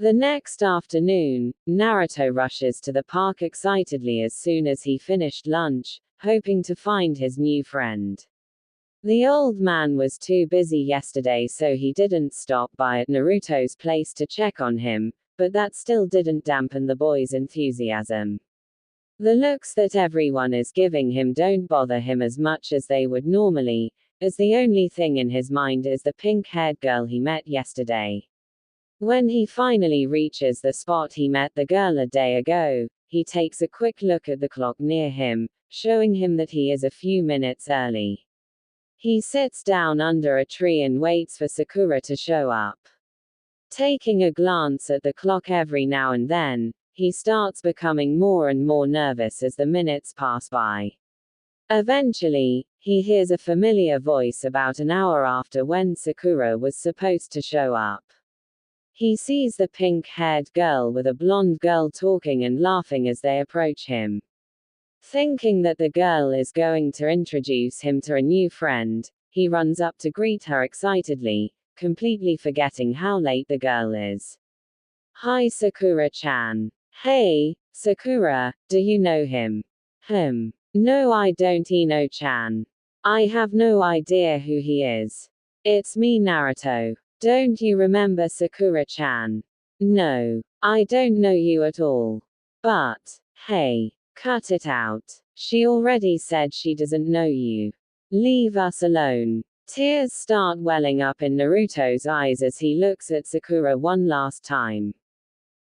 The next afternoon, Naruto rushes to the park excitedly as soon as he finished lunch, hoping to find his new friend. The old man was too busy yesterday, so he didn't stop by at Naruto's place to check on him, but that still didn't dampen the boy's enthusiasm. The looks that everyone is giving him don't bother him as much as they would normally, as the only thing in his mind is the pink-haired girl he met yesterday. When he finally reaches the spot he met the girl a day ago, he takes a quick look at the clock near him, showing him that he is a few minutes early. He sits down under a tree and waits for Sakura to show up. Taking a glance at the clock every now and then, he starts becoming more and more nervous as the minutes pass by. Eventually, he hears a familiar voice about an hour after when Sakura was supposed to show up. He sees the pink-haired girl with a blonde girl talking and laughing as they approach him. Thinking that the girl is going to introduce him to a new friend, he runs up to greet her excitedly, completely forgetting how late the girl is. "Hi Sakura-chan." "Hey, Sakura, do you know him?" "No I don't Ino-chan. I have no idea who he is." "It's me Naruto. Don't you remember Sakura-chan?" "No. I don't know you at all." "But, hey, cut it out. She already said she doesn't know you. Leave us alone." Tears start welling up in Naruto's eyes as he looks at Sakura one last time.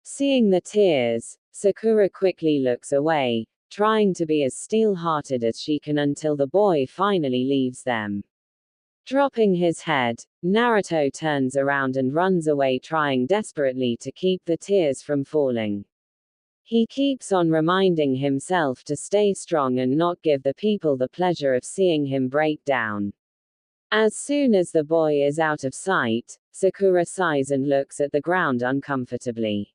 Seeing the tears, Sakura quickly looks away, trying to be as steel-hearted as she can until the boy finally leaves them. Dropping his head, Naruto turns around and runs away, trying desperately to keep the tears from falling. He keeps on reminding himself to stay strong and not give the people the pleasure of seeing him break down. As soon as the boy is out of sight, Sakura sighs and looks at the ground uncomfortably.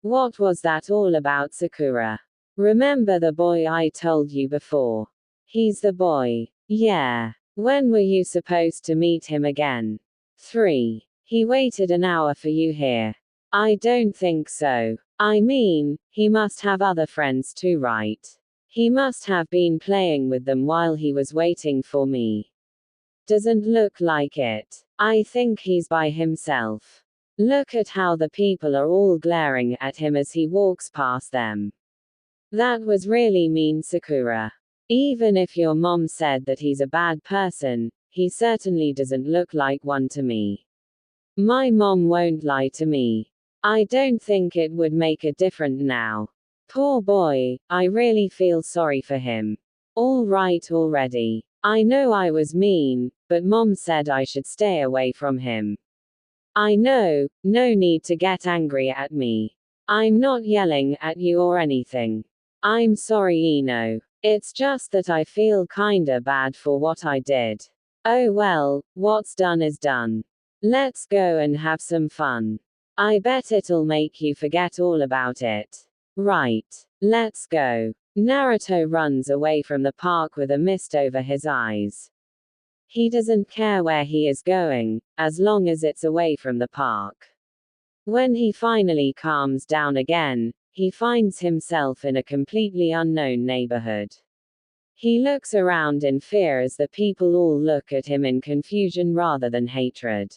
What was that all about, Sakura? Remember the boy I told you before? He's the boy. Yeah. When were you supposed to meet him again? 3. He waited an hour for you here. I don't think so. I mean, he must have other friends too, right? He must have been playing with them while he was waiting for me. Doesn't look like it. I think he's by himself. Look at how the people are all glaring at him as he walks past them. That was really mean, Sakura. Even if your mom said that he's a bad person, he certainly doesn't look like one to me. My mom won't lie to me. I don't think it would make a difference now. Poor boy, I really feel sorry for him. All right already. I know I was mean, but mom said I should stay away from him. I know, no need to get angry at me. I'm not yelling at you or anything. I'm sorry Ino. It's just that I feel kinda bad for what I did. Oh well, what's done is done. Let's go and have some fun. I bet it'll make you forget all about it. Right. Let's go. Naruto runs away from the park with a mist over his eyes. He doesn't care where he is going, as long as it's away from the park. When he finally calms down again, he finds himself in a completely unknown neighborhood. He looks around in fear as the people all look at him in confusion rather than hatred.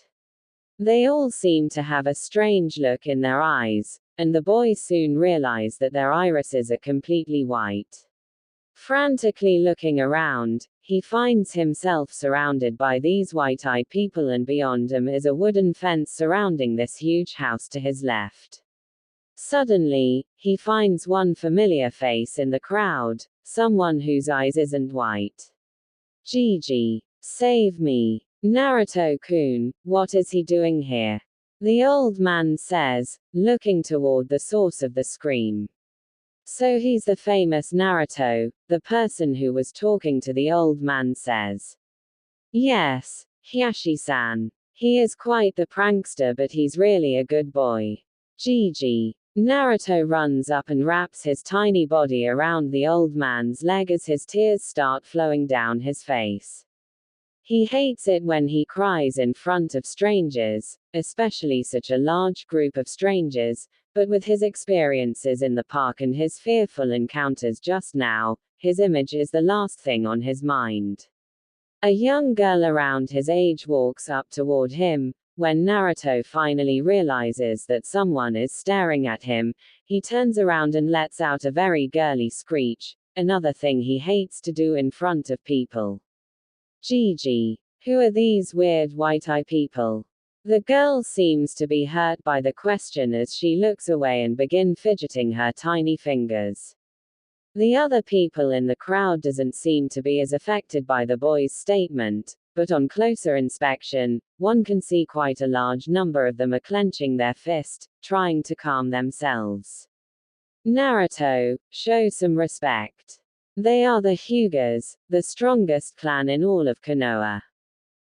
They all seem to have a strange look in their eyes, and the boy soon realizes that their irises are completely white. Frantically looking around, he finds himself surrounded by these white-eyed people, and beyond him is a wooden fence surrounding this huge house to his left. Suddenly, he finds one familiar face in the crowd, someone whose eyes isn't white. Gigi, save me. Naruto-kun, what is he doing here? The old man says, looking toward the source of the scream. So he's the famous Naruto, the person who was talking to the old man says. Yes, Hiyashi-san. He is quite the prankster, but he's really a good boy. Gigi. Naruto runs up and wraps his tiny body around the old man's leg as his tears start flowing down his face. He hates it when he cries in front of strangers, especially such a large group of strangers, but with his experiences in the park and his fearful encounters just now, his image is the last thing on his mind. A young girl around his age walks up toward him. When Naruto finally realizes that someone is staring at him, he turns around and lets out a very girly screech, another thing he hates to do in front of people. Gigi. Who are these weird white-eye people? The girl seems to be hurt by the question as she looks away and begins fidgeting her tiny fingers. The other people in the crowd doesn't seem to be as affected by the boy's statement, but on closer inspection, one can see quite a large number of them are clenching their fist, trying to calm themselves. Naruto, show some respect. They are the Hyugas, the strongest clan in all of Konoha.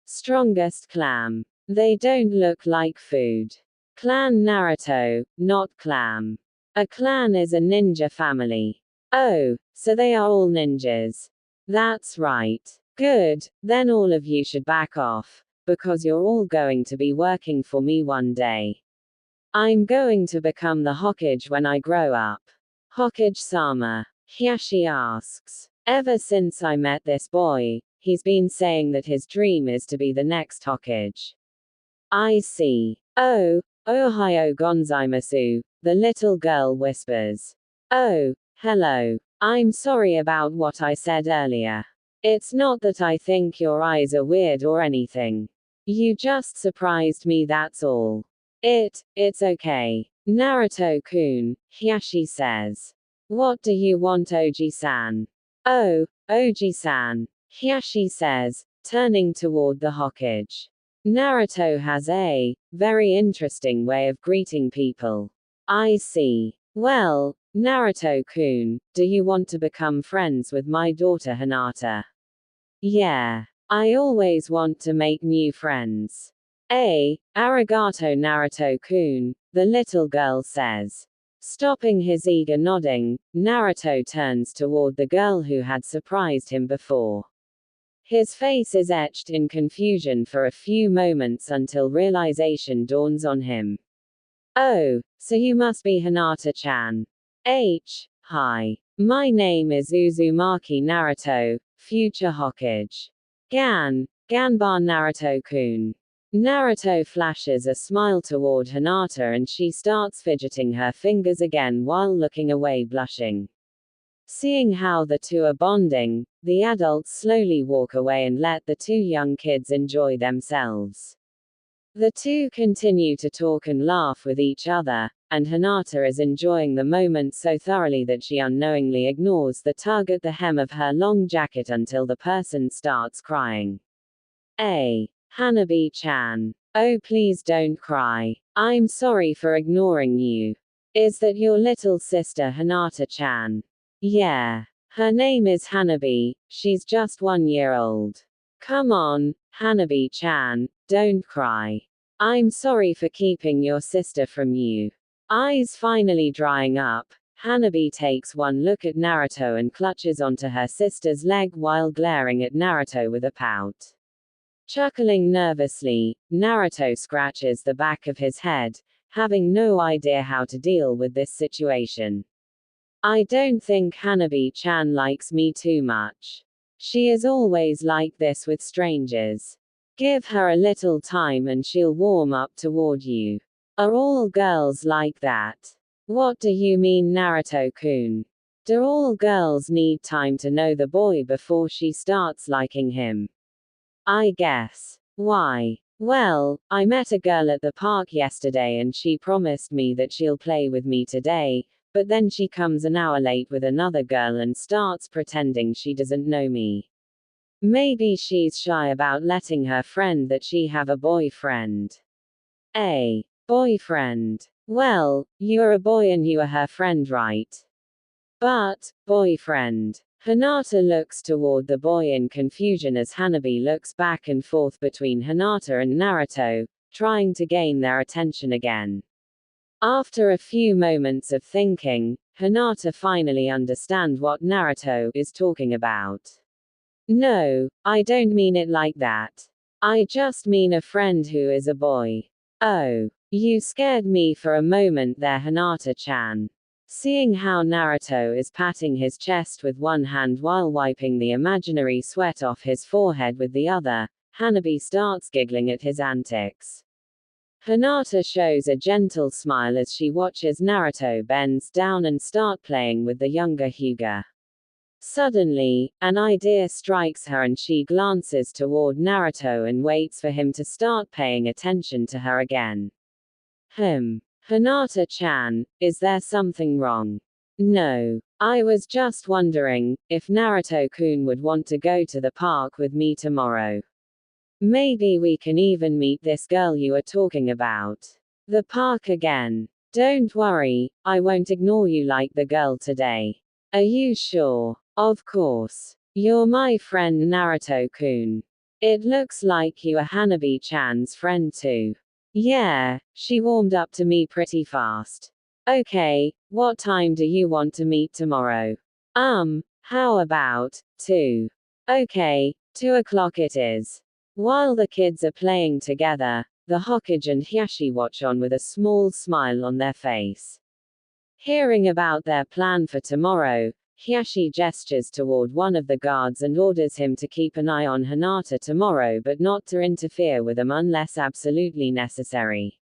Strongest clan. They don't look like food. Clan Naruto, not clam. A clan is a ninja family. Oh, so they are all ninjas. That's right. Good, then all of you should back off, because you're all going to be working for me one day. I'm going to become the Hokage when I grow up. Hokage-sama. Hiashi asks. Ever since I met this boy, he's been saying that his dream is to be the next Hokage. I see. Oh, Ohio gozaimasu, the little girl whispers. Oh, hello. I'm sorry about what I said earlier. It's not that I think your eyes are weird or anything. You just surprised me, that's all. It's okay. Naruto-kun, Hiashi says. What do you want, Oji-san? Oh, Oji-san, Hiashi says, turning toward the Hokage. Naruto has a very interesting way of greeting people. I see. Well, Naruto-kun, do you want to become friends with my daughter Hinata? Yeah. I always want to make new friends. Arigato Naruto-kun, the little girl says. Stopping his eager nodding, Naruto turns toward the girl who had surprised him before. His face is etched in confusion for a few moments until realization dawns on him. Oh, so you must be Hinata-chan. Hi. My name is Uzumaki Naruto, future Hokage. Ganbare Naruto-kun. Naruto flashes a smile toward Hinata and she starts fidgeting her fingers again while looking away blushing. Seeing how the two are bonding, the adults slowly walk away and let the two young kids enjoy themselves. The two continue to talk and laugh with each other, and Hinata is enjoying the moment so thoroughly that she unknowingly ignores the tug at the hem of her long jacket until the person starts crying. Hanabi-chan. Oh, please don't cry. I'm sorry for ignoring you. Is that your little sister Hinata-chan? Yeah. Her name is Hanabi, she's just 1 year old. Come on, Hanabi-chan, don't cry. I'm sorry for keeping your sister from you. Eyes finally drying up, Hanabi takes one look at Naruto and clutches onto her sister's leg while glaring at Naruto with a pout. Chuckling nervously, Naruto scratches the back of his head, having no idea how to deal with this situation. I don't think Hanabi-chan likes me too much. She is always like this with strangers. Give her a little time and she'll warm up toward you. Are all girls like that? What do you mean, Naruto-kun? Do all girls need time to know the boy before she starts liking him? I guess. Why? Well, I met a girl at the park yesterday and she promised me that she'll play with me today, but then she comes an hour late with another girl and starts pretending she doesn't know me. Maybe she's shy about letting her friend that she have a boyfriend. A boyfriend. Well, you're a boy and you are her friend, right? But, boyfriend. Hinata looks toward the boy in confusion as Hanabi looks back and forth between Hinata and Naruto, trying to gain their attention again. After a few moments of thinking, Hinata finally understands what Naruto is talking about. No, I don't mean it like that. I just mean a friend who is a boy. Oh, you scared me for a moment there, Hinata-chan. Seeing how Naruto is patting his chest with one hand while wiping the imaginary sweat off his forehead with the other, Hanabi starts giggling at his antics. Hinata shows a gentle smile as she watches Naruto bends down and start playing with the younger Hyuga. Suddenly, an idea strikes her and she glances toward Naruto and waits for him to start paying attention to her again. Hinata-chan, is there something wrong? No. I was just wondering if Naruto-kun would want to go to the park with me tomorrow. Maybe we can even meet this girl you are talking about. The park again. Don't worry, I won't ignore you like the girl today. Are you sure? Of course. You're my friend Naruto-kun. It looks like you are Hanabi-chan's friend too. Yeah, she warmed up to me pretty fast. Okay, what time do you want to meet tomorrow? How about 2? Okay, 2 o'clock it is. While the kids are playing together, the Hokage and Hyashi watch on with a small smile on their face. Hearing about their plan for tomorrow, Hyashi gestures toward one of the guards and orders him to keep an eye on Hinata tomorrow but not to interfere with him unless absolutely necessary.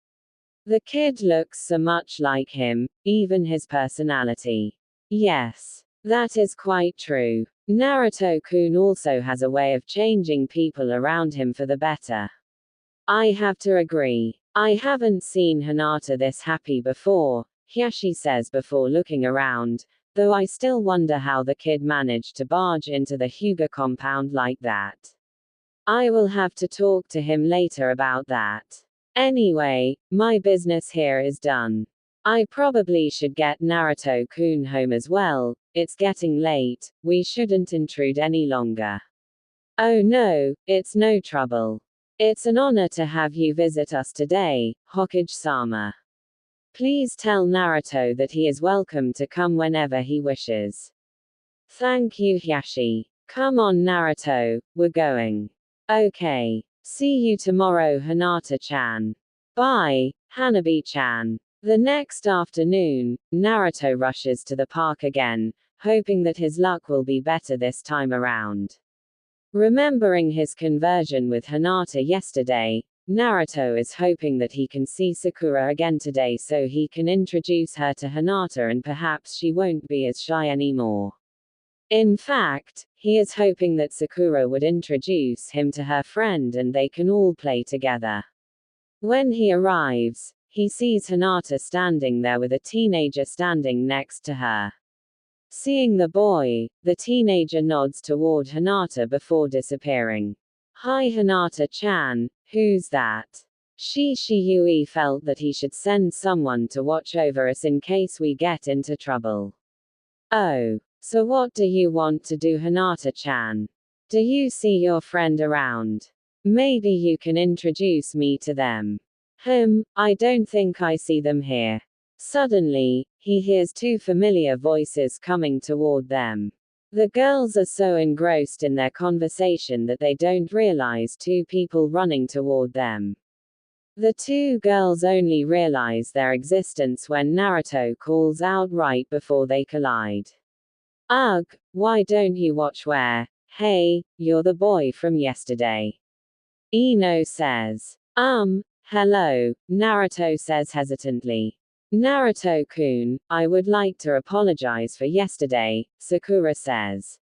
The kid looks so much like him, even his personality. Yes, that is quite true. Naruto-kun also has a way of changing people around him for the better. I have to agree. I haven't seen Hinata this happy before, Hyashi says before looking around, though I still wonder how the kid managed to barge into the Hyuga compound like that. I will have to talk to him later about that. Anyway, my business here is done. I probably should get Naruto-kun home as well, it's getting late, we shouldn't intrude any longer. Oh no, it's no trouble. It's an honor to have you visit us today, Hokage-sama. Please tell Naruto that he is welcome to come whenever he wishes. Thank you, Hyashi. Come on, Naruto, we're going. Okay. See you tomorrow, Hinata-chan. Bye, Hanabi-chan. The next afternoon, Naruto rushes to the park again, hoping that his luck will be better this time around. Remembering his conversion with Hinata yesterday, Naruto is hoping that he can see Sakura again today so he can introduce her to Hinata and perhaps she won't be as shy anymore. In fact, he is hoping that Sakura would introduce him to her friend and they can all play together. When he arrives, he sees Hinata standing there with a teenager standing next to her. Seeing the boy, the teenager nods toward Hinata before disappearing. Hi Hinata-chan, who's that? Yui felt that he should send someone to watch over us in case we get into trouble. Oh, so what do you want to do, Hinata-chan? Do you see your friend around? Maybe you can introduce me to them. I don't think I see them here. Suddenly, he hears 2 familiar voices coming toward them. The girls are so engrossed in their conversation that they don't realize 2 people running toward them. The 2 girls only realize their existence when Naruto calls out right before they collide. Ugh, why don't you watch where? Hey, you're the boy from yesterday. Ino says. Hello, Naruto says hesitantly. Naruto-kun, I would like to apologize for yesterday, Sakura says.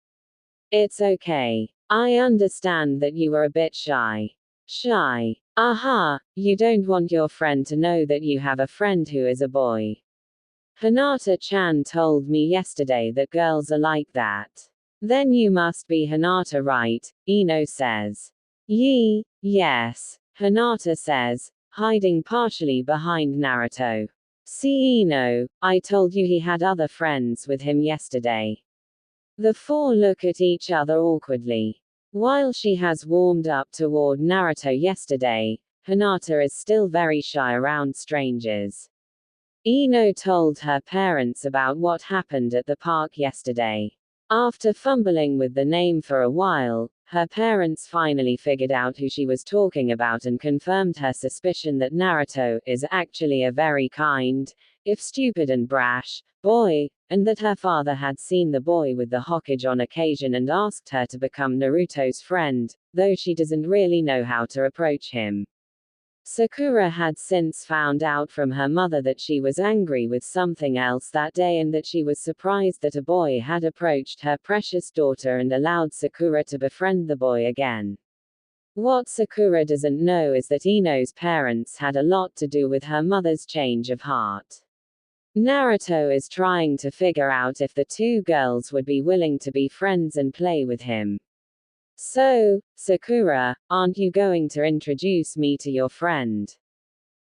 It's okay. I understand that you were a bit shy. Shy? Aha, you don't want your friend to know that you have a friend who is a boy. Hinata-chan told me yesterday that girls are like that. Then you must be Hinata, right? Ino says. Yes, Hinata says, hiding partially behind Naruto. See Ino, I told you he had other friends with him yesterday. The 4 look at each other awkwardly. While she has warmed up toward Naruto yesterday, Hinata is still very shy around strangers. Ino told her parents about what happened at the park yesterday. After fumbling with the name for a while, her parents finally figured out who she was talking about and confirmed her suspicion that Naruto is actually a very kind, if stupid and brash, boy, and that her father had seen the boy with the Hokage on occasion and asked her to become Naruto's friend, though she doesn't really know how to approach him. Sakura had since found out from her mother that she was angry with something else that day and that she was surprised that a boy had approached her precious daughter and allowed Sakura to befriend the boy again. What Sakura doesn't know is that Ino's parents had a lot to do with her mother's change of heart. Naruto is trying to figure out if the two girls would be willing to be friends and play with him. So, Sakura, aren't you going to introduce me to your friend?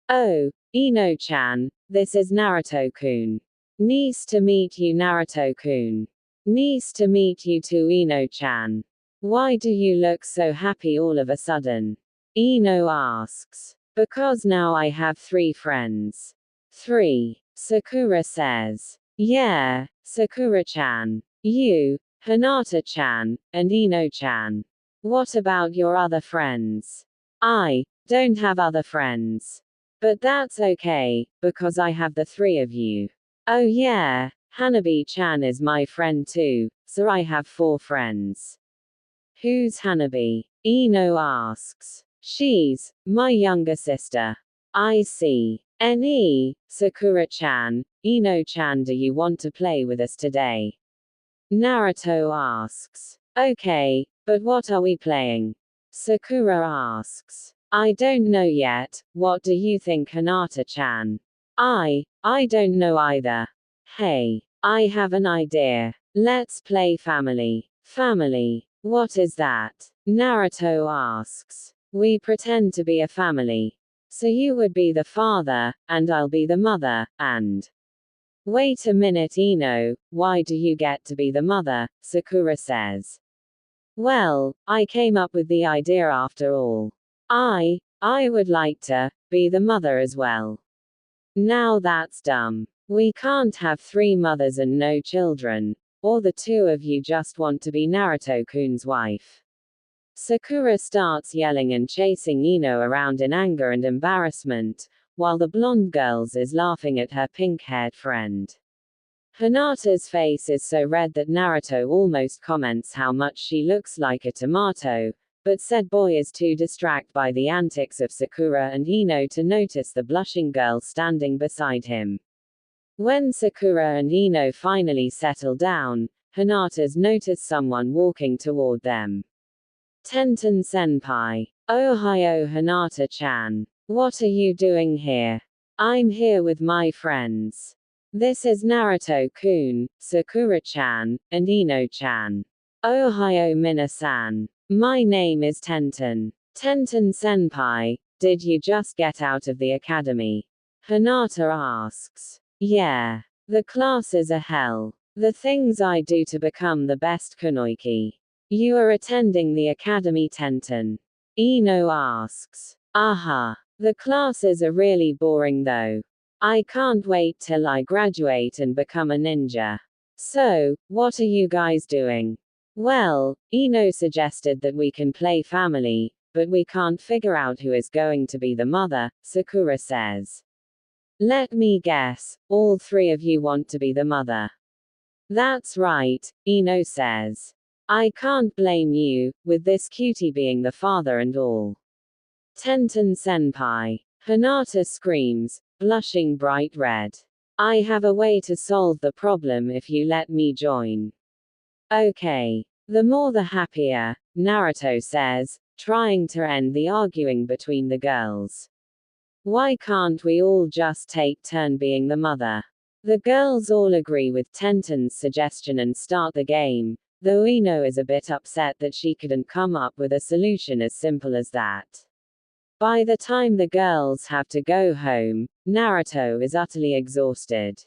Oh, Ino-chan, this is Naruto-kun. Nice to meet you, Naruto-kun. Nice to meet you too, Ino-chan. Why do you look so happy all of a sudden? Ino asks. Because now I have 3 friends. 3. Sakura says. Yeah, Sakura-chan. You, Hinata-chan, and Ino-chan. What about your other friends? I don't have other friends. But that's okay, because I have the 3 of you. Oh yeah, Hanabi-chan is my friend too, so I have 4 friends. Who's Hanabi? Ino asks. She's my younger sister. I see. Sakura-chan, Ino-chan, do you want to play with us today? Naruto asks. Okay, but what are we playing? Sakura asks. I don't know yet, what do you think, Hinata-chan? I don't know either. Hey, I have an idea. Let's play family. Family. What is that? Naruto asks. We pretend to be a family. So you would be the father, and I'll be the mother, and... Wait a minute, Ino, why do you get to be the mother? Sakura says. Well, I came up with the idea after all. I would like to be the mother as well. Now that's dumb. We can't have 3 mothers and no children. Or the 2 of you just want to be Naruto-kun's wife. Sakura starts yelling and chasing Ino around in anger and embarrassment, while the blonde girl is laughing at her pink-haired friend. Hinata's face is so red that Naruto almost comments how much she looks like a tomato, but said boy is too distracted by the antics of Sakura and Ino to notice the blushing girl standing beside him. When Sakura and Ino finally settle down, Hinata's noticed someone walking toward them. Tenten senpai. Ohio, Hinata-chan. What are you doing here? I'm here with my friends. This is Naruto-kun, Sakura-chan, and Ino-chan. Ohio, Minasan. My name is Tenten. Tenten senpai, did you just get out of the academy? Hinata asks. Yeah. The classes are hell. The things I do to become the best kunoichi. You are attending the academy, Tenten. Ino asks. Aha. The classes are really boring though. I can't wait till I graduate and become a ninja. So, what are you guys doing? Well, Ino suggested that we can play family, but we can't figure out who is going to be the mother, Sakura says. Let me guess, all 3 of you want to be the mother. That's right, Ino says. I can't blame you, with this cutie being the father and all. Tenten senpai. Hinata screams, blushing bright red. I have a way to solve the problem if you let me join. Okay. The more the happier, Naruto says, trying to end the arguing between the girls. Why can't we all just take turn being the mother? The girls all agree with Tenten's suggestion and start the game, though Ino is a bit upset that she couldn't come up with a solution as simple as that. By the time the girls have to go home, Naruto is utterly exhausted.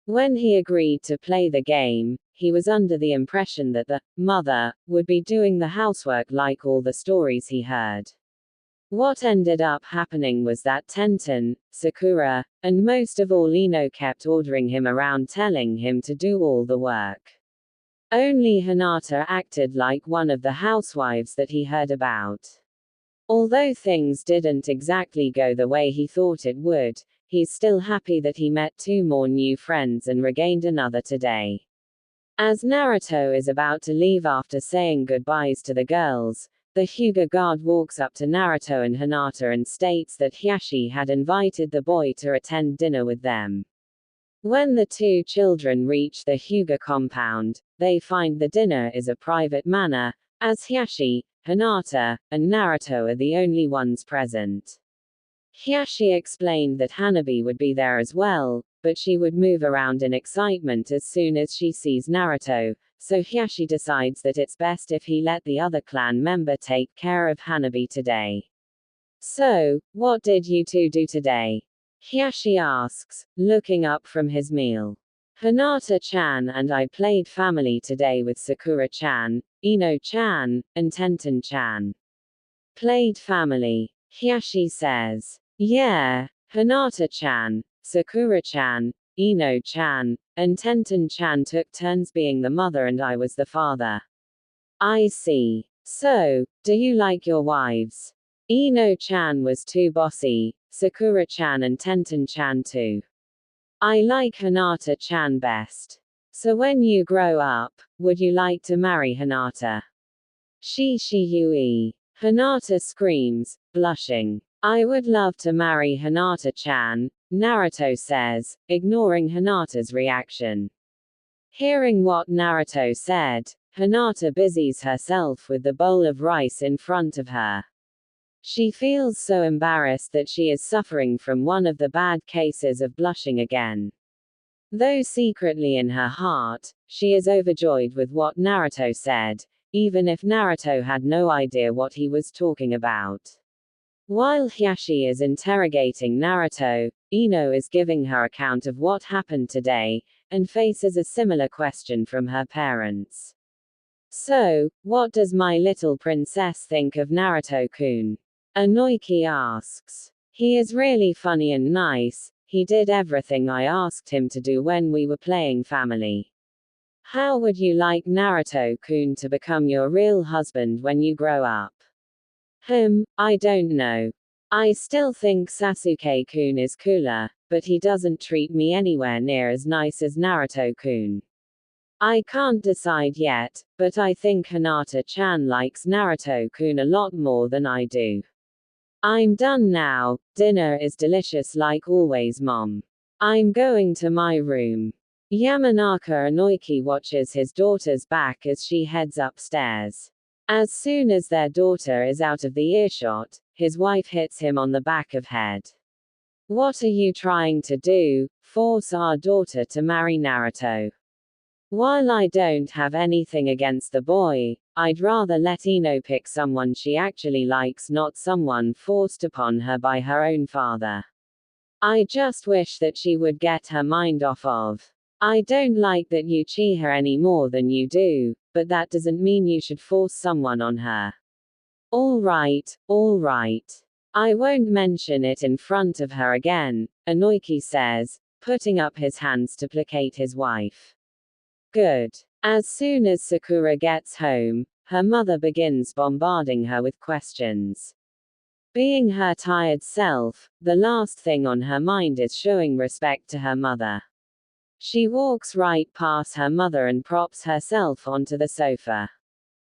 When he agreed to play the game, he was under the impression that the mother would be doing the housework like all the stories he heard. What ended up happening was that Tenten, Sakura, and most of all Ino kept ordering him around telling him to do all the work. Only Hinata acted like one of the housewives that he heard about. Although things didn't exactly go the way he thought it would, he's still happy that he met 2 more new friends and regained another today. As Naruto is about to leave after saying goodbyes to the girls, the Hyuga guard walks up to Naruto and Hinata and states that Hiashi had invited the boy to attend dinner with them. When the 2 children reach the Hyuga compound, they find the dinner is a private manner, as Hiashi, Hinata, and Naruto are the only ones present. Hiashi explained that Hanabi would be there as well, but she would move around in excitement as soon as she sees Naruto, so Hiashi decides that it's best if he let the other clan member take care of Hanabi today. So, what did you 2 do today? Hiashi asks, looking up from his meal. Hinata-chan and I played family today with Sakura-chan, Ino-chan, and Tenten-chan. Played family, Hiashi says. Yeah, Hinata-chan, Sakura-chan, Ino-chan, and Tenten-chan took turns being the mother and I was the father. I see. So, do you like your wives? Ino-chan was too bossy, Sakura-chan and Tenten-chan too. I like Hinata-chan best. So when you grow up, would you like to marry Hinata? Yui. Hinata screams, blushing. I would love to marry Hinata-chan, Naruto says, ignoring Hinata's reaction. Hearing what Naruto said, Hinata busies herself with the bowl of rice in front of her. She feels so embarrassed that she is suffering from one of the bad cases of blushing again. Though secretly in her heart, she is overjoyed with what Naruto said, even if Naruto had no idea what he was talking about. While Hiashi is interrogating Naruto, Ino is giving her account of what happened today, and faces a similar question from her parents. So, what does my little princess think of Naruto-kun? Anoiki asks. He is really funny and nice, he did everything I asked him to do when we were playing family. How would you like Naruto-kun to become your real husband when you grow up? I don't know. I still think Sasuke-kun is cooler, but he doesn't treat me anywhere near as nice as Naruto-kun. I can't decide yet, but I think Hinata-chan likes Naruto-kun a lot more than I do. I'm done now, dinner is delicious like always mom. I'm going to my room. Yamanaka Anoiki watches his daughter's back as she heads upstairs. As soon as their daughter is out of the earshot, his wife hits him on the back of head. What are you trying to do? Force our daughter to marry Naruto. While I don't have anything against the boy, I'd rather let Ino pick someone she actually likes, not someone forced upon her by her own father. I just wish that she would get her mind off of. I don't like that you cheat her any more than you do, but that doesn't mean you should force someone on her. All right. I won't mention it in front of her again, Anoiki says, putting up his hands to placate his wife. Good. As soon as Sakura gets home, her mother begins bombarding her with questions. Being her tired self, the last thing on her mind is showing respect to her mother. She walks right past her mother and props herself onto the sofa.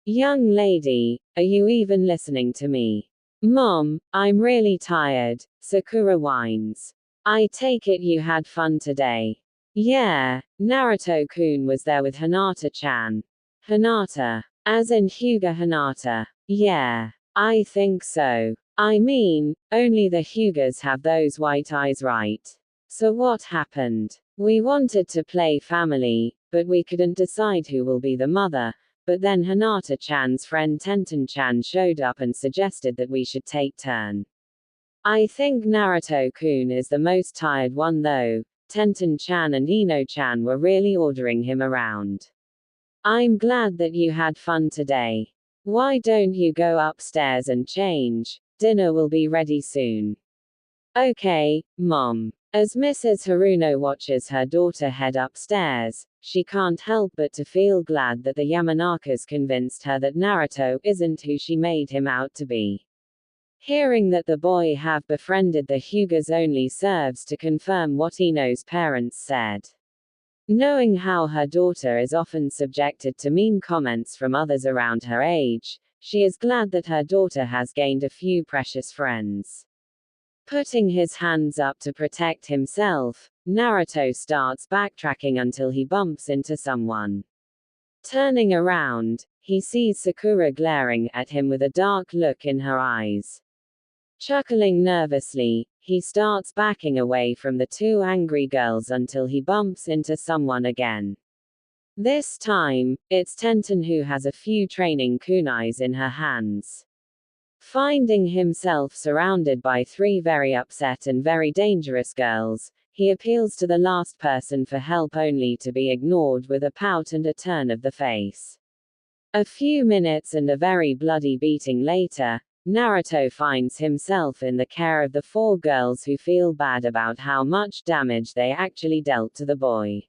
Young lady, are you even listening to me? Mom, I'm really tired, Sakura whines. I take it you had fun today. Yeah, Naruto-kun was there with Hinata-chan. Hinata. As in Hyuga Hinata. Yeah. I think so. I mean, only the Hyugas have those white eyes, right? So what happened? We wanted to play family, but we couldn't decide who will be the mother, but then Hinata-chan's friend Tenten-chan showed up and suggested that we should take turn. I think Naruto-kun is the most tired one though. Tenten-chan and Ino-chan were really ordering him around. I'm glad that you had fun today. Why don't you go upstairs and change? Dinner will be ready soon. Okay, Mom. As Mrs. Haruno watches her daughter head upstairs, she can't help but to feel glad that the Yamanakas convinced her that Naruto isn't who she made him out to be. Hearing that the boy have befriended the Hyugas only serves to confirm what Ino's parents said. Knowing how her daughter is often subjected to mean comments from others around her age, she is glad that her daughter has gained a few precious friends. Putting his hands up to protect himself, Naruto starts backtracking until he bumps into someone. Turning around, he sees Sakura glaring at him with a dark look in her eyes. Chuckling nervously, he starts backing away from the two angry girls until he bumps into someone again. This time, it's Tenten, who has a few training kunais in her hands. Finding himself surrounded by three very upset and very dangerous girls, he appeals to the last person for help only to be ignored with a pout and a turn of the face. A few minutes and a very bloody beating later, Naruto finds himself in the care of the four girls who feel bad about how much damage they actually dealt to the boy.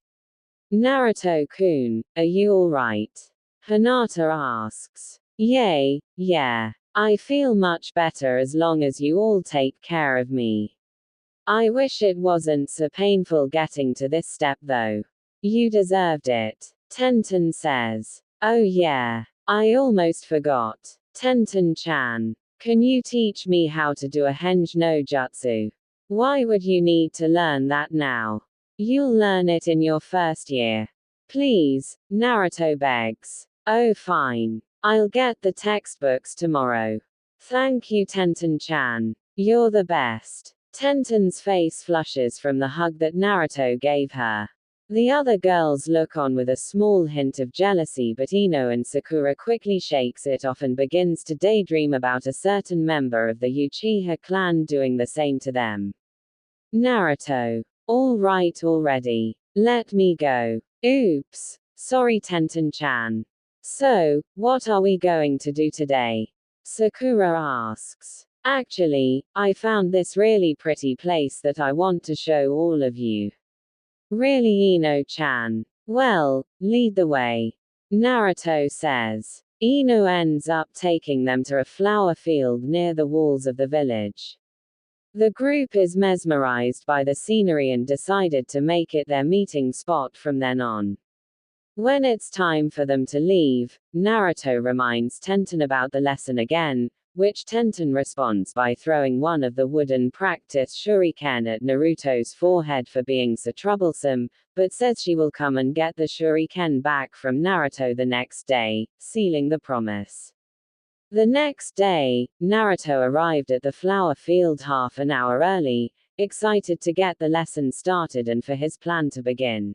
Naruto-kun, are you alright? Hinata asks. Yay, yeah. I feel much better as long as you all take care of me. I wish it wasn't so painful getting to this step though. You deserved it. Tenten says. Oh yeah. I almost forgot. Tenten-chan. Can you teach me how to do a henge no jutsu? Why would you need to learn that now? You'll learn it in your first year. Please, Naruto begs. Oh fine. I'll get the textbooks tomorrow. Thank you, Tenten-chan. You're the best. Tenten's face flushes from the hug that Naruto gave her. The other girls look on with a small hint of jealousy, but Ino and Sakura quickly shakes it off and begins to daydream about a certain member of the Uchiha clan doing the same to them. Naruto. All right already. Let me go. Oops. Sorry, Tenten-chan. So, what are we going to do today? Sakura asks. Actually, I found this really pretty place that I want to show all of you. Really, Ino-chan? Well, lead the way. Naruto says. Ino ends up taking them to a flower field near the walls of the village. The group is mesmerized by the scenery and decided to make it their meeting spot from then on. When it's time for them to leave, Naruto reminds Tenten about the lesson again, which Tenten responds by throwing one of the wooden practice shuriken at Naruto's forehead for being so troublesome, but says she will come and get the shuriken back from Naruto the next day, sealing the promise. The next day, Naruto arrived at the flower field half an hour early, excited to get the lesson started and for his plan to begin.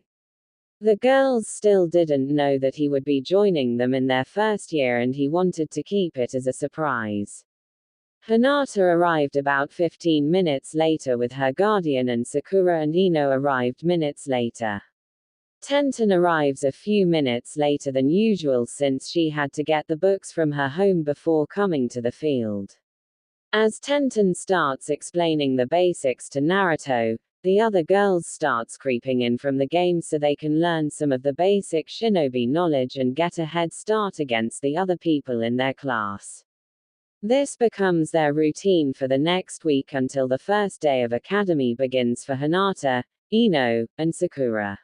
The girls still didn't know that he would be joining them in their first year, and he wanted to keep it as a surprise. Hinata arrived about 15 minutes later with her guardian, and Sakura and Ino arrived minutes later. Tenten arrives a few minutes later than usual since she had to get the books from her home before coming to the field. As Tenten starts explaining the basics to Naruto, the other girls starts creeping in from the game so they can learn some of the basic shinobi knowledge and get a head start against the other people in their class. This becomes their routine for the next week until the first day of academy begins for Hinata, Ino, and Sakura.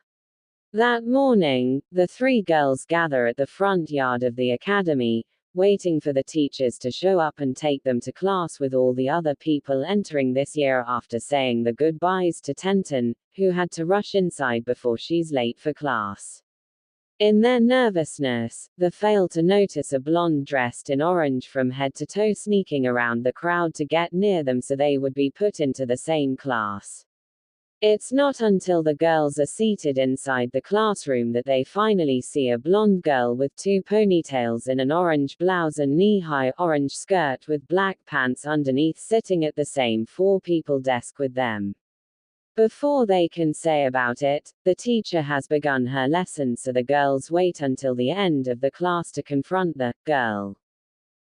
That morning, the three girls gather at the front yard of the academy, waiting for the teachers to show up and take them to class with all the other people entering this year after saying the goodbyes to Tenten, who had to rush inside before she's late for class. In their nervousness, they fail to notice a blonde dressed in orange from head to toe sneaking around the crowd to get near them so they would be put into the same class. It's not until the girls are seated inside the classroom that they finally see a blonde girl with two ponytails in an orange blouse and knee-high orange skirt with black pants underneath sitting at the same four-people desk with them. Before they can say about it, the teacher has begun her lesson, so the girls wait until the end of the class to confront the girl.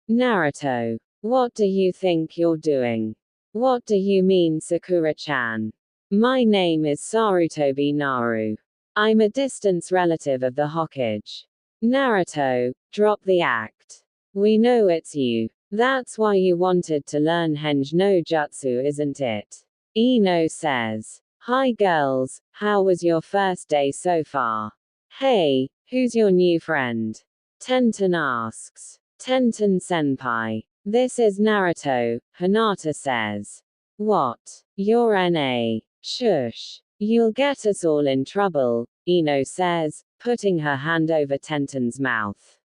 Naruto. What do you think you're doing? What do you mean, Sakura-chan? My name is Sarutobi Naru. I'm a distance relative of the Hokage. Naruto, drop the act. We know it's you. That's why you wanted to learn Henge no Jutsu, isn't it? Ino says. Hi girls, how was your first day so far? Hey, who's your new friend? Tenten asks. Tenten senpai. This is Naruto, Hinata says. What? You're NA. Shush. You'll get us all in trouble, Ino says, putting her hand over Tenten's mouth.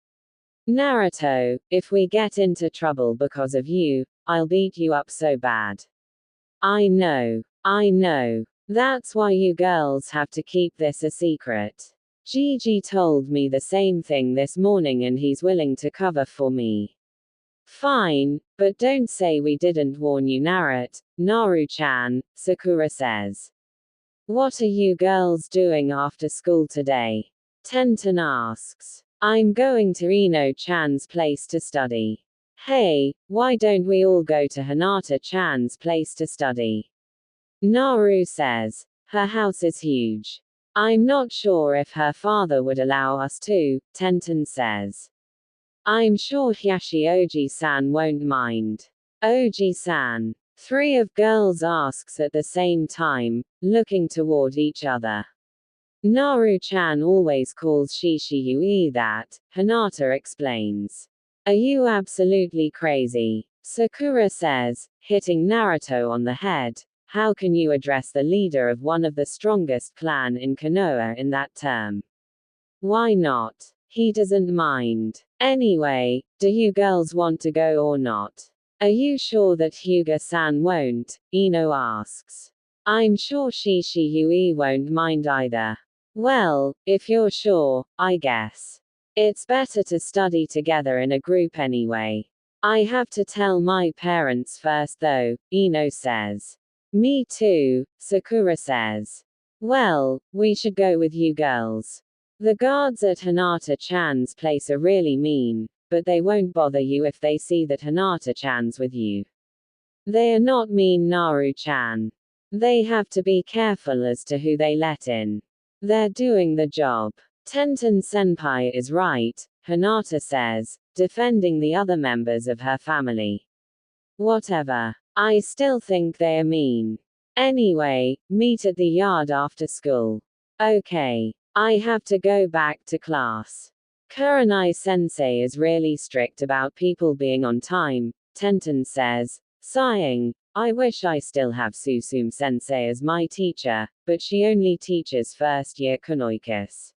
Naruto, if we get into trouble because of you, I'll beat you up so bad. I know. That's why you girls have to keep this a secret. Gigi told me the same thing this morning and he's willing to cover for me. Fine, but don't say we didn't warn you, Naru-chan, Sakura says. What are you girls doing after school today? Tenten asks. I'm going to Ino-chan's place to study. Hey, why don't we all go to Hinata-chan's place to study? Naru says. Her house is huge. I'm not sure if her father would allow us to, Tenten says. I'm sure Hyashi Oji-san won't mind. Oji-san. Three of girls asks at the same time, looking toward each other. Naru-chan always calls Shishiyu that, Hinata explains. Are you absolutely crazy? Sakura says, hitting Naruto on the head. How can you address the leader of one of the strongest clan in Konoha in that term? Why not? He doesn't mind. Anyway, do you girls want to go or not? Are you sure that Hyuga-san won't? Ino asks. I'm sure Shishiyu won't mind either. Well, if you're sure, I guess. It's better to study together in a group anyway. I have to tell my parents first though, Ino says. Me too, Sakura says. Well, we should go with you girls. The guards at Hinata-chan's place are really mean, but they won't bother you if they see that Hinata-chan's with you. They are not mean, Naru-chan. They have to be careful as to who they let in. They're doing the job. Tenten-senpai is right, Hinata says, defending the other members of her family. Whatever. I still think they are mean. Anyway, meet at the yard after school. Okay. I have to go back to class. Kurenai-sensei is really strict about people being on time, Tenten says, sighing. I wish I still have Susumu-sensei as my teacher, but she only teaches first-year Kunoikas.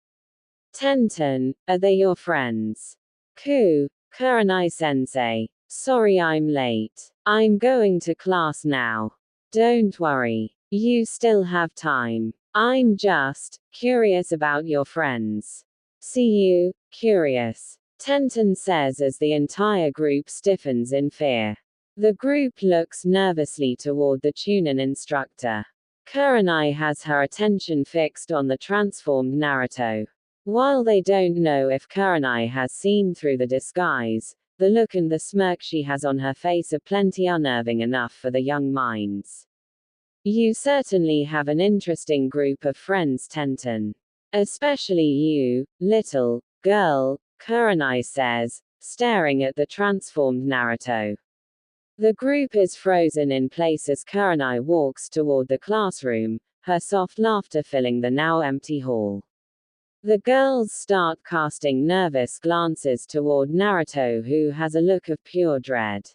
Tenten, are they your friends? Kurenai-sensei. Sorry I'm late. I'm going to class now. Don't worry. You still have time. I'm just curious about your friends. See you, curious. Tenten says as the entire group stiffens in fear. The group looks nervously toward the Chunin instructor. Kurenai has her attention fixed on the transformed Naruto. While they don't know if Kurenai has seen through the disguise, the look and the smirk she has on her face are plenty unnerving enough for the young minds. You certainly have an interesting group of friends, Tenten. Especially you, little girl, Kurenai says, staring at the transformed Naruto. The group is frozen in place as Kurenai walks toward the classroom, her soft laughter filling the now empty hall. The girls start casting nervous glances toward Naruto, who has a look of pure dread.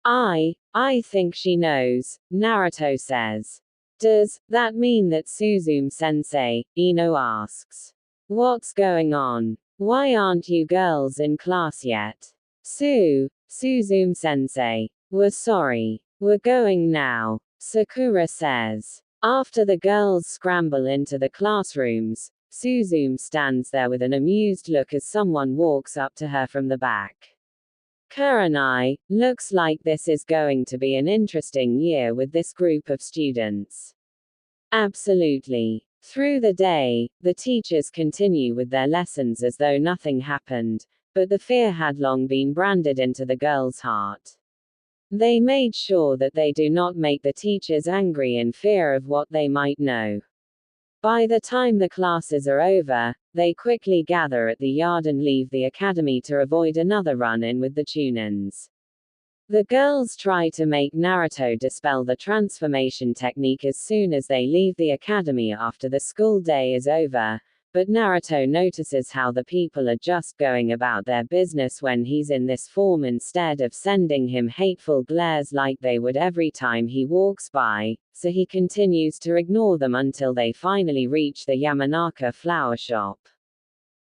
I think she knows, Naruto says. Does that mean that Suzume-sensei, Ino asks. What's going on? Why aren't you girls in class yet? Suzume-sensei. We're sorry. We're going now, Sakura says. After the girls scramble into the classrooms, Suzume stands there with an amused look as someone walks up to her from the back. Kurenai, looks like this is going to be an interesting year with this group of students. Absolutely. Through the day, the teachers continue with their lessons as though nothing happened, but the fear had long been branded into the girl's heart. They made sure that they do not make the teachers angry in fear of what they might know. By the time the classes are over, they quickly gather at the yard and leave the academy to avoid another run-in with the Chunins. The girls try to make Naruto dispel the transformation technique as soon as they leave the academy after the school day is over, but Naruto notices how the people are just going about their business when he's in this form instead of sending him hateful glares like they would every time he walks by, so he continues to ignore them until they finally reach the Yamanaka flower shop.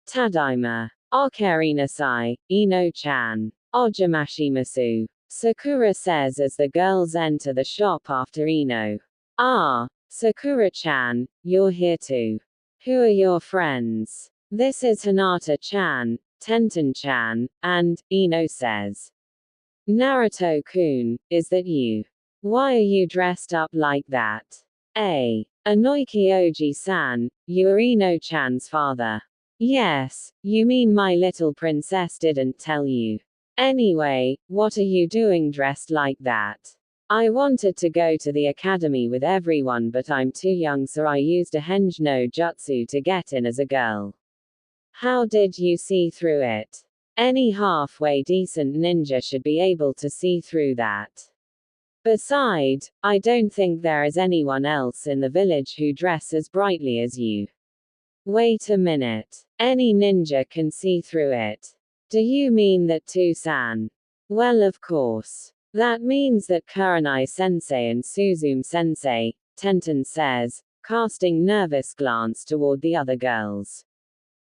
Tadaima. Okarinasai, Ino-chan. Ojamashimasu. Sakura says as the girls enter the shop after Ino. Ah, Sakura-chan, you're here too. Who are your friends? This is Hinata-chan, Tenten-chan, and, Ino says. Naruto-kun, is that you? Why are you dressed up like that? Anoiki Oji-san, you are Ino-chan's father. Yes, you mean my little princess didn't tell you. Anyway, what are you doing dressed like that? I wanted to go to the academy with everyone but I'm too young so I used a henge no jutsu to get in as a girl. How did you see through it? Any halfway decent ninja should be able to see through that. Besides, I don't think there is anyone else in the village who dress as brightly as you. Wait a minute. Any ninja can see through it. Do you mean that too, San? Well, of course. That means that Kurenai-sensei and Suzume-sensei, Tenten says, casting nervous glance toward the other girls.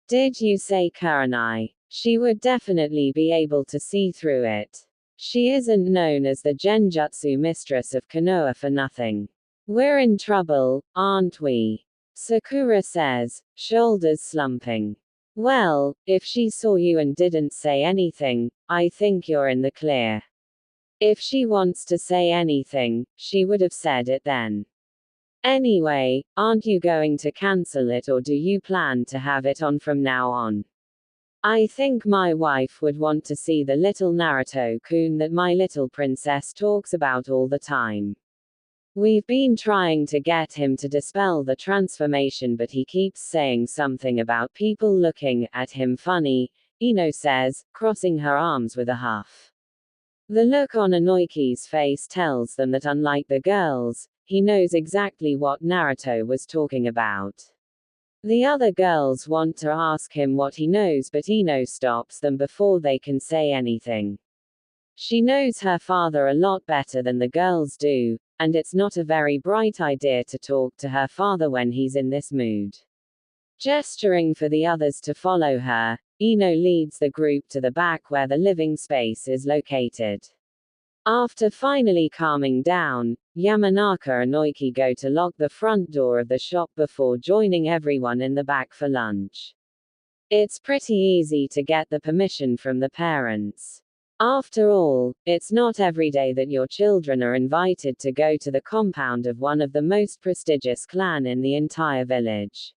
Did you say Kurenai? She would definitely be able to see through it. She isn't known as the Genjutsu mistress of Konoha for nothing. We're in trouble, aren't we? Sakura says, shoulders slumping. Well, if she saw you and didn't say anything, I think you're in the clear. If she wants to say anything, she would have said it then. Anyway, aren't you going to cancel it or do you plan to have it on from now on? I think my wife would want to see the little Naruto-kun that my little princess talks about all the time. We've been trying to get him to dispel the transformation but he keeps saying something about people looking at him funny, Ino says, crossing her arms with a huff. The look on Anoiki's face tells them that unlike the girls, he knows exactly what Naruto was talking about. The other girls want to ask him what he knows but Ino stops them before they can say anything. She knows her father a lot better than the girls do, and it's not a very bright idea to talk to her father when he's in this mood. Gesturing for the others to follow her, Ino leads the group to the back where the living space is located. After finally calming down, Yamanaka and Oiki go to lock the front door of the shop before joining everyone in the back for lunch. It's pretty easy to get the permission from the parents. After all, it's not every day that your children are invited to go to the compound of one of the most prestigious clan in the entire village.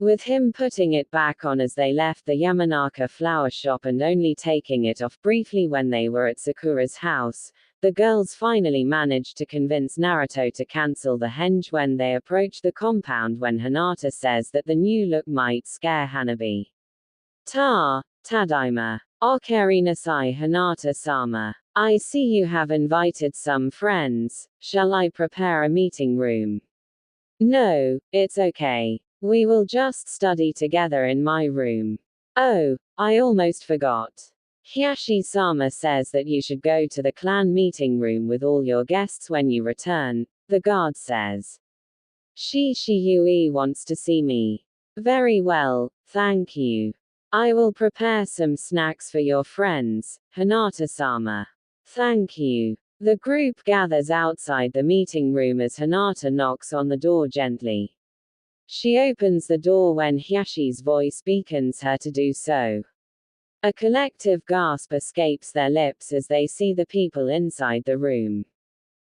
With him putting it back on as they left the Yamanaka flower shop and only taking it off briefly when they were at Sakura's house, the girls finally managed to convince Naruto to cancel the henge when they approach the compound when Hinata says that the new look might scare Hanabi. Tadaima. Okarinasai Hinata-sama. I see you have invited some friends, shall I prepare a meeting room? No, it's okay. We will just study together in my room. Oh, I almost forgot. Hiyashi-sama says that you should go to the clan meeting room with all your guests when you return, the guard says. Shi-Yui wants to see me. Very well, thank you. I will prepare some snacks for your friends, Hinata-sama. Thank you. The group gathers outside the meeting room as Hinata knocks on the door gently. She opens the door when Hiyashi's voice beckons her to do so. A collective gasp escapes their lips as they see the people inside the room.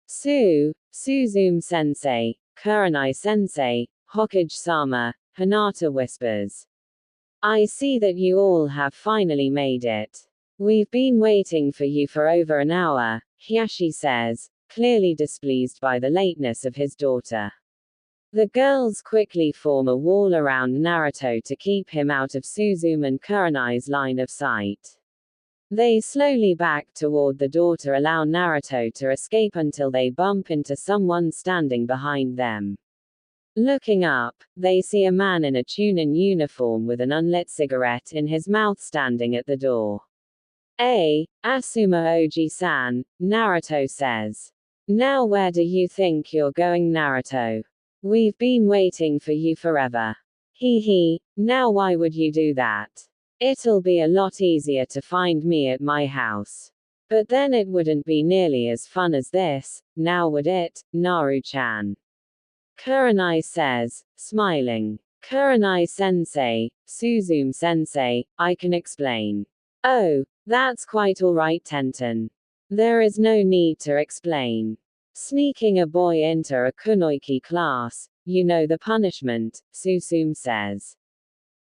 Suzume-sensei, Kurenai-sensei, Hokage-sama, Hinata whispers. I see that you all have finally made it. We've been waiting for you for over an hour, Hiyashi says, clearly displeased by the lateness of his daughter. The girls quickly form a wall around Naruto to keep him out of Suzume and Kurenai's line of sight. They slowly back toward the door to allow Naruto to escape until they bump into someone standing behind them. Looking up, they see a man in a Chunin uniform with an unlit cigarette in his mouth standing at the door. Asuma Oji-san, Naruto says. Now where do you think you're going, Naruto? We've been waiting for you forever. Hee, now why would you do that? It'll be a lot easier to find me at my house. But then it wouldn't be nearly as fun as this, now would it, Naru-chan? Kurenai says, smiling. Kurenai-sensei, Suzume-sensei, I can explain. Oh, that's quite alright, Tenten. There is no need to explain. Sneaking a boy into a kunoichi class, you know the punishment, Suzume says.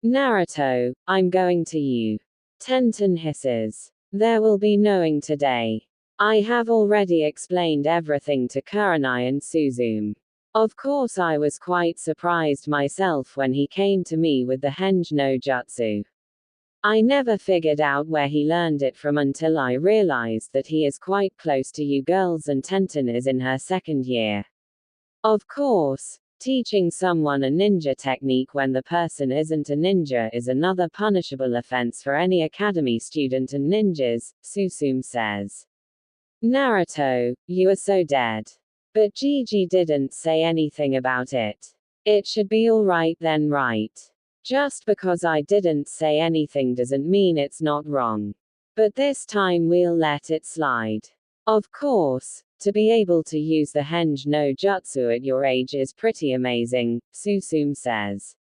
Naruto, I'm going to you. Tenten hisses. There will be knowing today. I have already explained everything to Kurenai and Suzume. Of course I was quite surprised myself when he came to me with the Henge no Jutsu. I never figured out where he learned it from until I realized that he is quite close to you girls and Tenten is in her second year. Of course, teaching someone a ninja technique when the person isn't a ninja is another punishable offense for any academy student and ninjas, Suzume says. Naruto, you are so dead. But Gigi didn't say anything about it. It should be alright then, right? Just because I didn't say anything doesn't mean it's not wrong. But this time we'll let it slide. Of course, to be able to use the Henge no Jutsu at your age is pretty amazing, Suzume says.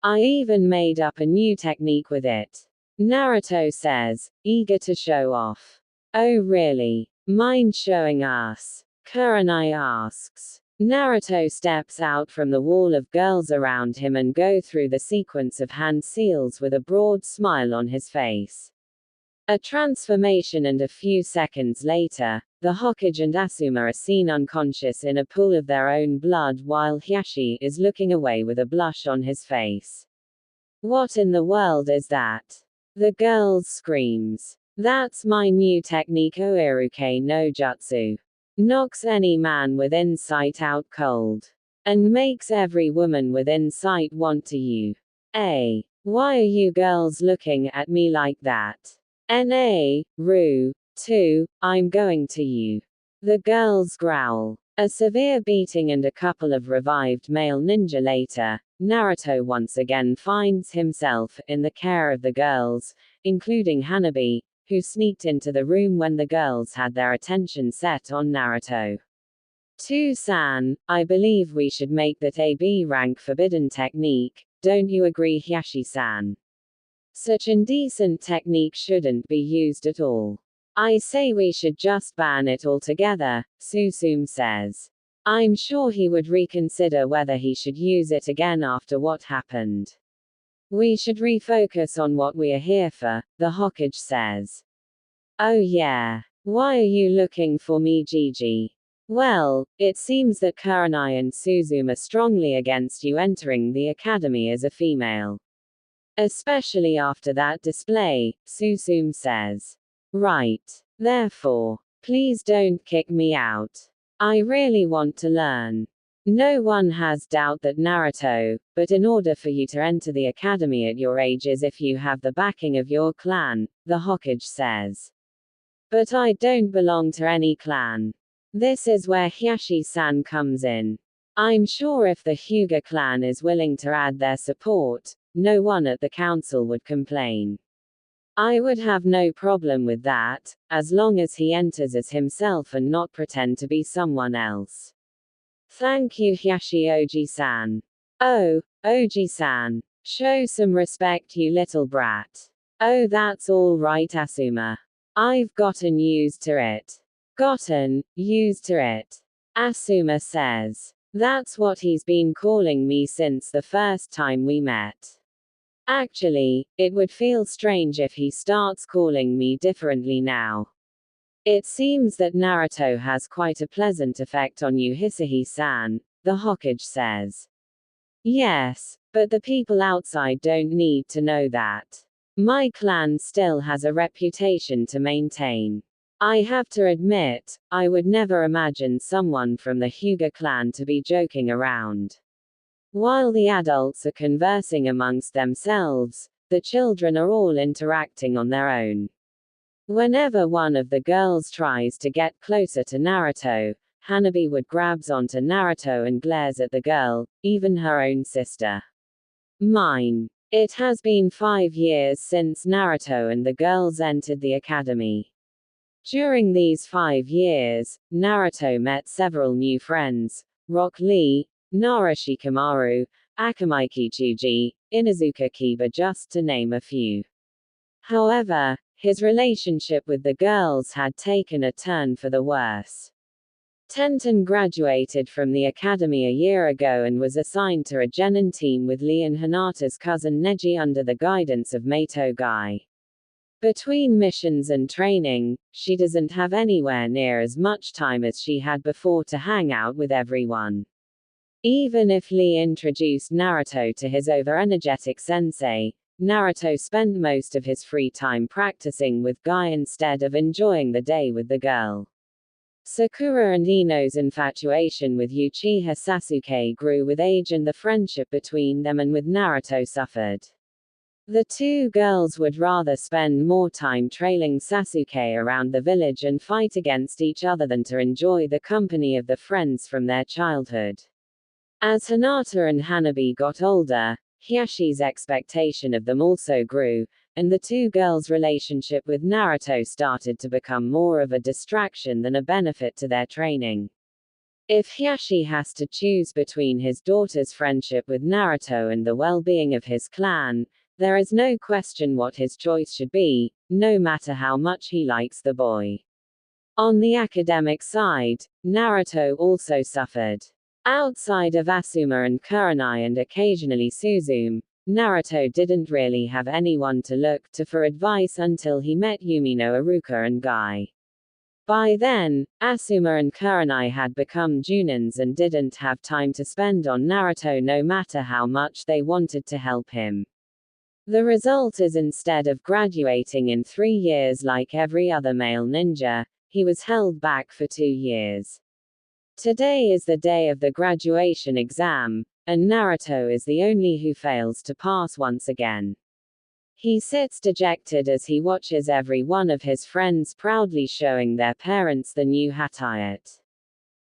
I even made up a new technique with it. Naruto says, eager to show off. Oh really? Mind showing us? Kurenai asks. Naruto steps out from the wall of girls around him and go through the sequence of hand seals with a broad smile on his face. A transformation and a few seconds later, the Hokage and Asuma are seen unconscious in a pool of their own blood while Hiyashi is looking away with a blush on his face. What in the world is that? The girl screams. That's my new technique, Oiruke no Jutsu. Knocks any man within sight out cold. And makes every woman within sight want to you. Why are you girls looking at me like that? Ru, 2, I'm going to you. The girls growl. A severe beating and a couple of revived male ninja later, Naruto once again finds himself in the care of the girls, including Hanabi, who sneaked into the room when the girls had their attention set on Naruto. 2-san, I believe we should make that a B rank forbidden technique, don't you agree, Hiyashi-san? Such indecent technique shouldn't be used at all. I say we should just ban it altogether, Suzume says. I'm sure he would reconsider whether he should use it again after what happened. We should refocus on what we are here for, the Hokage says. Oh yeah. Why are you looking for me, Gigi? Well, it seems that Kurenai and Suzume are strongly against you entering the academy as a female. Especially after that display, Suzume says. Right. Therefore, please don't kick me out. I really want to learn. No one has doubt that Naruto, but in order for you to enter the academy at your age is if you have the backing of your clan, the Hokage says. But I don't belong to any clan. This is where Hiyashi-san comes in. I'm sure if the Hyuga clan is willing to add their support, no one at the council would complain. I would have no problem with that, as long as he enters as himself and not pretend to be someone else. Thank you, Hiyashi Oji-san. Oh, Oji-san. Show some respect, you little brat. Oh, that's all right, Asuma. I've gotten used to it. Gotten used to it. Asuma says. That's what he's been calling me since the first time we met. Actually, it would feel strange if he starts calling me differently now. It seems that Naruto has quite a pleasant effect on you, Hisaihi-san, the Hokage says. Yes, but the people outside don't need to know that. My clan still has a reputation to maintain. I have to admit, I would never imagine someone from the Hyuga clan to be joking around. While the adults are conversing amongst themselves, the children are all interacting on their own. Whenever one of the girls tries to get closer to Naruto, Hanabi would grabs onto Naruto and glares at the girl, even her own sister. Mine. It has been 5 years since Naruto and the girls entered the academy. During these 5 years, Naruto met several new friends, Rock Lee, Nara Shikamaru, Akamai Kichuji, Inuzuka Kiba, just to name a few. However, his relationship with the girls had taken a turn for the worse. Tenten graduated from the academy a year ago and was assigned to a genin team with Lee and Hinata's cousin Neji under the guidance of Mato Gai. Between missions and training, she doesn't have anywhere near as much time as she had before to hang out with everyone. Even if Lee introduced Naruto to his over-energetic sensei, Naruto spent most of his free time practicing with Gai instead of enjoying the day with the girl. Sakura and Ino's infatuation with Uchiha Sasuke grew with age, and the friendship between them and with Naruto suffered. The two girls would rather spend more time trailing Sasuke around the village and fight against each other than to enjoy the company of the friends from their childhood. As Hinata and Hanabi got older, Hiyashi's expectation of them also grew, and the two girls' relationship with Naruto started to become more of a distraction than a benefit to their training. If Hiyashi has to choose between his daughter's friendship with Naruto and the well-being of his clan, there is no question what his choice should be, no matter how much he likes the boy. On the academic side, Naruto also suffered. Outside of Asuma and Kurenai and occasionally Suzume, Naruto didn't really have anyone to look to for advice until he met Yumino Iruka and Gai. By then, Asuma and Kurenai had become Junins and didn't have time to spend on Naruto no matter how much they wanted to help him. The result is, instead of graduating in 3 years like every other male ninja, he was held back for 2 years. Today is the day of the graduation exam, and Naruto is the only who fails to pass once again. He sits dejected as he watches every one of his friends proudly showing their parents the new hatayat.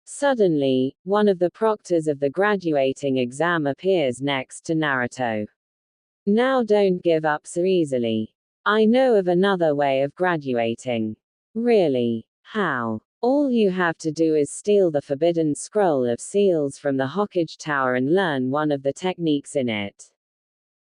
Suddenly, one of the proctors of the graduating exam appears next to Naruto. Now don't give up so easily. I know of another way of graduating. Really? How? All you have to do is steal the forbidden scroll of seals from the Hokage Tower and learn one of the techniques in it.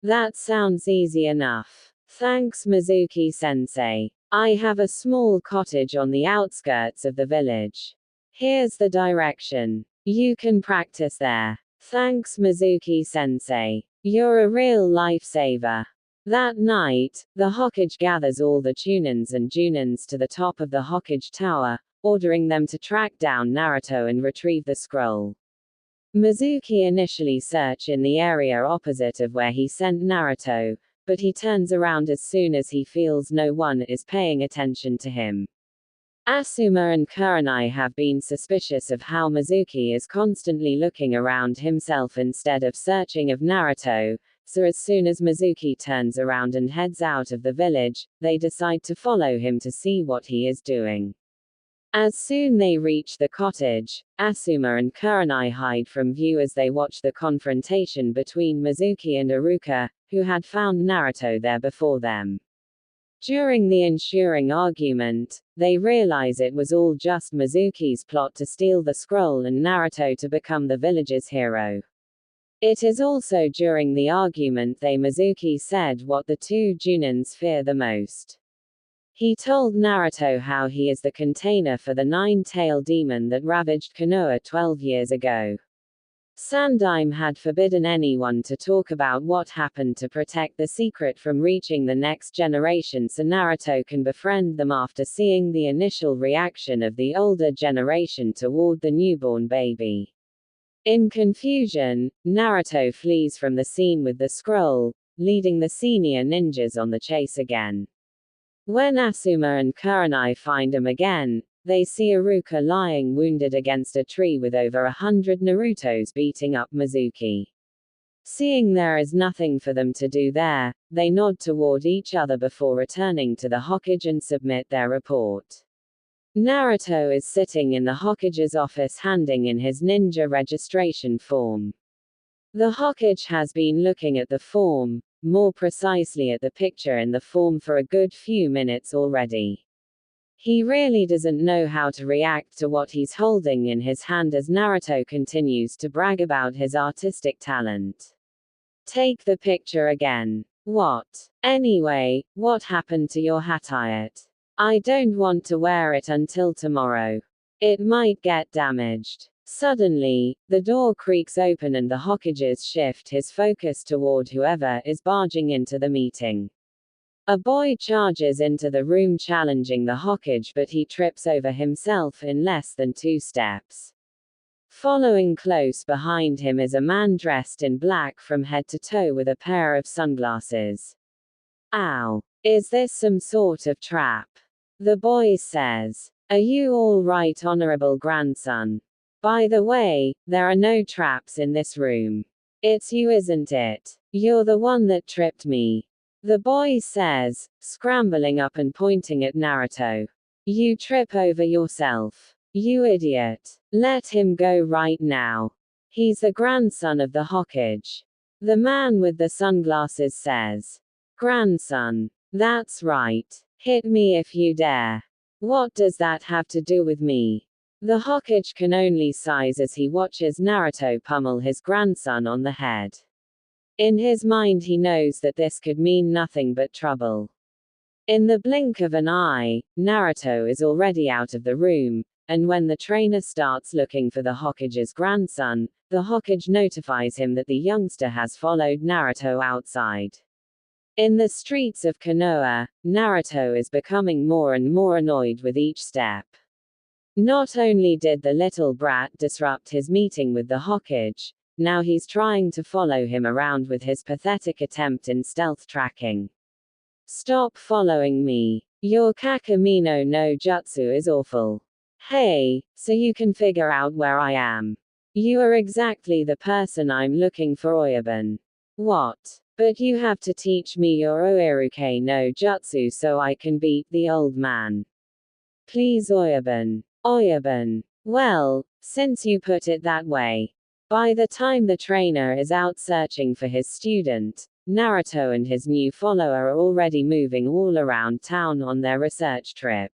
That sounds easy enough. Thanks, Mizuki-sensei. I have a small cottage on the outskirts of the village. Here's the direction. You can practice there. Thanks, Mizuki-sensei. You're a real lifesaver. That night, the Hokage gathers all the Chunins and Junins to the top of the Hokage Tower, ordering them to track down Naruto and retrieve the scroll. Mizuki initially search in the area opposite of where he sent Naruto, but he turns around as soon as he feels no one is paying attention to him. Asuma and Kurenai have been suspicious of how Mizuki is constantly looking around himself instead of searching of Naruto, so as soon as Mizuki turns around and heads out of the village, they decide to follow him to see what he is doing. As soon they reach the cottage, Asuma and Kurenai hide from view as they watch the confrontation between Mizuki and Iruka, who had found Naruto there before them. During the ensuing argument, they realize it was all just Mizuki's plot to steal the scroll and Naruto to become the village's hero. It is also during the argument that Mizuki said what the two Junins fear the most. He told Naruto how he is the container for the 9-tailed demon that ravaged Konoha 12 years ago. Sandaime had forbidden anyone to talk about what happened to protect the secret from reaching the next generation so Naruto can befriend them after seeing the initial reaction of the older generation toward the newborn baby. In confusion, Naruto flees from the scene with the scroll, leading the senior ninjas on the chase again. When Asuma and Kurenai find him again, they see Iruka lying wounded against a tree with over 100 Narutos beating up Mizuki. Seeing there is nothing for them to do there, they nod toward each other before returning to the Hokage and submit their report. Naruto is sitting in the Hokage's office handing in his ninja registration form. The Hokage has been looking at the form, more precisely at the picture in the form, for a good few minutes already. He really doesn't know how to react to what he's holding in his hand as Naruto continues to brag about his artistic talent. Take the picture again. What? Anyway, what happened to your hat? I don't want to wear it until tomorrow. It might get damaged. Suddenly, the door creaks open and the Hokage shifts his focus toward whoever is barging into the meeting. A boy charges into the room challenging the Hokage, but he trips over himself in less than 2 steps. Following close behind him is a man dressed in black from head to toe with a pair of sunglasses. Ow! Is this some sort of trap? The boy says. Are you all right, honorable grandson? By the way, there are no traps in this room. It's you, isn't it? You're the one that tripped me. The boy says, scrambling up and pointing at Naruto. You trip over yourself. You idiot. Let him go right now. He's the grandson of the Hokage. The man with the sunglasses says. Grandson. That's right. Hit me if you dare. What does that have to do with me? The Hokage can only sigh as he watches Naruto pummel his grandson on the head. In his mind he knows that this could mean nothing but trouble. In the blink of an eye, Naruto is already out of the room, and when the trainer starts looking for the Hokage's grandson, the Hokage notifies him that the youngster has followed Naruto outside. In the streets of Konoha, Naruto is becoming more and more annoyed with each step. Not only did the little brat disrupt his meeting with the Hokage, now he's trying to follow him around with his pathetic attempt in stealth tracking. Stop following me. Your Kakamino no Jutsu is awful. Hey, so you can figure out where I am. You are exactly the person I'm looking for, Oyabun. What? But you have to teach me your Oiruke no Jutsu so I can beat the old man. Please, Oyabun. Oyabun. Well, since you put it that way. By the time the trainer is out searching for his student, Naruto and his new follower are already moving all around town on their research trip.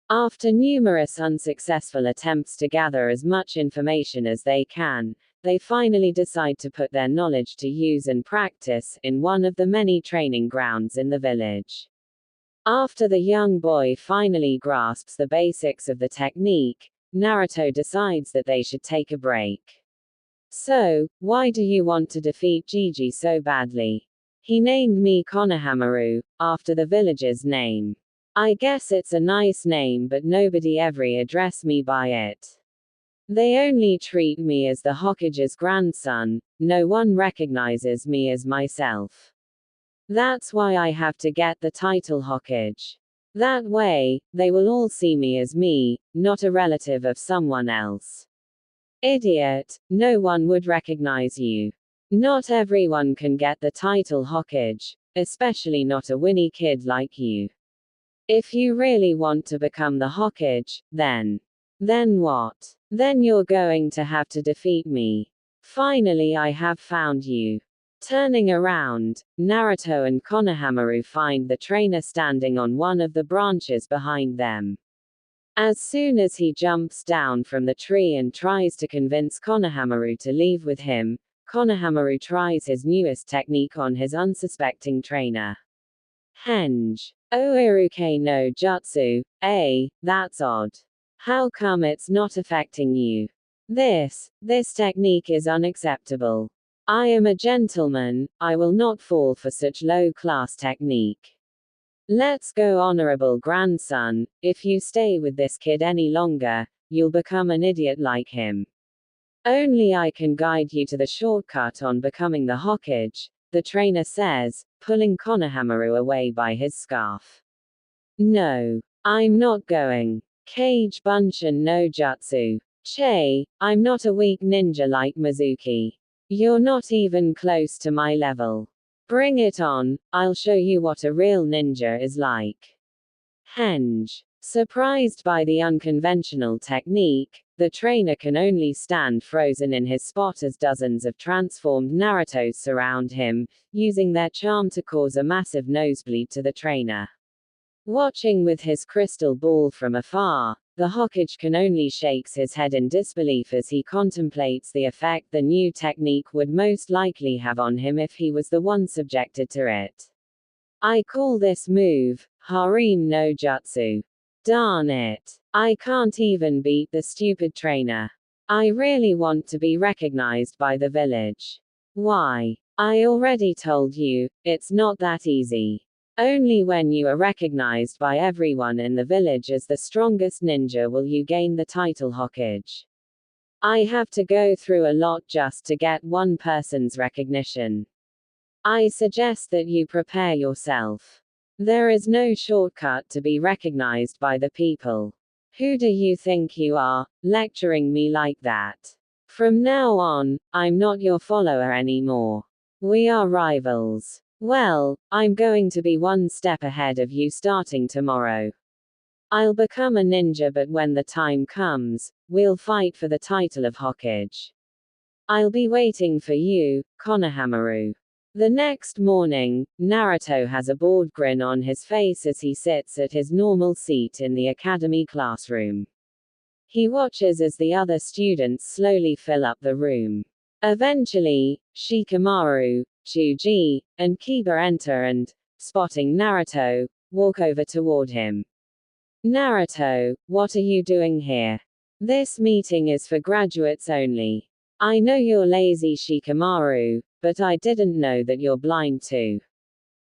After numerous unsuccessful attempts to gather as much information as they can, they finally decide to put their knowledge to use and practice in one of the many training grounds in the village. After the young boy finally grasps the basics of the technique, Naruto decides that they should take a break. So, why do you want to defeat Gigi so badly? He named me Konohamaru, after the village's name. I guess it's a nice name, but nobody ever address me by it. They only treat me as the Hokage's grandson, no one recognizes me as myself. That's why I have to get the title Hokage. That way, they will all see me as me, not a relative of someone else. Idiot, no one would recognize you. Not everyone can get the title Hokage, especially not a Winnie kid like you. If you really want to become the Hokage, then what? Then you're going to have to defeat me. Finally, I have found you. Turning around, Naruto and Konohamaru find the trainer standing on one of the branches behind them. As soon as he jumps down from the tree and tries to convince Konohamaru to leave with him, Konohamaru tries his newest technique on his unsuspecting trainer. Henge. Oiruke no Jutsu, that's odd. How come it's not affecting you? This technique is unacceptable. I am a gentleman, I will not fall for such low-class technique. Let's go, honorable grandson, if you stay with this kid any longer, you'll become an idiot like him. Only I can guide you to the shortcut on becoming the Hokage, the trainer says, pulling Konohamaru away by his scarf. No, I'm not going. Kage Bunshin no Jutsu. Che, I'm not a weak ninja like Mizuki. You're not even close to my level. Bring it on, I'll show you what a real ninja is like. Henge. Surprised by the unconventional technique, the trainer can only stand frozen in his spot as dozens of transformed Narutos surround him, using their charm to cause a massive nosebleed to the trainer. Watching with his crystal ball from afar, the Hokage can only shakes his head in disbelief as he contemplates the effect the new technique would most likely have on him if he was the one subjected to it. I call this move, Harem no Jutsu. Darn it. I can't even beat the stupid trainer. I really want to be recognized by the village. Why? I already told you, it's not that easy. Only when you are recognized by everyone in the village as the strongest ninja will you gain the title Hokage. I have to go through a lot just to get one person's recognition. I suggest that you prepare yourself. There is no shortcut to be recognized by the people. Who do you think you are, lecturing me like that? From now on, I'm not your follower anymore. We are rivals. Well, I'm going to be one step ahead of you starting tomorrow. I'll become a ninja, but when the time comes, we'll fight for the title of Hokage. I'll be waiting for you, Konohamaru. The next morning, Naruto has a bored grin on his face as he sits at his normal seat in the academy classroom. He watches as the other students slowly fill up the room. Eventually, Shikamaru, Chuji, and Kiba enter and, spotting Naruto, walk over toward him. Naruto, what are you doing here? This meeting is for graduates only. I know you're lazy, Shikamaru, but I didn't know that you're blind too.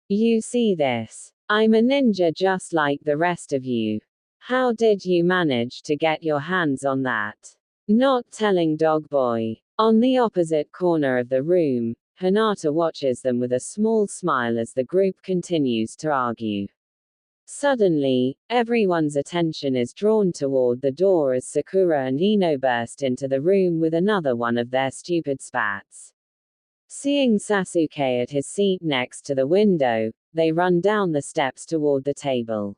You see this? I'm a ninja just like the rest of you. How did you manage to get your hands on that? Not telling, dog boy. On the opposite corner of the room, Hinata watches them with a small smile as the group continues to argue. Suddenly, everyone's attention is drawn toward the door as Sakura and Ino burst into the room with another one of their stupid spats. Seeing Sasuke at his seat next to the window, they run down the steps toward the table.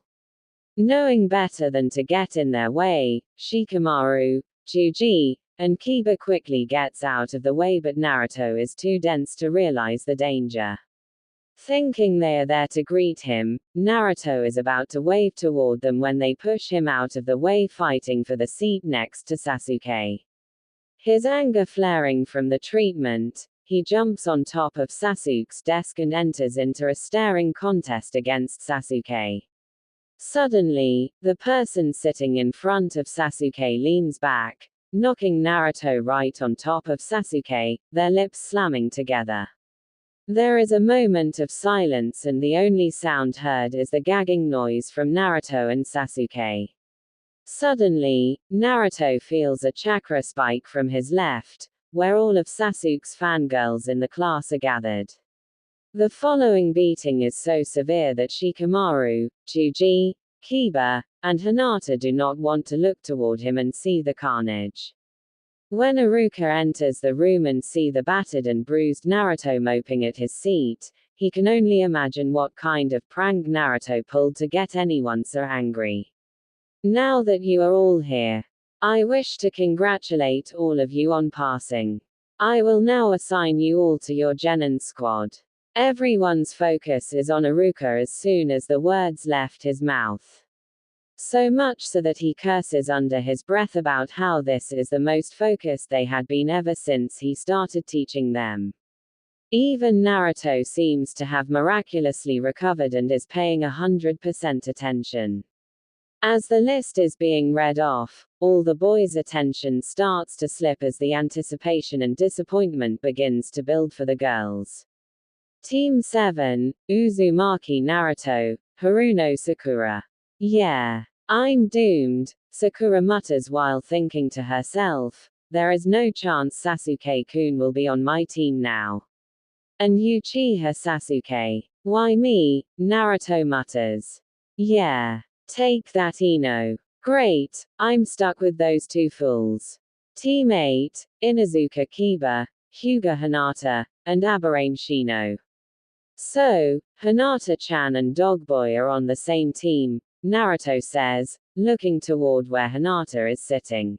Knowing better than to get in their way, Shikamaru, Chuji, and Kiba quickly gets out of the way, but Naruto is too dense to realize the danger. Thinking they are there to greet him, Naruto is about to wave toward them when they push him out of the way, fighting for the seat next to Sasuke. His anger flaring from the treatment, he jumps on top of Sasuke's desk and enters into a staring contest against Sasuke. Suddenly, the person sitting in front of Sasuke leans back, knocking Naruto right on top of Sasuke, their lips slamming together. There is a moment of silence and the only sound heard is the gagging noise from Naruto and Sasuke. Suddenly, Naruto feels a chakra spike from his left, where all of Sasuke's fangirls in the class are gathered. The following beating is so severe that Shikamaru, Chuji, Kiba, and Hinata do not want to look toward him and see the carnage. When Iruka enters the room and see the battered and bruised Naruto moping at his seat, he can only imagine what kind of prank Naruto pulled to get anyone so angry. Now that you are all here, I wish to congratulate all of you on passing. I will now assign you all to your Genin squad. Everyone's focus is on Iruka as soon as the words left his mouth. So much so that he curses under his breath about how this is the most focused they had been ever since he started teaching them. Even Naruto seems to have miraculously recovered and is paying 100% attention. As the list is being read off, all the boys' attention starts to slip as the anticipation and disappointment begins to build for the girls. Team 7, Uzumaki Naruto, Haruno Sakura. Yeah, I'm doomed, Sakura mutters while thinking to herself, there is no chance Sasuke-kun will be on my team now. And Uchiha Sasuke. Why me? Naruto mutters. Yeah. Take that Ino. Great, I'm stuck with those two fools. Team 8, Inuzuka Kiba, Hyuga Hinata, and Aberrane Shino. So, Hinata-chan and Dogboy are on the same team, Naruto says, looking toward where Hinata is sitting.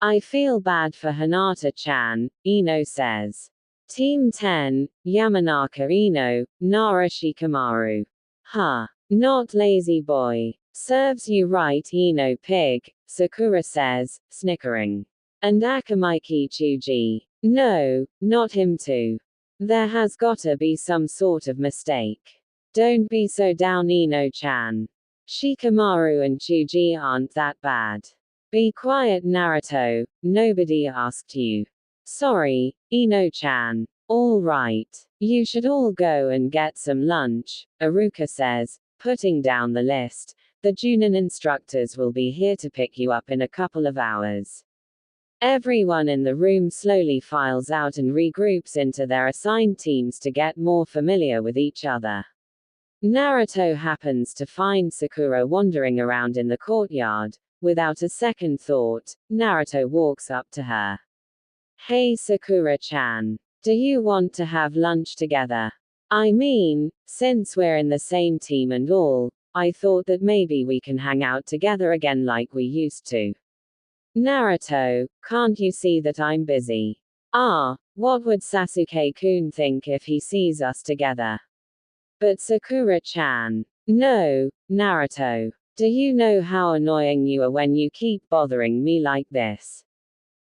I feel bad for Hinata-chan, Ino says. Team 10, Yamanaka Ino, Nara Shikamaru. Huh. Not lazy boy. Serves you right Ino pig, Sakura says, snickering. And Akamaiki Chuji. No, not him too. There has gotta be some sort of mistake. Don't be so down Ino-chan. Shikamaru and Chuji aren't that bad. Be quiet Naruto, nobody asked you. Sorry, Ino-chan. All right. You should all go and get some lunch, Aruka says, putting down the list. The Junin instructors will be here to pick you up in a couple of hours. Everyone in the room slowly files out and regroups into their assigned teams to get more familiar with each other. Naruto happens to find Sakura wandering around in the courtyard. Without a second thought, Naruto walks up to her. Hey Sakura-chan. Do you want to have lunch together? I mean, since we're in the same team and all, I thought that maybe we can hang out together again like we used to. Naruto, can't you see that I'm busy? Ah, what would Sasuke-kun think if he sees us together? But Sakura-chan. No, Naruto. Do you know how annoying you are when you keep bothering me like this?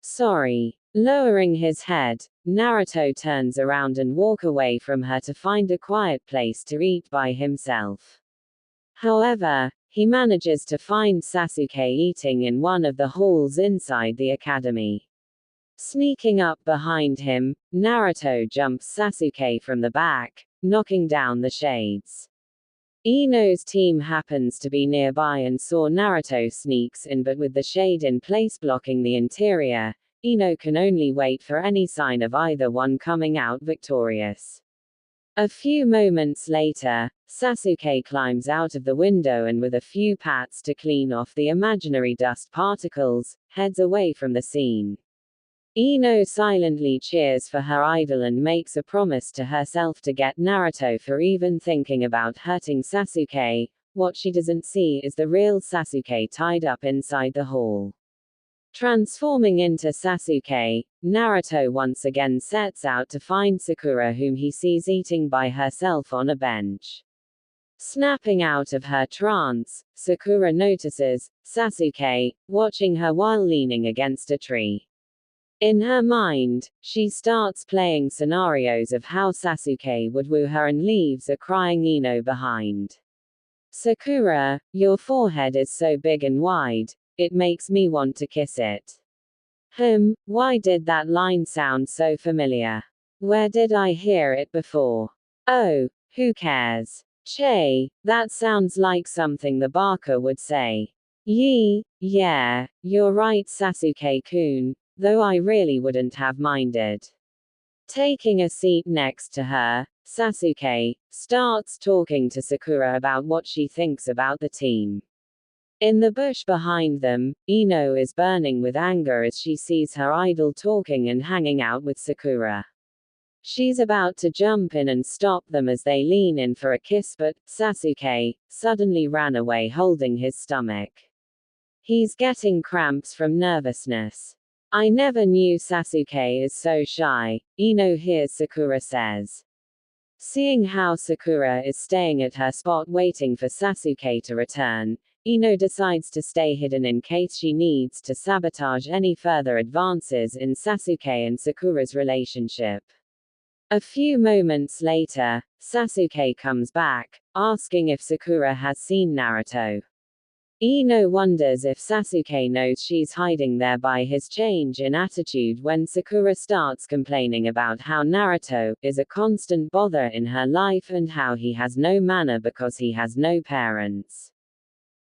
Sorry. Lowering his head, Naruto turns around and walks away from her to find a quiet place to eat by himself. However, he manages to find Sasuke eating in one of the halls inside the academy. Sneaking up behind him, Naruto jumps Sasuke from the back, knocking down the shades. Ino's team happens to be nearby and saw Naruto sneaks in, but with the shade in place blocking the interior, Ino can only wait for any sign of either one coming out victorious. A few moments later, Sasuke climbs out of the window and with a few pats to clean off the imaginary dust particles, heads away from the scene. Ino silently cheers for her idol and makes a promise to herself to get Naruto for even thinking about hurting Sasuke. What she doesn't see is the real Sasuke tied up inside the hall. Transforming into Sasuke, Naruto once again sets out to find Sakura, whom he sees eating by herself on a bench. Snapping out of her trance, Sakura notices Sasuke watching her while leaning against a tree. In her mind, she starts playing scenarios of how Sasuke would woo her and leaves a crying Ino behind. Sakura, your forehead is so big and wide, it makes me want to kiss it. Why did that line sound so familiar? Where did I hear it before? Oh, who cares? Che, that sounds like something the Barker would say. Yeah, you're right Sasuke-kun, though I really wouldn't have minded. Taking a seat next to her, Sasuke starts talking to Sakura about what she thinks about the team. In the bush behind them, Ino is burning with anger as she sees her idol talking and hanging out with Sakura. She's about to jump in and stop them as they lean in for a kiss, but Sasuke suddenly ran away holding his stomach. He's getting cramps from nervousness. I never knew Sasuke is so shy, Ino hears Sakura says. Seeing how Sakura is staying at her spot waiting for Sasuke to return, Ino decides to stay hidden in case she needs to sabotage any further advances in Sasuke and Sakura's relationship. A few moments later, Sasuke comes back, asking if Sakura has seen Naruto. Ino wonders if Sasuke knows she's hiding there by his change in attitude when Sakura starts complaining about how Naruto is a constant bother in her life and how he has no manner because he has no parents.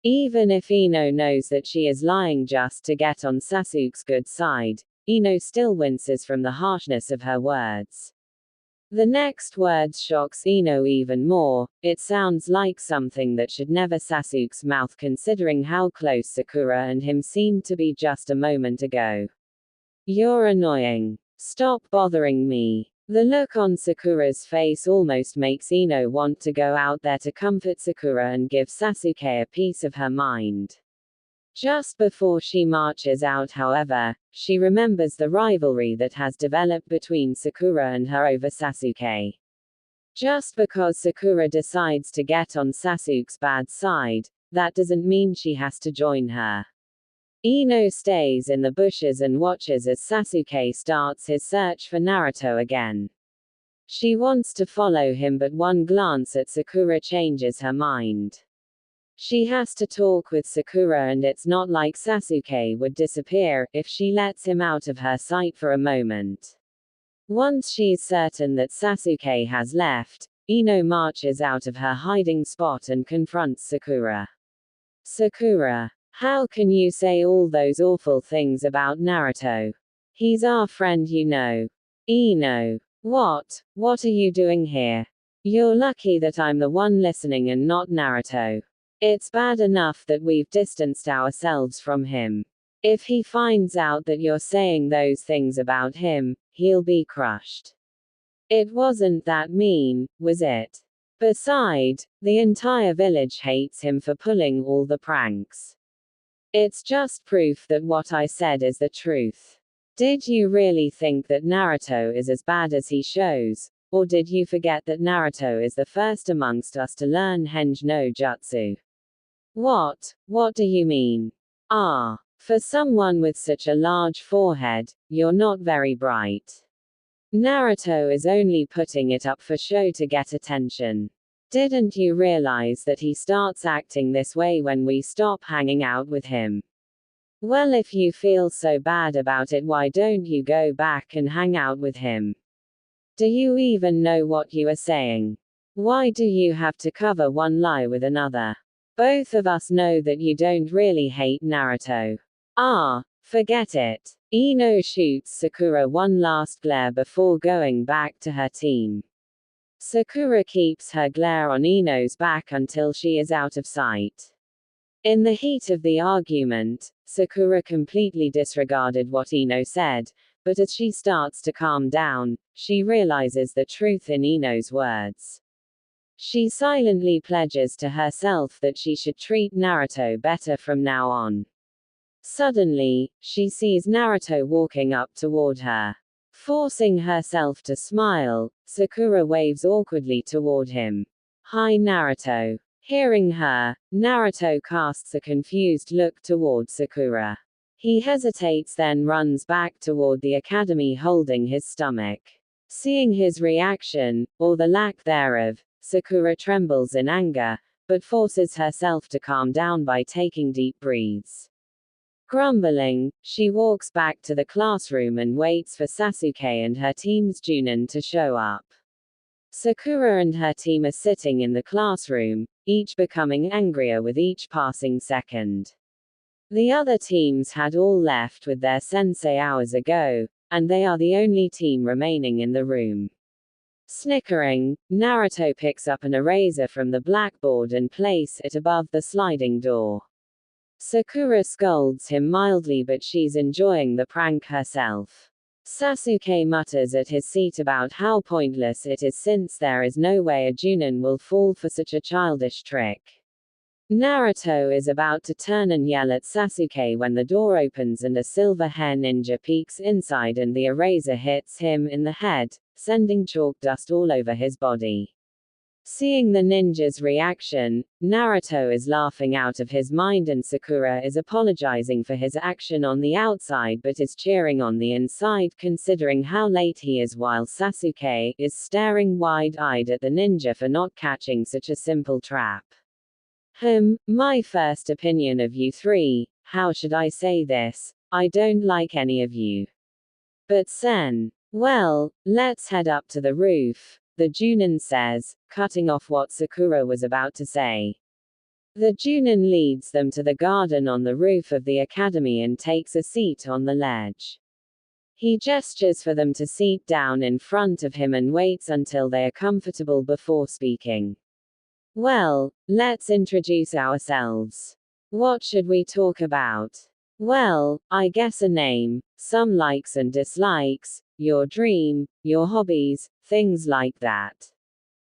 Even if Ino knows that she is lying just to get on Sasuke's good side, Ino still winces from the harshness of her words. The next words shocks Ino even more. It sounds like something that should never Sasuke's mouth considering how close Sakura and him seemed to be just a moment ago. You're annoying. Stop bothering me. The look on Sakura's face almost makes Ino want to go out there to comfort Sakura and give Sasuke a piece of her mind. Just before she marches out, however, she remembers the rivalry that has developed between Sakura and her over Sasuke. Just because Sakura decides to get on Sasuke's bad side, that doesn't mean she has to join her. Ino stays in the bushes and watches as Sasuke starts his search for Naruto again. She wants to follow him, but one glance at Sakura changes her mind. She has to talk with Sakura, and it's not like Sasuke would disappear if she lets him out of her sight for a moment. Once she's certain that Sasuke has left, Ino marches out of her hiding spot and confronts Sakura. Sakura, how can you say all those awful things about Naruto? He's our friend, you know. Ino, what are you doing here? You're lucky that I'm the one listening and not Naruto. It's bad enough that we've distanced ourselves from him. If he finds out that you're saying those things about him, he'll be crushed. It wasn't that mean, was it? Besides, the entire village hates him for pulling all the pranks. It's just proof that what I said is the truth. Did you really think that Naruto is as bad as he shows? Or did you forget that Naruto is the first amongst us to learn Henge no Jutsu? What do you mean? For someone with such a large forehead, you're not very bright. Naruto is only putting it up for show to get attention. Didn't you realize that he starts acting this way when we stop hanging out with him? Well, if you feel so bad about it, why don't you go back and hang out with him? Do you even know what you are saying? Why do you have to cover one lie with another? Both of us know that you don't really hate Naruto. Forget it. Ino shoots Sakura one last glare before going back to her team. Sakura keeps her glare on Ino's back until she is out of sight. In the heat of the argument, Sakura completely disregarded what Ino said, but as she starts to calm down, she realizes the truth in Ino's words. She silently pledges to herself that she should treat Naruto better from now on. Suddenly, she sees Naruto walking up toward her. Forcing herself to smile, Sakura waves awkwardly toward him. Hi Naruto. Hearing her, Naruto casts a confused look toward Sakura. He hesitates, then runs back toward the academy holding his stomach. Seeing his reaction, or the lack thereof, Sakura trembles in anger, but forces herself to calm down by taking deep breaths. Grumbling, she walks back to the classroom and waits for Sasuke and her team's Junin to show up. Sakura and her team are sitting in the classroom, each becoming angrier with each passing second. The other teams had all left with their sensei hours ago, and they are the only team remaining in the room. Snickering, Naruto picks up an eraser from the blackboard and places it above the sliding door. Sakura scolds him mildly, but she's enjoying the prank herself. Sasuke mutters at his seat about how pointless it is since there is no way a Junin will fall for such a childish trick. Naruto is about to turn and yell at Sasuke when the door opens and a silver hair ninja peeks inside and the eraser hits him in the head, sending chalk dust all over his body. Seeing the ninja's reaction, Naruto is laughing out of his mind and Sakura is apologizing for his action on the outside but is cheering on the inside considering how late he is, while Sasuke is staring wide-eyed at the ninja for not catching such a simple trap. My first opinion of you three, how should I say this? I don't like any of you. But Sen. Well, let's head up to the roof, the Junin says, cutting off what Sakura was about to say. The Junin leads them to the garden on the roof of the academy and takes a seat on the ledge. He gestures for them to sit down in front of him and waits until they are comfortable before speaking. Well, let's introduce ourselves. What should we talk about? Well, I guess a name, some likes and dislikes, your dream, your hobbies, things like that.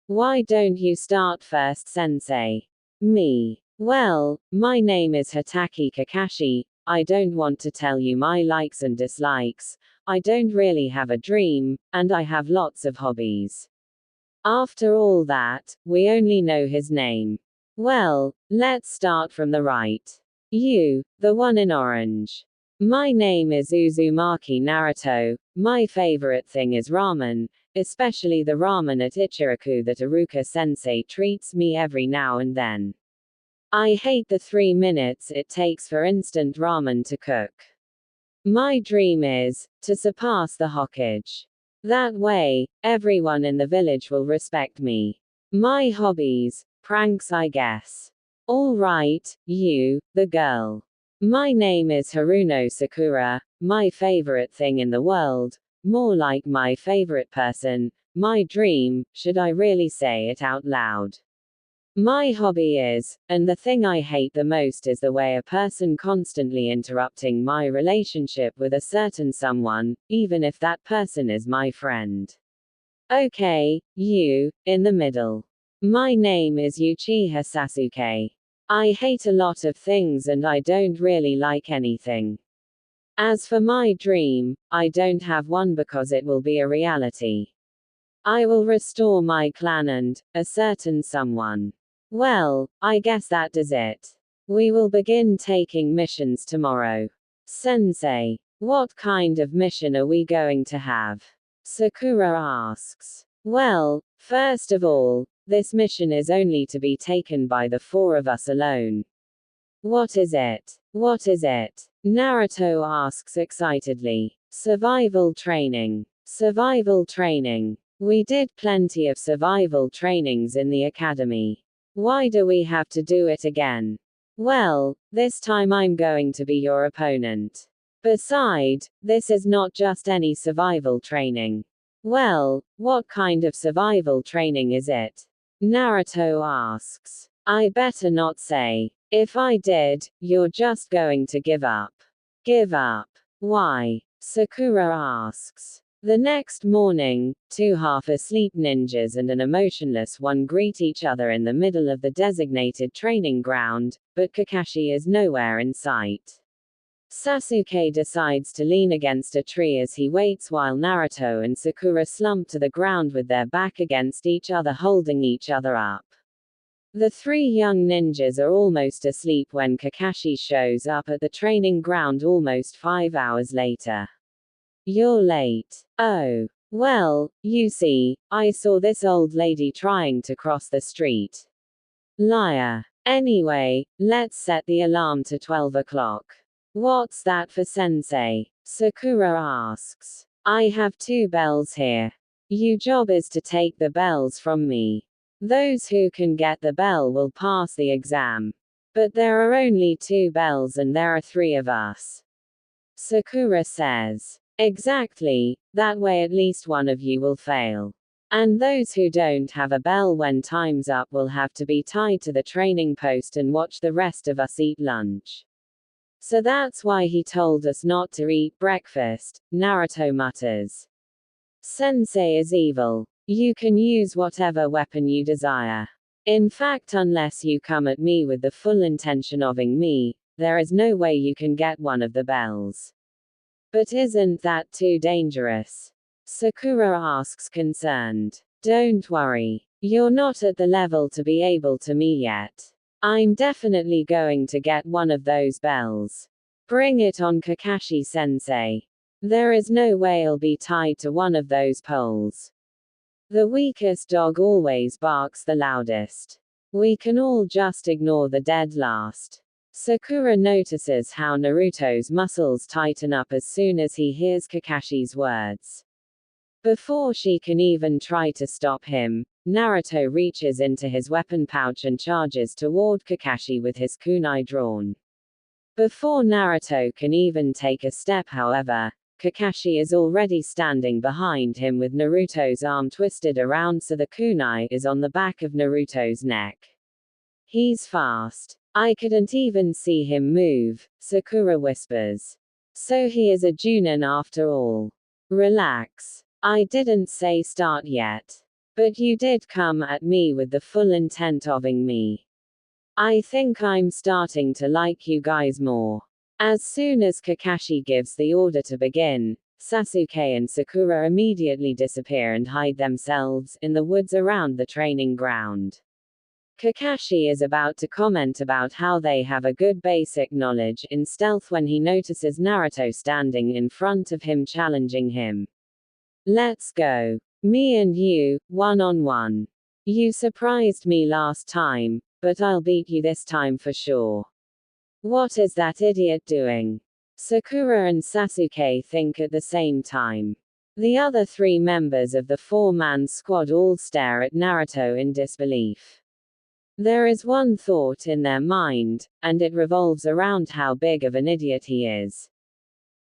Why don't you start first, sensei? Me. Well, my name is Hitaki Kakashi. I don't want to tell you my likes and dislikes. I don't really have a dream, and I have lots of hobbies. After all that, we only know his name. Well, let's start from the right. You, the one in orange. My name is Uzumaki Naruto. My favorite thing is ramen, especially the ramen at Ichiraku that Iruka-sensei treats me every now and then. I hate the 3 minutes it takes for instant ramen to cook. My dream is to surpass the Hokage. That way, everyone in the village will respect me. My hobbies, pranks I guess. All right, you, the girl. My name is Haruno Sakura, my favorite thing in the world, more like my favorite person, my dream, should I really say it out loud? My hobby is, and the thing I hate the most is the way a person constantly interrupting my relationship with a certain someone, even if that person is my friend. Okay, you, in the middle. My name is Uchiha Sasuke. I hate a lot of things and I don't really like anything. As for my dream, I don't have one because it will be a reality. I will restore my clan and a certain someone. Well, I guess that does it. We will begin taking missions tomorrow. Sensei, what kind of mission are we going to have? Sakura asks. Well, first of all, this mission is only to be taken by the 4 of us alone. What is it? What is it? Naruto asks excitedly. Survival training. Survival training. We did plenty of survival trainings in the academy. Why do we have to do it again? Well, this time I'm going to be your opponent. Besides, this is not just any survival training. Well, what kind of survival training is it? Naruto asks. I better not say. If I did, you're just going to give up. Give up. Why? Sakura asks. The next morning, 2 half-asleep ninjas and an emotionless one greet each other in the middle of the designated training ground, but Kakashi is nowhere in sight. Sasuke decides to lean against a tree as he waits while Naruto and Sakura slump to the ground with their back against each other holding each other up. The 3 young ninjas are almost asleep when Kakashi shows up at the training ground almost 5 hours later. You're late. Oh. Well, you see, I saw this old lady trying to cross the street. Liar. Anyway, let's set the alarm to 12 o'clock. What's that for, sensei? Sakura asks. I have 2 bells here. Your job is to take the bells from me. Those who can get the bell will pass the exam. But there are only 2 bells and there are 3 of us. Sakura says. Exactly, that way at least one of you will fail. And those who don't have a bell when time's up will have to be tied to the training post and watch the rest of us eat lunch. So that's why he told us not to eat breakfast, Naruto mutters. Sensei is evil. You can use whatever weapon you desire. In fact, unless you come at me with the full intention of ing me, there is no way you can get one of the bells. But isn't that too dangerous? Sakura asks concerned. Don't worry. You're not at the level to be able to me yet. I'm definitely going to get one of those bells. Bring it on, Kakashi-sensei. There is no way I'll be tied to one of those poles. The weakest dog always barks the loudest. We can all just ignore the dead last. Sakura notices how Naruto's muscles tighten up as soon as he hears Kakashi's words. Before she can even try to stop him, Naruto reaches into his weapon pouch and charges toward Kakashi with his kunai drawn. Before Naruto can even take a step, however, Kakashi is already standing behind him with Naruto's arm twisted around so the kunai is on the back of Naruto's neck. He's fast. I couldn't even see him move, Sakura whispers. So he is a Junin after all. Relax. I didn't say start yet. But you did come at me with the full intent of ing me. I think I'm starting to like you guys more. As soon as Kakashi gives the order to begin, Sasuke and Sakura immediately disappear and hide themselves in the woods around the training ground. Kakashi is about to comment about how they have a good basic knowledge in stealth when he notices Naruto standing in front of him challenging him. Let's go. Me and you, one-on-one. You surprised me last time, but I'll beat you this time for sure. What is that idiot doing? Sakura and Sasuke think at the same time. The other three members of the four-man squad all stare at Naruto in disbelief. There is one thought in their mind, and it revolves around how big of an idiot he is.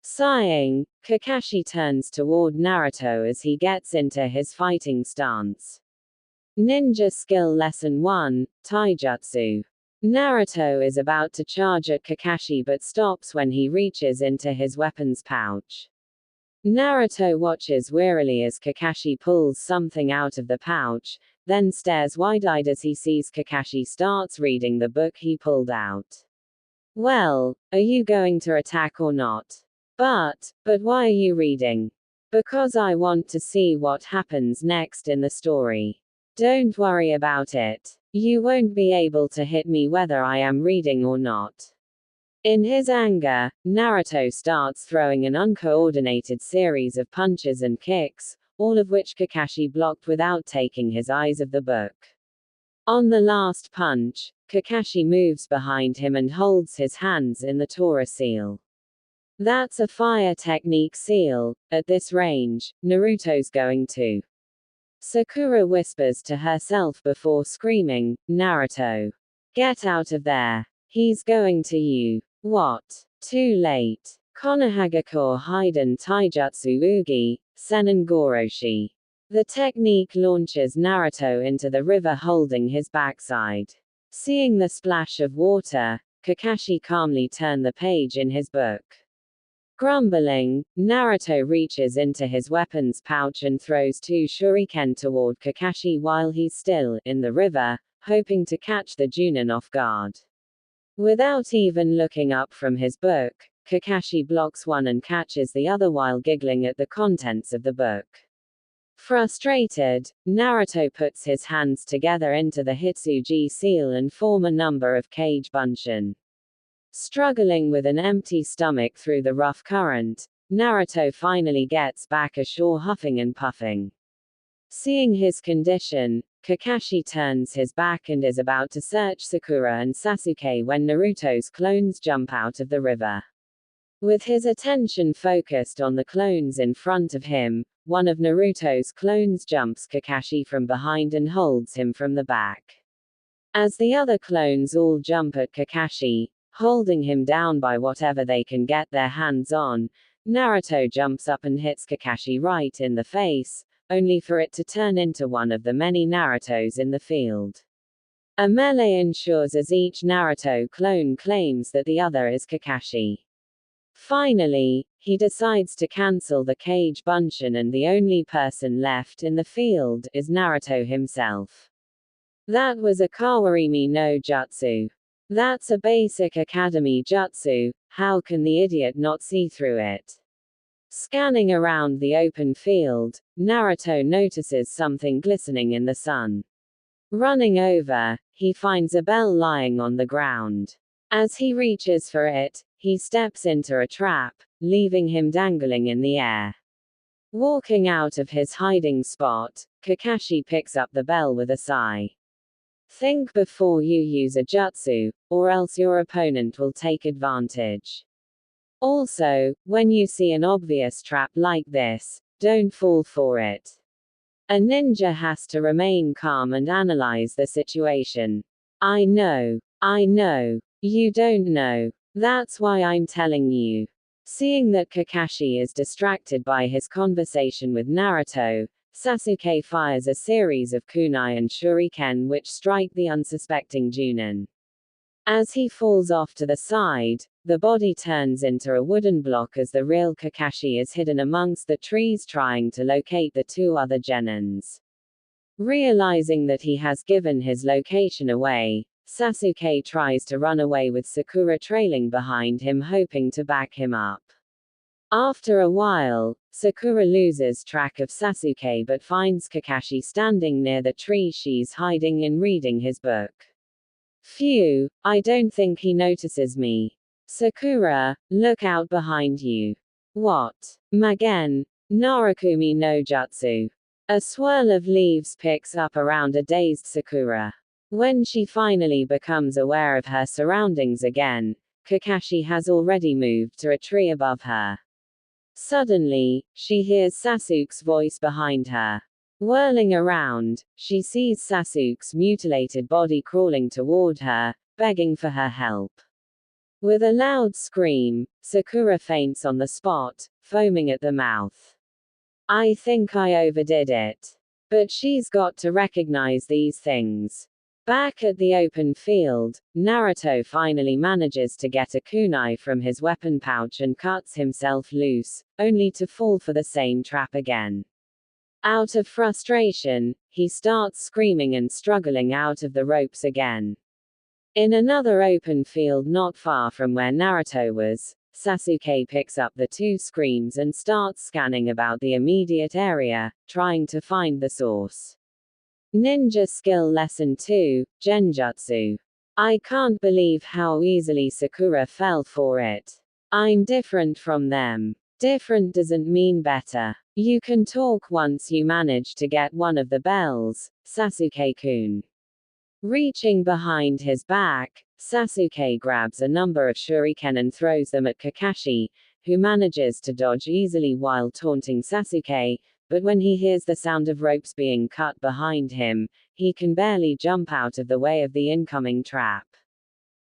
Sighing, Kakashi turns toward Naruto as he gets into his fighting stance. Ninja Skill Lesson 1, Taijutsu. Naruto is about to charge at Kakashi but stops when he reaches into his weapons pouch. Naruto watches wearily as Kakashi pulls something out of the pouch, then stares wide-eyed as he sees Kakashi starts reading the book he pulled out. Well, are you going to attack or not? But why are you reading? Because I want to see what happens next in the story. Don't worry about it. You won't be able to hit me whether I am reading or not. In his anger, Naruto starts throwing an uncoordinated series of punches and kicks, all of which Kakashi blocked without taking his eyes off the book. On the last punch, Kakashi moves behind him and holds his hands in the Tora seal. That's a fire technique seal. At this range, Naruto's going to. Sakura whispers to herself before screaming, Naruto. Get out of there. He's going to you. What? Too late. Konohagakure Haiden Taijutsu Ugi, Sennen Goroshi. The technique launches Naruto into the river holding his backside. Seeing the splash of water, Kakashi calmly turned the page in his book. Grumbling, Naruto reaches into his weapons pouch and throws two shuriken toward Kakashi while he's still in the river, hoping to catch the Junin off guard. Without even looking up from his book, Kakashi blocks one and catches the other while giggling at the contents of the book. Frustrated, Naruto puts his hands together into the Hitsuji seal and form a number of Kage Bunshin. Struggling with an empty stomach through the rough current, Naruto finally gets back ashore huffing and puffing. Seeing his condition, Kakashi turns his back and is about to search Sakura and Sasuke when Naruto's clones jump out of the river. With his attention focused on the clones in front of him, one of Naruto's clones jumps Kakashi from behind and holds him from the back. As the other clones all jump at Kakashi, holding him down by whatever they can get their hands on, Naruto jumps up and hits Kakashi right in the face, only for it to turn into one of the many Narutos in the field. A melee ensures as each Naruto clone claims that the other is Kakashi. Finally, he decides to cancel the Kage Bunshin and the only person left in the field is Naruto himself. That was a Kawarimi no Jutsu. That's a basic academy jutsu, how can the idiot not see through it? Scanning around the open field, Naruto notices something glistening in the sun. Running over, he finds a bell lying on the ground. As he reaches for it, he steps into a trap, leaving him dangling in the air. Walking out of his hiding spot, Kakashi picks up the bell with a sigh. Think before you use a jutsu, or else your opponent will take advantage. Also, when you see an obvious trap like this, don't fall for it. A ninja has to remain calm and analyze the situation. I know. You don't know. That's why I'm telling you. Seeing that Kakashi is distracted by his conversation with Naruto, Sasuke fires a series of kunai and shuriken which strike the unsuspecting Junin. As he falls off to the side, the body turns into a wooden block as the real Kakashi is hidden amongst the trees trying to locate the two other genins. Realizing that he has given his location away, Sasuke tries to run away with Sakura trailing behind him hoping to back him up. After a while, Sakura loses track of Sasuke but finds Kakashi standing near the tree she's hiding in reading his book. Phew, I don't think he notices me. Sakura, look out behind you. What? Magen, Narakumi no Jutsu. A swirl of leaves picks up around a dazed Sakura. When she finally becomes aware of her surroundings again, Kakashi has already moved to a tree above her. Suddenly, she hears Sasuke's voice behind her. Whirling around, she sees Sasuke's mutilated body crawling toward her, begging for her help. With a loud scream, Sakura faints on the spot, foaming at the mouth. I think I overdid it. But she's got to recognize these things. Back at the open field, Naruto finally manages to get a kunai from his weapon pouch and cuts himself loose, only to fall for the same trap again. Out of frustration, he starts screaming and struggling out of the ropes again. In another open field not far from where Naruto was, Sasuke picks up the two screams and starts scanning about the immediate area, trying to find the source. Ninja Skill Lesson 2, Genjutsu. I can't believe how easily Sakura fell for it. I'm different from them. Different doesn't mean better. You can talk once you manage to get one of the bells, Sasuke-kun. Reaching behind his back, Sasuke grabs a number of shuriken and throws them at Kakashi, who manages to dodge easily while taunting Sasuke, but when he hears the sound of ropes being cut behind him, he can barely jump out of the way of the incoming trap.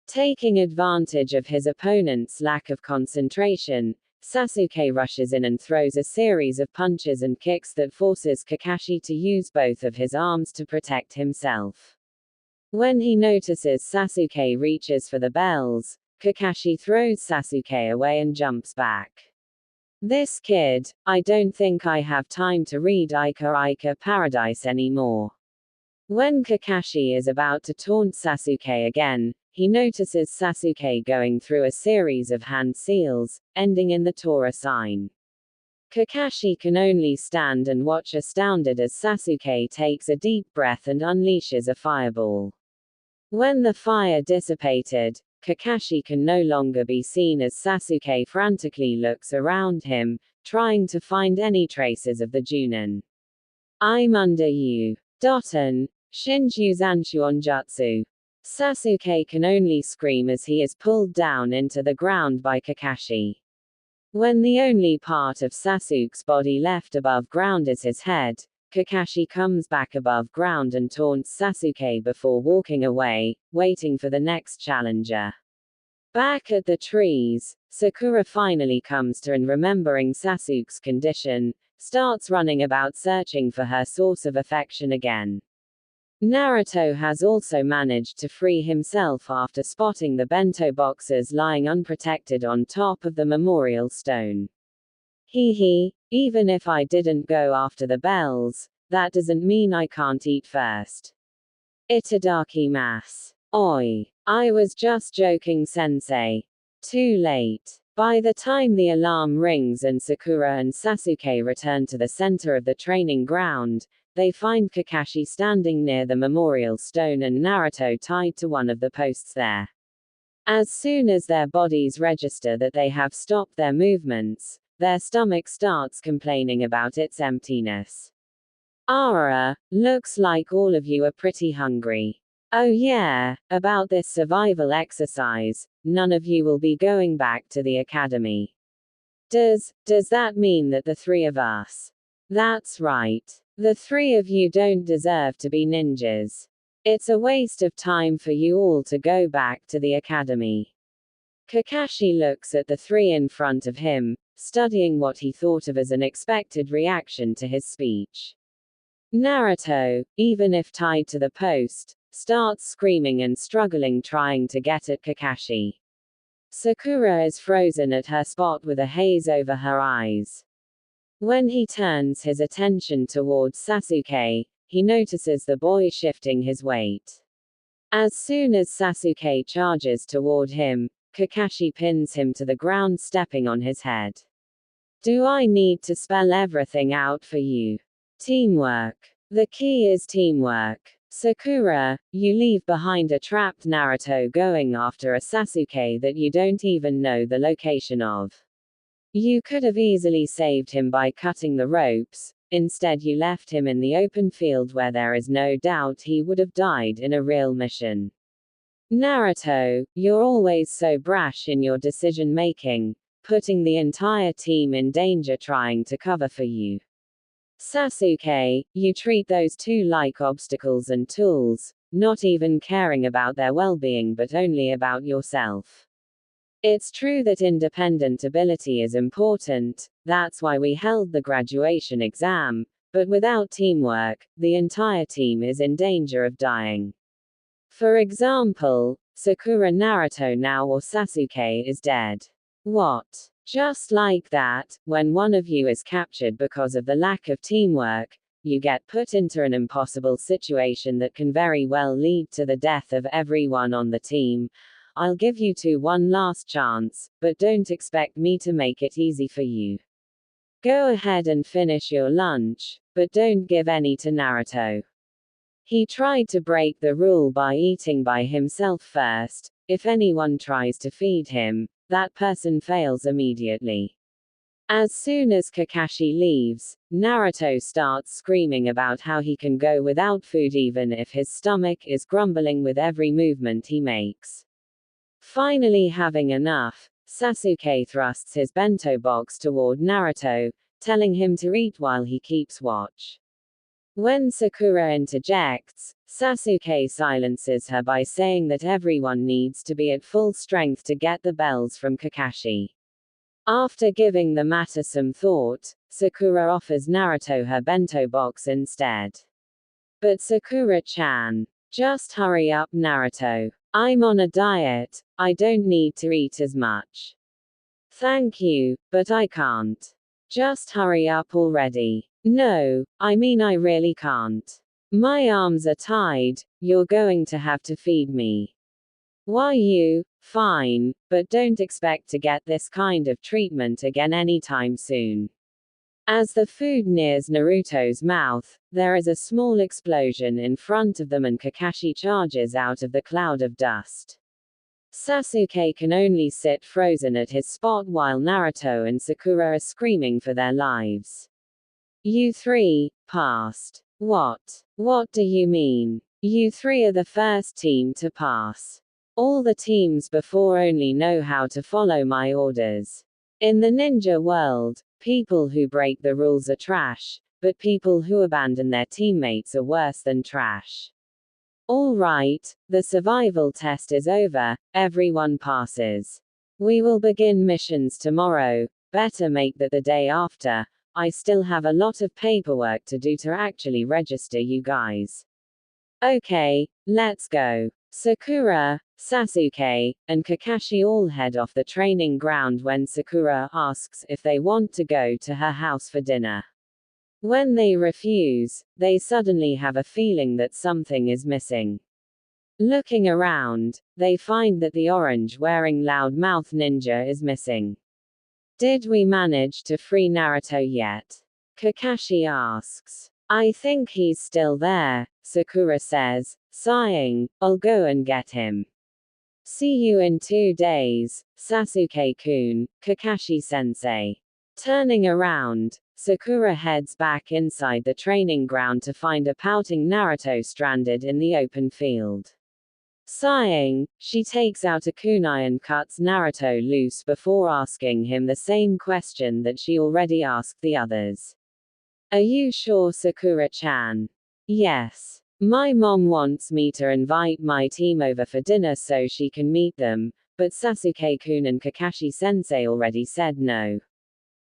Taking advantage of his opponent's lack of concentration, Sasuke rushes in and throws a series of punches and kicks that forces Kakashi to use both of his arms to protect himself. When he notices Sasuke reaches for the bells, Kakashi throws Sasuke away and jumps back. This kid, I don't think I have time to read Ica Ica Paradise anymore. When Kakashi is about to taunt Sasuke again, he notices Sasuke going through a series of hand seals, ending in the Tora sign. Kakashi can only stand and watch astounded as Sasuke takes a deep breath and unleashes a fireball. When the fire dissipated, Kakashi can no longer be seen as Sasuke frantically looks around him, trying to find any traces of the Junin. I'm under you. Doton, Shinju Zanshuon Jutsu. Sasuke can only scream as he is pulled down into the ground by Kakashi. When the only part of Sasuke's body left above ground is his head, Kakashi comes back above ground and taunts Sasuke before walking away, waiting for the next challenger. Back at the trees, Sakura finally comes to and remembering Sasuke's condition, starts running about searching for her source of affection again. Naruto has also managed to free himself after spotting the bento boxes lying unprotected on top of the memorial stone. Even if I didn't go after the bells, that doesn't mean I can't eat first. Itadakimasu. Oi. I was just joking, sensei. Too late. By the time the alarm rings and Sakura and Sasuke return to the center of the training ground, they find Kakashi standing near the memorial stone and Naruto tied to one of the posts there. As soon as their bodies register that they have stopped their movements, their stomach starts complaining about its emptiness. Looks like all of you are pretty hungry. Oh yeah, about this survival exercise, none of you will be going back to the academy. Does that mean that the three of us? That's right. The three of you don't deserve to be ninjas. It's a waste of time for you all to go back to the academy. Kakashi looks at the three in front of him, studying what he thought of as an expected reaction to his speech. Naruto, even if tied to the post, starts screaming and struggling trying to get at Kakashi. Sakura is frozen at her spot with a haze over her eyes. When he turns his attention towards Sasuke, he notices the boy shifting his weight. As soon as Sasuke charges toward him, Kakashi pins him to the ground, stepping on his head. Do I need to spell everything out for you? Teamwork. The key is teamwork. Sakura, you leave behind a trapped Naruto going after a Sasuke that you don't even know the location of. You could have easily saved him by cutting the ropes, instead you left him in the open field where there is no doubt he would have died in a real mission. Naruto, you're always so brash in your decision making, putting the entire team in danger trying to cover for you. Sasuke, you treat those two like obstacles and tools, not even caring about their well-being but only about yourself. It's true that independent ability is important, that's why we held the graduation exam, but without teamwork, the entire team is in danger of dying. For example, Sakura Naruto now or Sasuke is dead. What? Just like that, when one of you is captured because of the lack of teamwork, you get put into an impossible situation that can very well lead to the death of everyone on the team. I'll give you two one last chance, but don't expect me to make it easy for you. Go ahead and finish your lunch, but don't give any to Naruto. He tried to break the rule by eating by himself first. If anyone tries to feed him, that person fails immediately. As soon as Kakashi leaves, Naruto starts screaming about how he can go without food even if his stomach is grumbling with every movement he makes. Finally having enough, Sasuke thrusts his bento box toward Naruto, telling him to eat while he keeps watch. When Sakura interjects, Sasuke silences her by saying that everyone needs to be at full strength to get the bells from Kakashi. After giving the matter some thought, Sakura offers Naruto her bento box instead. But Sakura-chan, just hurry up Naruto. I'm on a diet, I don't need to eat as much. Thank you, but I can't. Just hurry up already. No, I mean I really can't. My arms are tied, you're going to have to feed me. Why you? Fine, but don't expect to get this kind of treatment again anytime soon. As the food nears Naruto's mouth, there is a small explosion in front of them and Kakashi charges out of the cloud of dust. Sasuke can only sit frozen at his spot while Naruto and Sakura are screaming for their lives. You three, passed. What? What do you mean? You three are the first team to pass. All the teams before only know how to follow my orders. In the ninja world, people who break the rules are trash, but people who abandon their teammates are worse than trash. All right, the survival test is over, everyone passes. We will begin missions tomorrow, better make that the day after. I still have a lot of paperwork to do to actually register you guys. Okay, let's go. Sakura, Sasuke, and Kakashi all head off the training ground when Sakura asks if they want to go to her house for dinner. When they refuse, they suddenly have a feeling that something is missing. Looking around, they find that the orange-wearing loudmouth ninja is missing. Did we manage to free Naruto yet? Kakashi asks. I think he's still there, Sakura says, sighing. I'll go and get him. See you in 2 days, Sasuke-kun, Kakashi-sensei. Turning around, Sakura heads back inside the training ground to find a pouting Naruto stranded in the open field. Sighing, she takes out a kunai and cuts Naruto loose before asking him the same question that she already asked the others. Are you sure, Sakura-chan? Yes. My mom wants me to invite my team over for dinner so she can meet them, but Sasuke-kun and Kakashi-sensei already said no.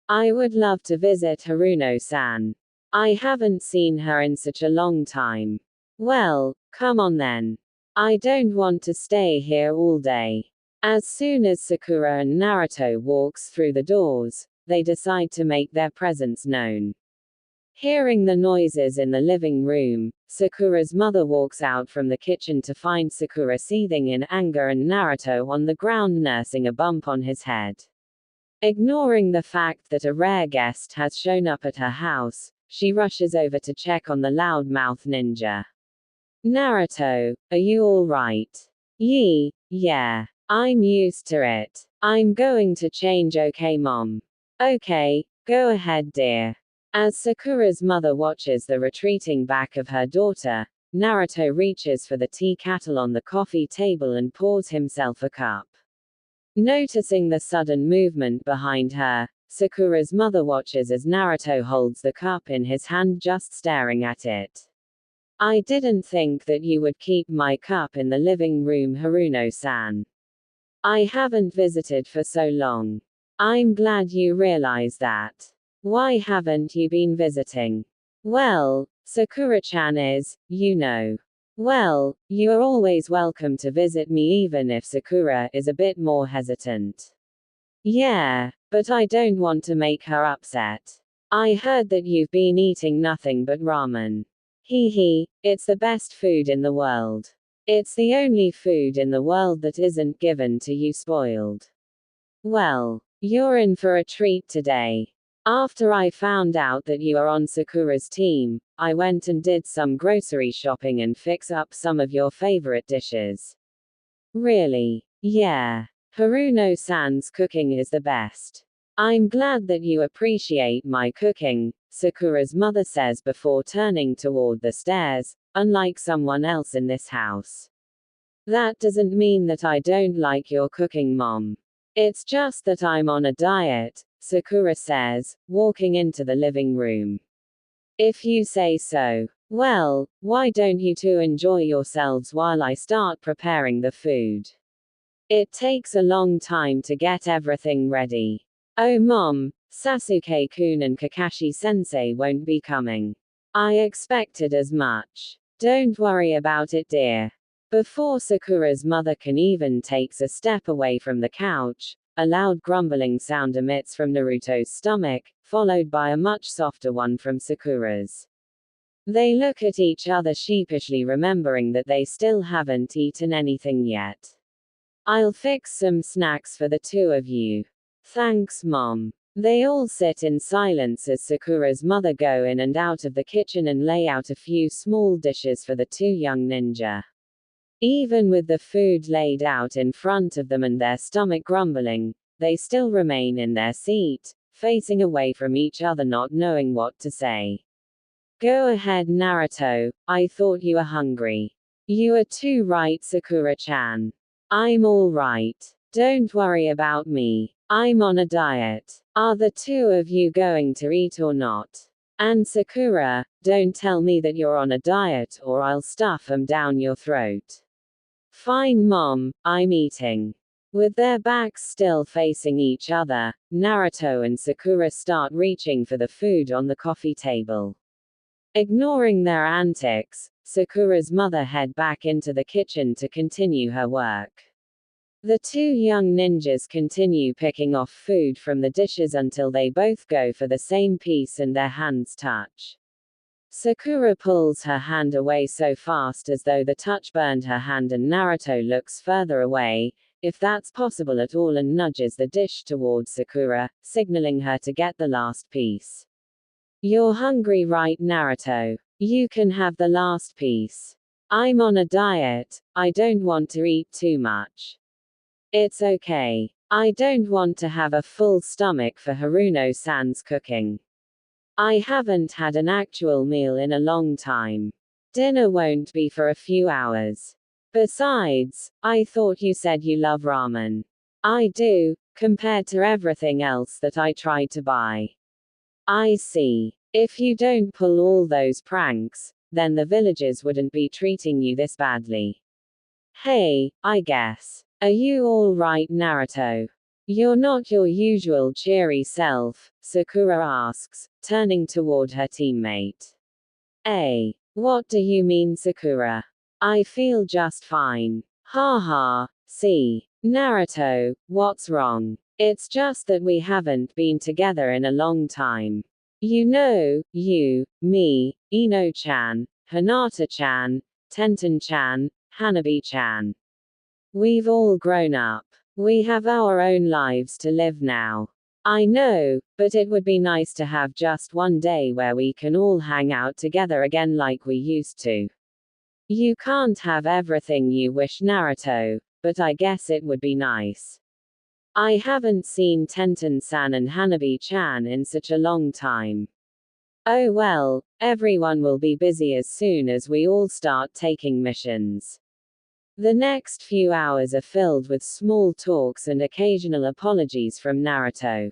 I would love to visit Haruno-san. I haven't seen her in such a long time. Well, come on then. I don't want to stay here all day. As soon as Sakura and Naruto walks through the doors, they decide to make their presence known. Hearing the noises in the living room, Sakura's mother walks out from the kitchen to find Sakura seething in anger and Naruto on the ground nursing a bump on his head. Ignoring the fact that a rare guest has shown up at her house, she rushes over to check on the loudmouth ninja. Naruto, are you alright? Yeah. I'm used to it. I'm going to change, okay mom? Okay, go ahead dear. As Sakura's mother watches the retreating back of her daughter, Naruto reaches for the tea kettle on the coffee table and pours himself a cup. Noticing the sudden movement behind her, Sakura's mother watches as Naruto holds the cup in his hand, just staring at it. I didn't think that you would keep my cup in the living room, Haruno-san. I haven't visited for so long. I'm glad you realize that. Why haven't you been visiting? Well, Sakura-chan is, you know. Well, you are always welcome to visit me, even if Sakura is a bit more hesitant. Yeah, but I don't want to make her upset. I heard that you've been eating nothing but ramen. It's the best food in the world. It's the only food in the world that isn't given to you spoiled. Well, you're in for a treat today. After I found out that you are on Sakura's team, I went and did some grocery shopping and fix up some of your favorite dishes. Really? Yeah. Haruno-san's cooking is the best. I'm glad that you appreciate my cooking, Sakura's mother says before turning toward the stairs, unlike someone else in this house. That doesn't mean that I don't like your cooking, mom. It's just that I'm on a diet, Sakura says, walking into the living room. If you say so. Well, why don't you two enjoy yourselves while I start preparing the food? It takes a long time to get everything ready. Oh mom, Sasuke-kun and Kakashi-sensei won't be coming. I expected as much. Don't worry about it dear. Before Sakura's mother can even takes a step away from the couch, a loud grumbling sound emits from Naruto's stomach, followed by a much softer one from Sakura's. They look at each other sheepishly, remembering that they still haven't eaten anything yet. I'll fix some snacks for the two of you. Thanks, mom. They all sit in silence as Sakura's mother go in and out of the kitchen and lay out a few small dishes for the two young ninja. Even with the food laid out in front of them and their stomach grumbling, they still remain in their seat, facing away from each other, not knowing what to say. Go ahead, Naruto, I thought you were hungry. You are too right, Sakura-chan. I'm all right. Don't worry about me. I'm on a diet. Are the two of you going to eat or not? And Sakura, don't tell me that you're on a diet or I'll stuff 'em down your throat. Fine mom, I'm eating. With their backs still facing each other, Naruto and Sakura start reaching for the food on the coffee table. Ignoring their antics, Sakura's mother head back into the kitchen to continue her work. The two young ninjas continue picking off food from the dishes until they both go for the same piece and their hands touch. Sakura pulls her hand away so fast as though the touch burned her hand, and Naruto looks further away, if that's possible at all, and nudges the dish towards Sakura, signaling her to get the last piece. You're hungry, right, Naruto? You can have the last piece. I'm on a diet, I don't want to eat too much. It's okay. I don't want to have a full stomach for Haruno-san's cooking. I haven't had an actual meal in a long time. Dinner won't be for a few hours. Besides, I thought you said you love ramen. I do, compared to everything else that I tried to buy. I see. If you don't pull all those pranks, then the villagers wouldn't be treating you this badly. Hey, I guess. Are you all right, Naruto? You're not your usual cheery self, Sakura asks, turning toward her teammate. What do you mean, Sakura? I feel just fine. Ha ha, see. Naruto, what's wrong? It's just that we haven't been together in a long time. You know, you, me, Ino-chan, Hinata-chan, Tenten-chan, Hanabi-chan. We've all grown up. We have our own lives to live now. I know, but it would be nice to have just one day where we can all hang out together again like we used to. You can't have everything you wish, Naruto, but I guess it would be nice. I haven't seen Tenten-san and Hanabi-chan in such a long time. Oh well, everyone will be busy as soon as we all start taking missions. The next few hours are filled with small talks and occasional apologies from Naruto.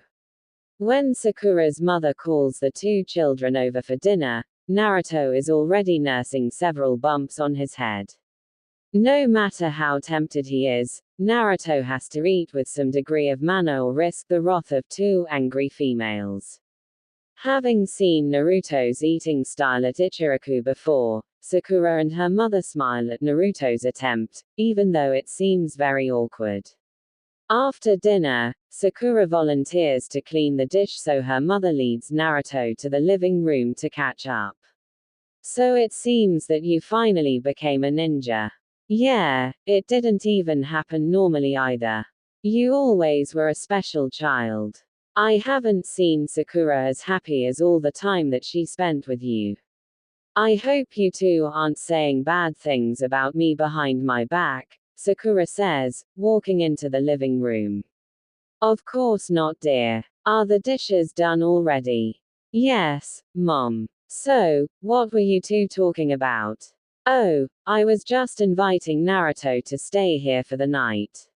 When Sakura's mother calls the two children over for dinner, Naruto is already nursing several bumps on his head. No matter how tempted he is, Naruto has to eat with some degree of manner or risk the wrath of two angry females. Having seen Naruto's eating style at Ichiraku before, Sakura and her mother smile at Naruto's attempt, even though it seems very awkward. After dinner, Sakura volunteers to clean the dish, so her mother leads Naruto to the living room to catch up. So it seems that you finally became a ninja. Yeah, it didn't even happen normally either. You always were a special child. I haven't seen Sakura as happy as all the time that she spent with you. I hope you two aren't saying bad things about me behind my back, Sakura says, walking into the living room. Of course not, dear. Are the dishes done already? Yes, Mom. So, what were you two talking about? Oh, I was just inviting Naruto to stay here for the night.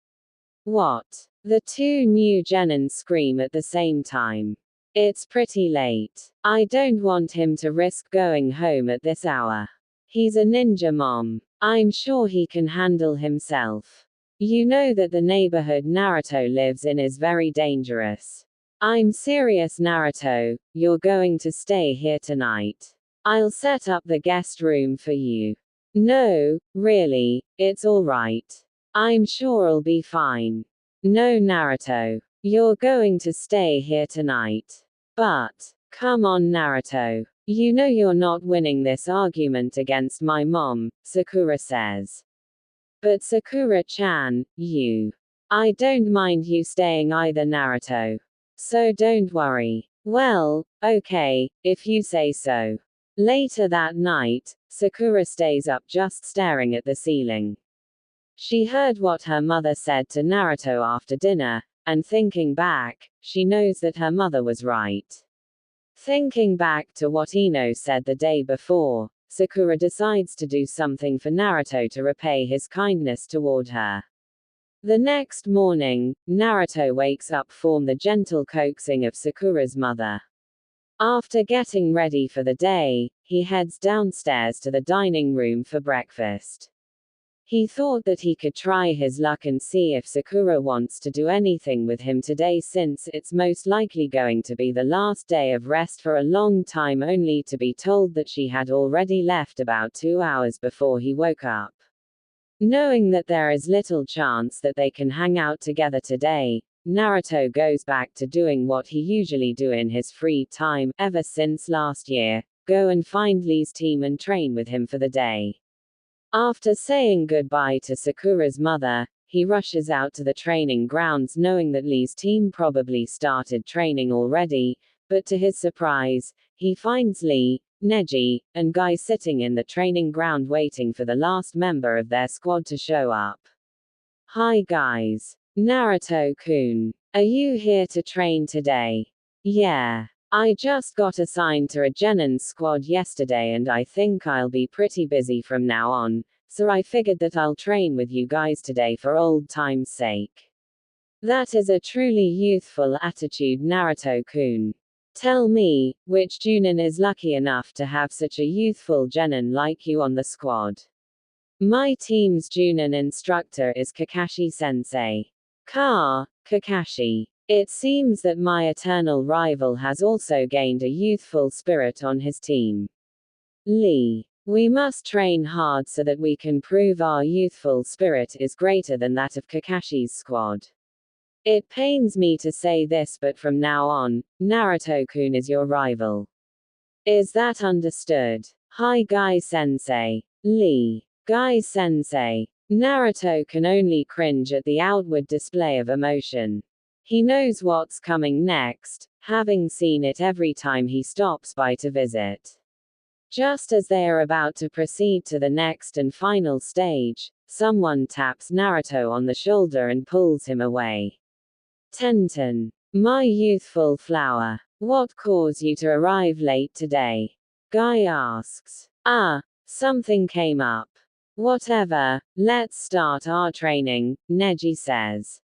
What? The two new genins scream at the same time. It's pretty late. I don't want him to risk going home at this hour. He's a ninja, Mom. I'm sure he can handle himself. You know that the neighborhood Naruto lives in is very dangerous. I'm serious, Naruto, you're going to stay here tonight. I'll set up the guest room for you. No, really, it's alright. I'm sure I'll be fine. No, Naruto. You're going to stay here tonight. But, come on, Naruto. You know you're not winning this argument against my mom, Sakura says. But Sakura-chan, I don't mind you staying either, Naruto. So don't worry. Well, okay, if you say so. Later that night, Sakura stays up just staring at the ceiling. She heard what her mother said to Naruto after dinner, and thinking back, she knows that her mother was right. Thinking back to what Ino said the day before, Sakura decides to do something for Naruto to repay his kindness toward her. The next morning, Naruto wakes up from the gentle coaxing of Sakura's mother. After getting ready for the day, he heads downstairs to the dining room for breakfast. He thought that he could try his luck and see if Sakura wants to do anything with him today, since it's most likely going to be the last day of rest for a long time, only to be told that she had already left about 2 hours before he woke up. Knowing that there is little chance that they can hang out together today, Naruto goes back to doing what he usually do in his free time, ever since last year, go and find Lee's team and train with him for the day. After saying goodbye to Sakura's mother, he rushes out to the training grounds knowing that Lee's team probably started training already, but to his surprise, he finds Lee, Neji, and Guy sitting in the training ground waiting for the last member of their squad to show up. Hi guys. Naruto-kun. Are you here to train today? Yeah. I just got assigned to a Genin squad yesterday and I think I'll be pretty busy from now on, so I figured that I'll train with you guys today for old time's sake. That is a truly youthful attitude, Naruto-kun. Tell me, which Junin is lucky enough to have such a youthful genin like you on the squad? My team's Junin instructor is Kakashi-sensei. Kakashi. It seems that my eternal rival has also gained a youthful spirit on his team. Lee. We must train hard so that we can prove our youthful spirit is greater than that of Kakashi's squad. It pains me to say this, but from now on, Naruto-kun is your rival. Is that understood? Hi Guy-sensei. Lee. Guy-sensei. Naruto can only cringe at the outward display of emotion. He knows what's coming next, having seen it every time he stops by to visit. Just as they are about to proceed to the next and final stage, someone taps Naruto on the shoulder and pulls him away. Tenten. My youthful flower. What caused you to arrive late today? Guy asks. Something came up. Whatever, let's start our training, Neji says.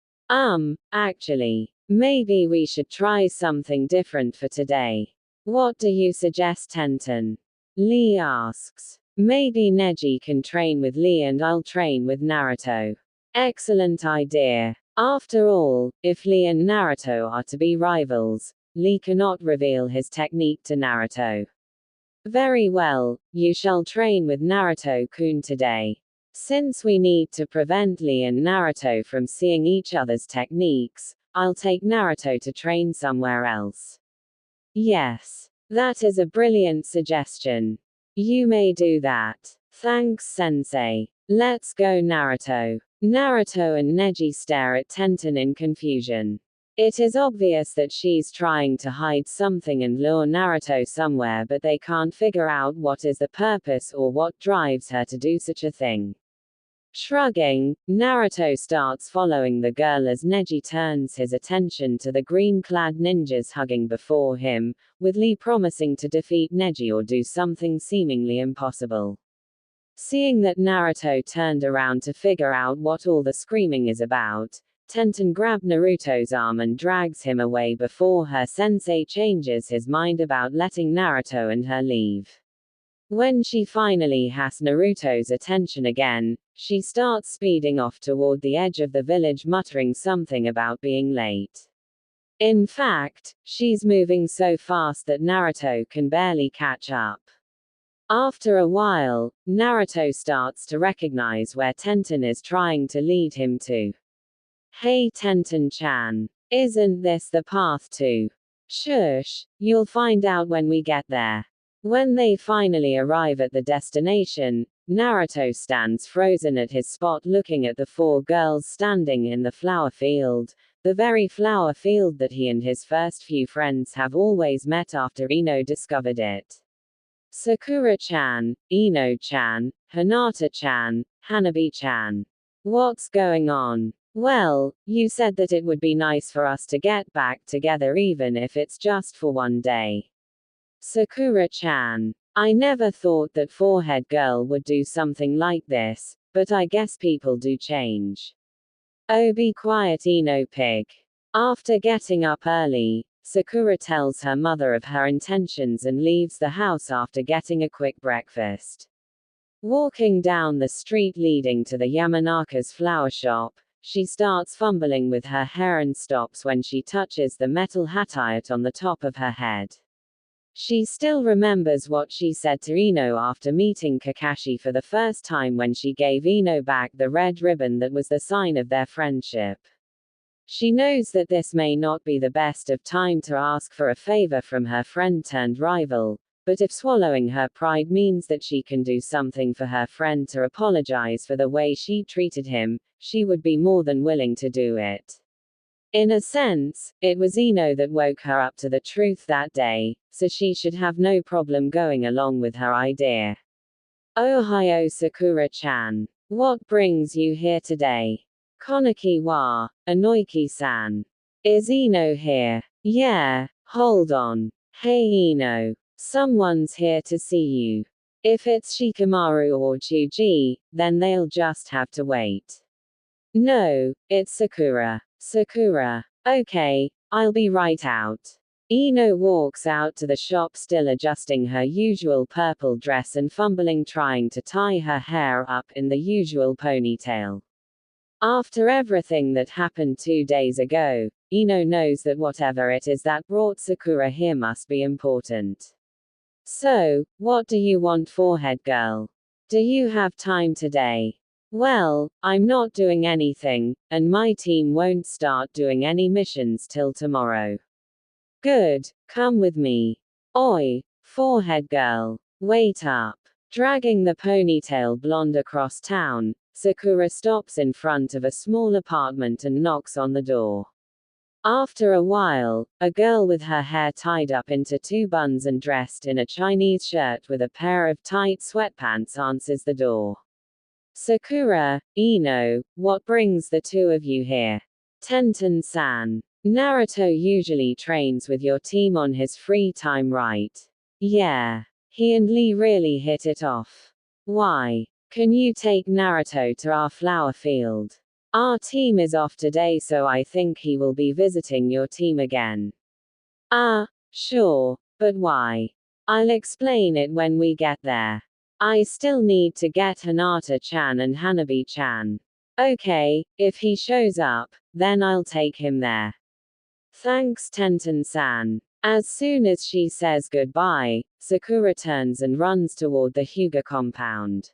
Actually, maybe we should try something different for today. What do you suggest, Tenten? Lee asks. Maybe Neji can train with Lee and I'll train with Naruto. Excellent idea. After all, if Lee and Naruto are to be rivals, Lee cannot reveal his technique to Naruto. Very well, you shall train with Naruto-kun today. Since we need to prevent Lee and Naruto from seeing each other's techniques, I'll take Naruto to train somewhere else. Yes, that is a brilliant suggestion. You may do that. Thanks, Sensei. Let's go, Naruto. Naruto and Neji stare at Tenten in confusion. It is obvious that she's trying to hide something and lure Naruto somewhere, but they can't figure out what is the purpose or what drives her to do such a thing. Shrugging, Naruto starts following the girl as Neji turns his attention to the green-clad ninjas hugging before him, with Lee promising to defeat Neji or do something seemingly impossible. Seeing that Naruto turned around to figure out what all the screaming is about, Tenten grabs Naruto's arm and drags him away before her sensei changes his mind about letting Naruto and her leave. When she finally has Naruto's attention again, she starts speeding off toward the edge of the village, muttering something about being late. In fact, she's moving so fast that Naruto can barely catch up. After a while, Naruto starts to recognize where Tenten is trying to lead him to. Hey Tenten-chan. Isn't this the path to? Shush, you'll find out when we get there. When they finally arrive at the destination, Naruto stands frozen at his spot looking at the four girls standing in the flower field, the very flower field that he and his first few friends have always met after Ino discovered it. Sakura-chan, Ino-chan, Hinata-chan, Hanabi-chan. What's going on? Well, you said that it would be nice for us to get back together even if it's just for one day. Sakura-chan. I never thought that forehead girl would do something like this, but I guess people do change. Oh, be quiet, Ino pig. After getting up early, Sakura tells her mother of her intentions and leaves the house after getting a quick breakfast. Walking down the street leading to the Yamanaka's flower shop, she starts fumbling with her hair and stops when she touches the metal hatchet on the top of her head. She still remembers what she said to Ino after meeting Kakashi for the first time when she gave Ino back the red ribbon that was the sign of their friendship. She knows that this may not be the best of time to ask for a favor from her friend-turned-rival, but if swallowing her pride means that she can do something for her friend to apologize for the way she treated him, she would be more than willing to do it. In a sense, it was Ino that woke her up to the truth that day, so she should have no problem going along with her idea. Ohio Sakura-chan. What brings you here today? Konnichiwa wa, Inoiki-san. Is Ino here? Yeah, hold on. Hey Ino. Someone's here to see you. If it's Shikamaru or Chuji, then they'll just have to wait. No, it's Sakura. Sakura. Okay, I'll be right out. Ino walks out to the shop, still adjusting her usual purple dress and fumbling trying to tie her hair up in the usual ponytail. After everything that happened 2 days ago, Ino knows that whatever it is that brought Sakura here must be important. So, what do you want, forehead girl? Do you have time today? Well, I'm not doing anything, and my team won't start doing any missions till tomorrow. Good, come with me. Oi, forehead girl, wait up. Dragging the ponytail blonde across town, Sakura stops in front of a small apartment and knocks on the door. After a while, a girl with her hair tied up into 2 buns and dressed in a Chinese shirt with a pair of tight sweatpants answers the door. Sakura, Ino, what brings the 2 of you here? Tenten-san. Naruto usually trains with your team on his free time, right? Yeah. He and Lee really hit it off. Why? Can you take Naruto to our flower field? Our team is off today, so I think he will be visiting your team again. Sure, but why? I'll explain it when we get there. I still need to get Hinata-chan and Hanabi-chan. Okay, if he shows up, then I'll take him there. Thanks, Tenten-san. As soon as she says goodbye, Sakura turns and runs toward the Hyuga compound.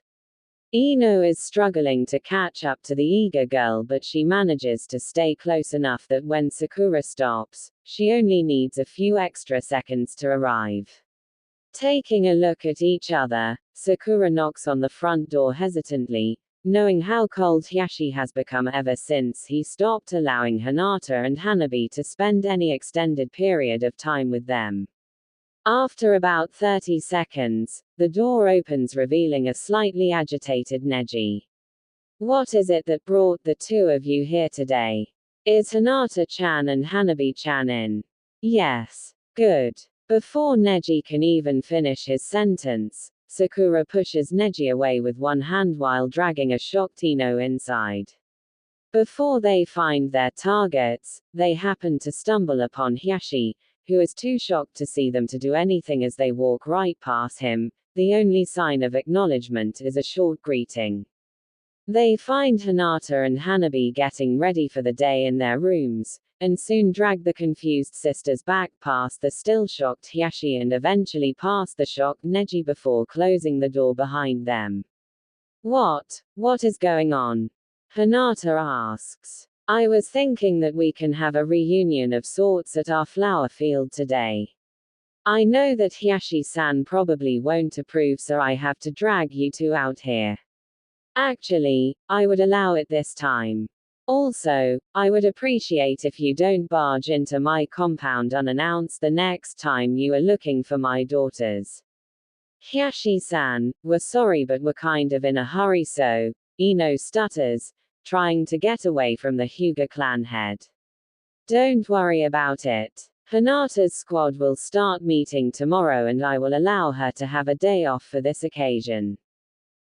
Ino is struggling to catch up to the eager girl, but she manages to stay close enough that when Sakura stops, she only needs a few extra seconds to arrive. Taking a look at each other, Sakura knocks on the front door hesitantly, knowing how cold Hiyashi has become ever since he stopped allowing Hinata and Hanabi to spend any extended period of time with them. After about 30 seconds, the door opens, revealing a slightly agitated Neji. What is it that brought the 2 of you here today? Is Hinata-chan and Hanabi-chan in? Yes. Good. Before Neji can even finish his sentence, Sakura pushes Neji away with one hand while dragging a shocked Ino inside. Before they find their targets, they happen to stumble upon Hiyashi, who is too shocked to see them to do anything as they walk right past him. The only sign of acknowledgement is a short greeting. They find Hinata and Hanabi getting ready for the day in their rooms, and soon drag the confused sisters back past the still shocked Hiyashi and eventually past the shocked Neji before closing the door behind them. What is going on? Hinata asks. I was thinking that we can have a reunion of sorts at our flower field today. I know that Hiyashi-san probably won't approve, so I have to drag you 2 out here. Actually, I would allow it this time. Also, I would appreciate if you don't barge into my compound unannounced the next time you are looking for my daughters. Hiyashi-san, we're sorry but we're kind of in a hurry, so, Ino stutters, trying to get away from the Hyuga clan head. Don't worry about it. Hinata's squad will start meeting tomorrow and I will allow her to have a day off for this occasion.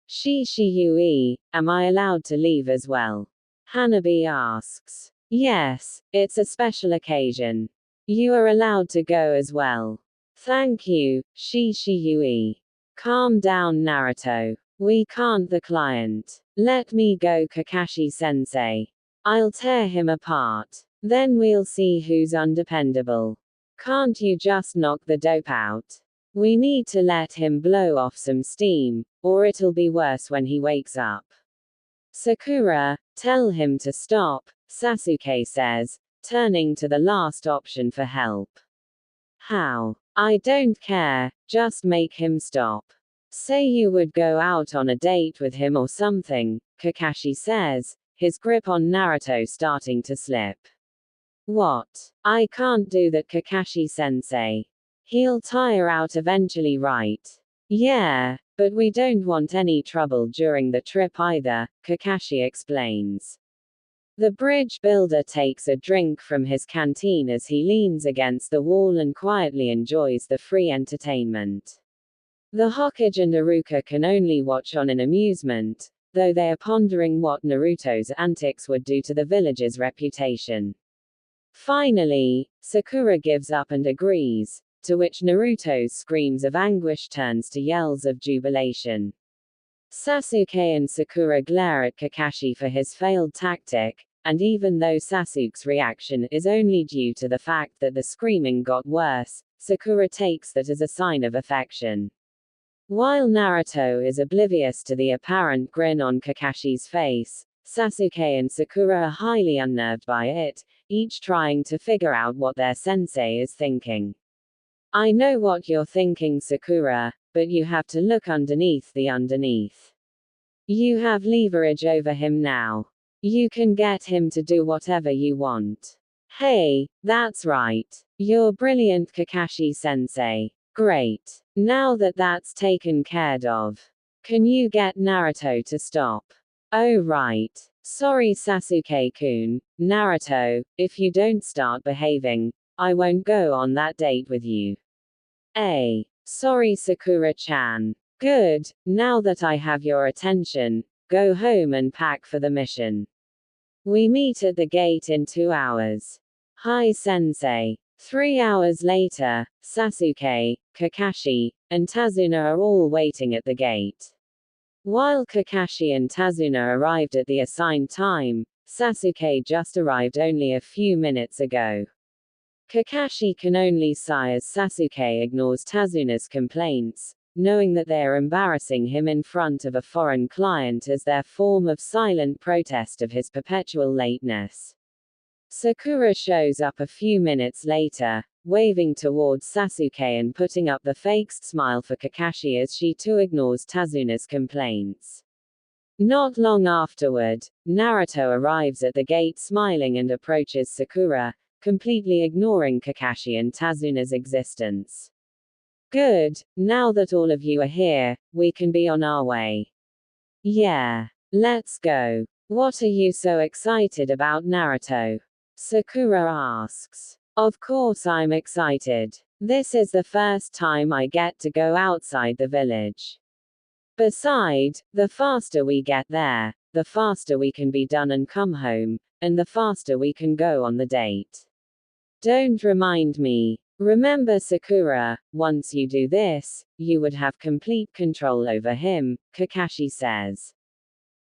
Yui, am I allowed to leave as well? Hanabi asks. Yes, it's a special occasion. You are allowed to go as well. Thank you, Yui. Calm down, Naruto. We can't, the client. Let me go, Kakashi-sensei. I'll tear him apart. Then we'll see who's undependable. Can't you just knock the dope out? We need to let him blow off some steam, or it'll be worse when he wakes up. Sakura, tell him to stop, Sasuke says, turning to the last option for help. How? I don't care, just make him stop. Say you would go out on a date with him or something, Kakashi says, his grip on Naruto starting to slip. What? I can't do that, Kakashi-sensei. He'll tire out eventually, right? Yeah, but we don't want any trouble during the trip either, Kakashi explains. The bridge builder takes a drink from his canteen as he leans against the wall and quietly enjoys the free entertainment. The Hokage and Iruka can only watch on in amusement, though they are pondering what Naruto's antics would do to the village's reputation. Finally, Sakura gives up and agrees, to which Naruto's screams of anguish turns to yells of jubilation. Sasuke and Sakura glare at Kakashi for his failed tactic, and even though Sasuke's reaction is only due to the fact that the screaming got worse, Sakura takes that as a sign of affection. While Naruto is oblivious to the apparent grin on Kakashi's face, Sasuke and Sakura are highly unnerved by it, each trying to figure out what their sensei is thinking. I know what you're thinking, Sakura, but you have to look underneath the underneath. You have leverage over him now. You can get him to do whatever you want. Hey, that's right. You're brilliant, Kakashi-sensei. Great. Now that that's taken care of, can you get Naruto to stop? Oh right. Sorry Sasuke-kun, Naruto, if you don't start behaving, I won't go on that date with you. Sorry Sakura-chan. Good, now that I have your attention, go home and pack for the mission. We meet at the gate in 2 hours. Hi sensei. 3 hours later, Sasuke, Kakashi, and Tazuna are all waiting at the gate. While Kakashi and Tazuna arrived at the assigned time, Sasuke just arrived only a few minutes ago. Kakashi can only sigh as Sasuke ignores Tazuna's complaints, knowing that they are embarrassing him in front of a foreign client as their form of silent protest of his perpetual lateness. Sakura shows up a few minutes later, waving towards Sasuke and putting up the faked smile for Kakashi as she too ignores Tazuna's complaints. Not long afterward, Naruto arrives at the gate smiling and approaches Sakura, completely ignoring Kakashi and Tazuna's existence. Good, now that all of you are here, we can be on our way. Yeah. Let's go. What are you so excited about, Naruto? Sakura asks. Of course I'm excited. This is the first time I get to go outside the village. Besides, the faster we get there, the faster we can be done and come home, and the faster we can go on the date. Don't remind me. Remember Sakura, once you do this, you would have complete control over him, Kakashi says.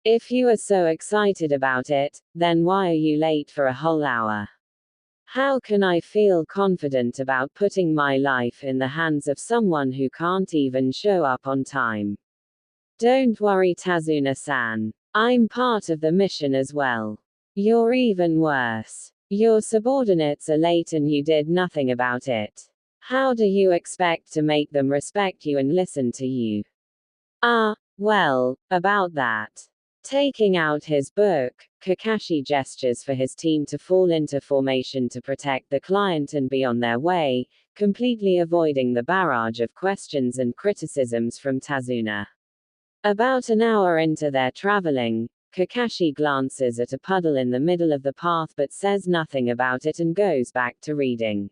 If you are so excited about it, then why are you late for a whole hour? How can I feel confident about putting my life in the hands of someone who can't even show up on time? Don't worry Tazuna-san. I'm part of the mission as well. You're even worse. Your subordinates are late and you did nothing about it. How do you expect to make them respect you and listen to you? Well, about that. Taking out his book, Kakashi gestures for his team to fall into formation to protect the client and be on their way, completely avoiding the barrage of questions and criticisms from Tazuna. About an hour into their traveling, Kakashi glances at a puddle in the middle of the path but says nothing about it and goes back to reading.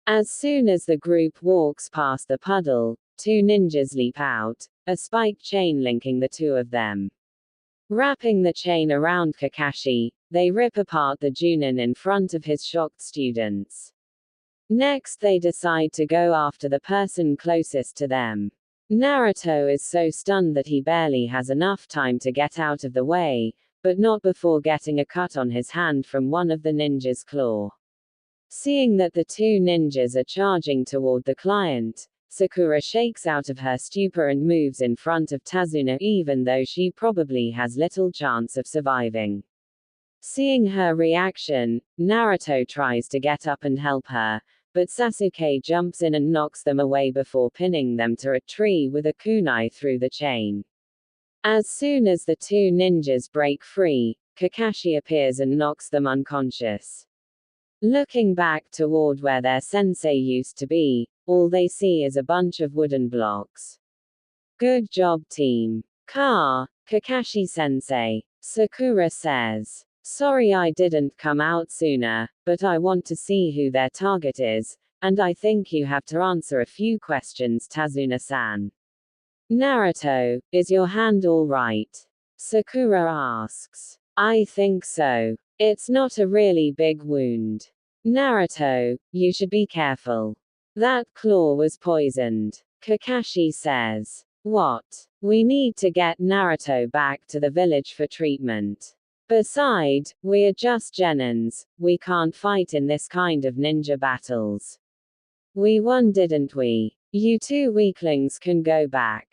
As soon as the group walks past the puddle, 2 ninjas leap out, a spiked chain linking the 2 of them. Wrapping the chain around Kakashi, they rip apart the Junin in front of his shocked students. Next they decide to go after the person closest to them. Naruto is so stunned that he barely has enough time to get out of the way, but not before getting a cut on his hand from one of the ninjas' claw. Seeing that the 2 ninjas are charging toward the client, Sakura shakes out of her stupor and moves in front of Tazuna even though she probably has little chance of surviving. Seeing her reaction, Naruto tries to get up and help her, but Sasuke jumps in and knocks them away before pinning them to a tree with a kunai through the chain. As soon as the 2 ninjas break free, Kakashi appears and knocks them unconscious. Looking back toward where their sensei used to be, all they see is a bunch of wooden blocks. Good job team. Kakashi-sensei. Sakura says. Sorry I didn't come out sooner, but I want to see who their target is, and I think you have to answer a few questions Tazuna-san. Naruto, is your hand all right? Sakura asks. I think so. It's not a really big wound. Naruto, you should be careful. That claw was poisoned. Kakashi says. What? We need to get Naruto back to the village for treatment. Besides, we're just genins, we can't fight in this kind of ninja battles. We won, didn't we? You two weaklings can go back.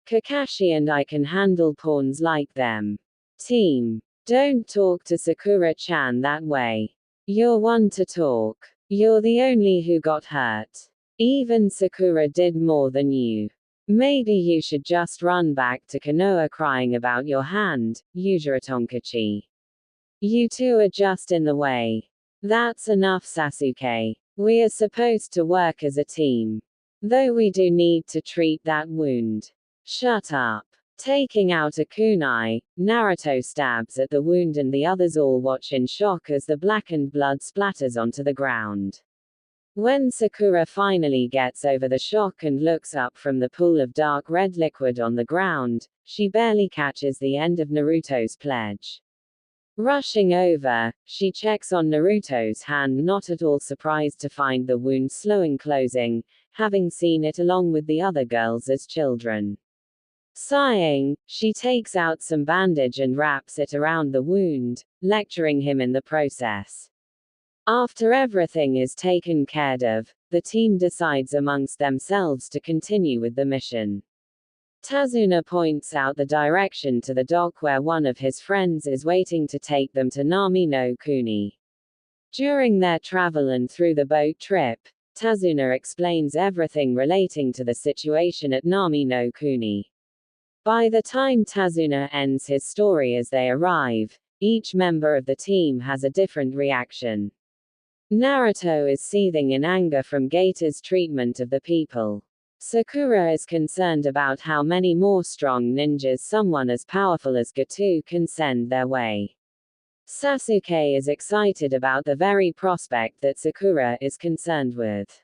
Kakashi and I can handle pawns like them. Team. Don't talk to Sakura-chan that way. You're one to talk. You're the only who got hurt. Even Sakura did more than you. Maybe you should just run back to Konoha crying about your hand, Yujiro Tonkachi. You two are just in the way. That's enough, Sasuke. We are supposed to work as a team. Though we do need to treat that wound. Shut up. Taking out a kunai, Naruto stabs at the wound and the others all watch in shock as the blackened blood splatters onto the ground. When Sakura finally gets over the shock and looks up from the pool of dark red liquid on the ground, she barely catches the end of Naruto's pledge. Rushing over, she checks on Naruto's hand, not at all surprised to find the wound slowing closing, having seen it along with the other girls as children. Sighing, she takes out some bandage and wraps it around the wound, lecturing him in the process. After everything is taken care of, the team decides amongst themselves to continue with the mission. Tazuna points out the direction to the dock where one of his friends is waiting to take them to Nami no Kuni. During their travel and through the boat trip, Tazuna explains everything relating to the situation at Nami no Kuni. By the time Tazuna ends his story as they arrive, each member of the team has a different reaction. Naruto is seething in anger from Gator's treatment of the people. Sakura is concerned about how many more strong ninjas someone as powerful as Gato can send their way. Sasuke is excited about the very prospect that Sakura is concerned with.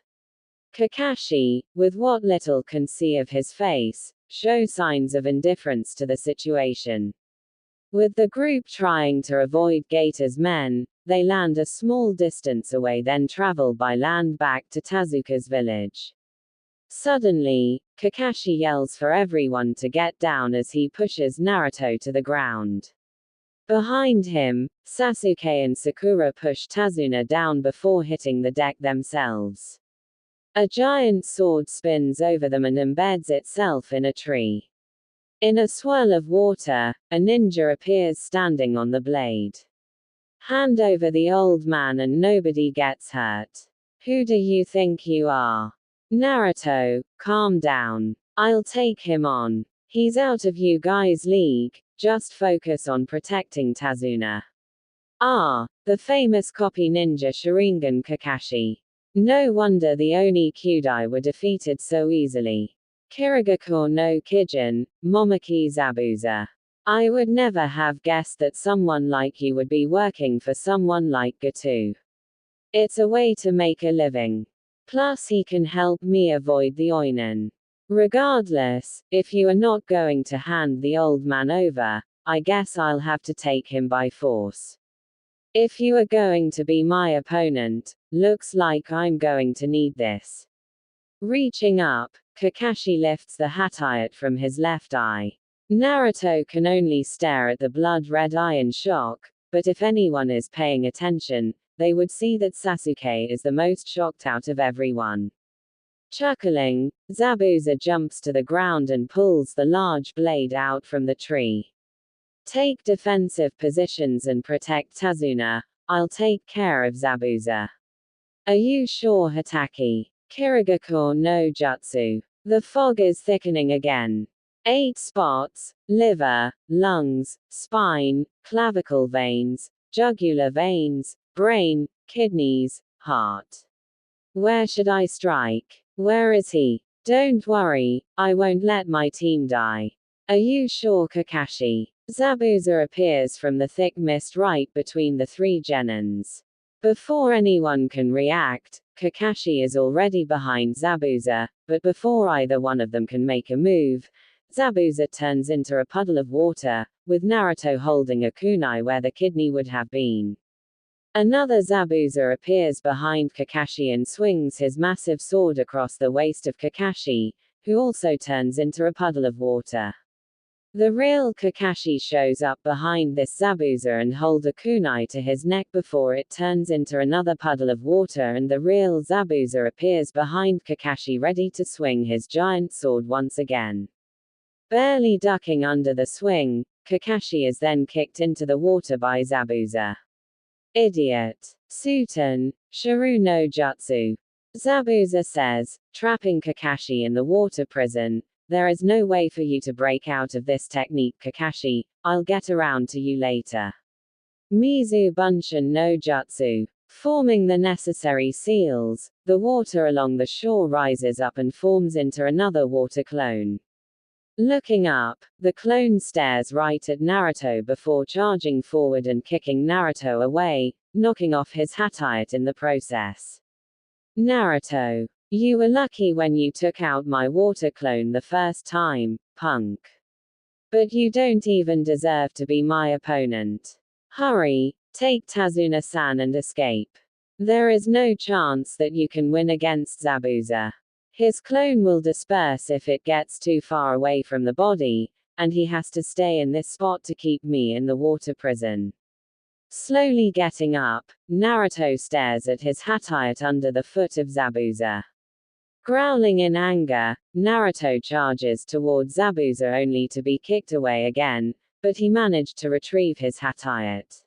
Kakashi, with what little can see of his face, shows signs of indifference to the situation. With the group trying to avoid Gator's men, they land a small distance away, then travel by land back to Tezuka's village. Suddenly, Kakashi yells for everyone to get down as he pushes Naruto to the ground. Behind him, Sasuke and Sakura push Tazuna down before hitting the deck themselves. A giant sword spins over them and embeds itself in a tree. In a swirl of water, a ninja appears standing on the blade. Hand over the old man and nobody gets hurt. Who do you think you are? Naruto, calm down. I'll take him on. He's out of you guys' league, just focus on protecting Tazuna. Ah, the famous copy ninja Sharingan Kakashi. No wonder the Oni Kyudai were defeated so easily. Kirigako no Kijin, Momoki Zabuza. I would never have guessed that someone like you would be working for someone like Gato. It's a way to make a living. Plus he can help me avoid the Oinen. Regardless, if you are not going to hand the old man over, I guess I'll have to take him by force. If you are going to be my opponent, looks like I'm going to need this. Reaching up, Kakashi lifts the hatayat from his left eye. Naruto can only stare at the blood-red eye in shock, but if anyone is paying attention, they would see that Sasuke is the most shocked out of everyone. Chuckling, Zabuza jumps to the ground and pulls the large blade out from the tree. Take defensive positions and protect Tazuna, I'll take care of Zabuza. Are you sure, Hataki? Kirigako no Jutsu. The fog is thickening again. 8 spots, liver, lungs, spine, clavicle veins, jugular veins, brain, kidneys, heart. Where should I strike? Where is he? Don't worry, I won't let my team die. Are you sure, Kakashi? Zabuza appears from the thick mist right between the 3 genins. Before anyone can react, Kakashi is already behind Zabuza, but before either one of them can make a move, Zabuza turns into a puddle of water, with Naruto holding a kunai where the kidney would have been. Another Zabuza appears behind Kakashi and swings his massive sword across the waist of Kakashi, who also turns into a puddle of water. The real Kakashi shows up behind this Zabuza and holds a kunai to his neck before it turns into another puddle of water, and the real Zabuza appears behind Kakashi ready to swing his giant sword once again. Barely ducking under the swing, Kakashi is then kicked into the water by Zabuza. Idiot. Suiten, Shiru no Jutsu. Zabuza says, trapping Kakashi in the water prison. There is no way for you to break out of this technique, Kakashi. I'll get around to you later. Mizu Bunshin no Jutsu. Forming the necessary seals, the water along the shore rises up and forms into another water clone. Looking up, the clone stares right at Naruto before charging forward and kicking Naruto away, knocking off his hatayat in the process. Naruto. You were lucky when you took out my water clone the first time, punk. But you don't even deserve to be my opponent. Hurry, take Tazuna-san and escape. There is no chance that you can win against Zabuza. His clone will disperse if it gets too far away from the body, and he has to stay in this spot to keep me in the water prison. Slowly getting up, Naruto stares at his hatayat under the foot of Zabuza. Growling in anger, Naruto charges towards Zabuza only to be kicked away again, but he managed to retrieve his hatayat.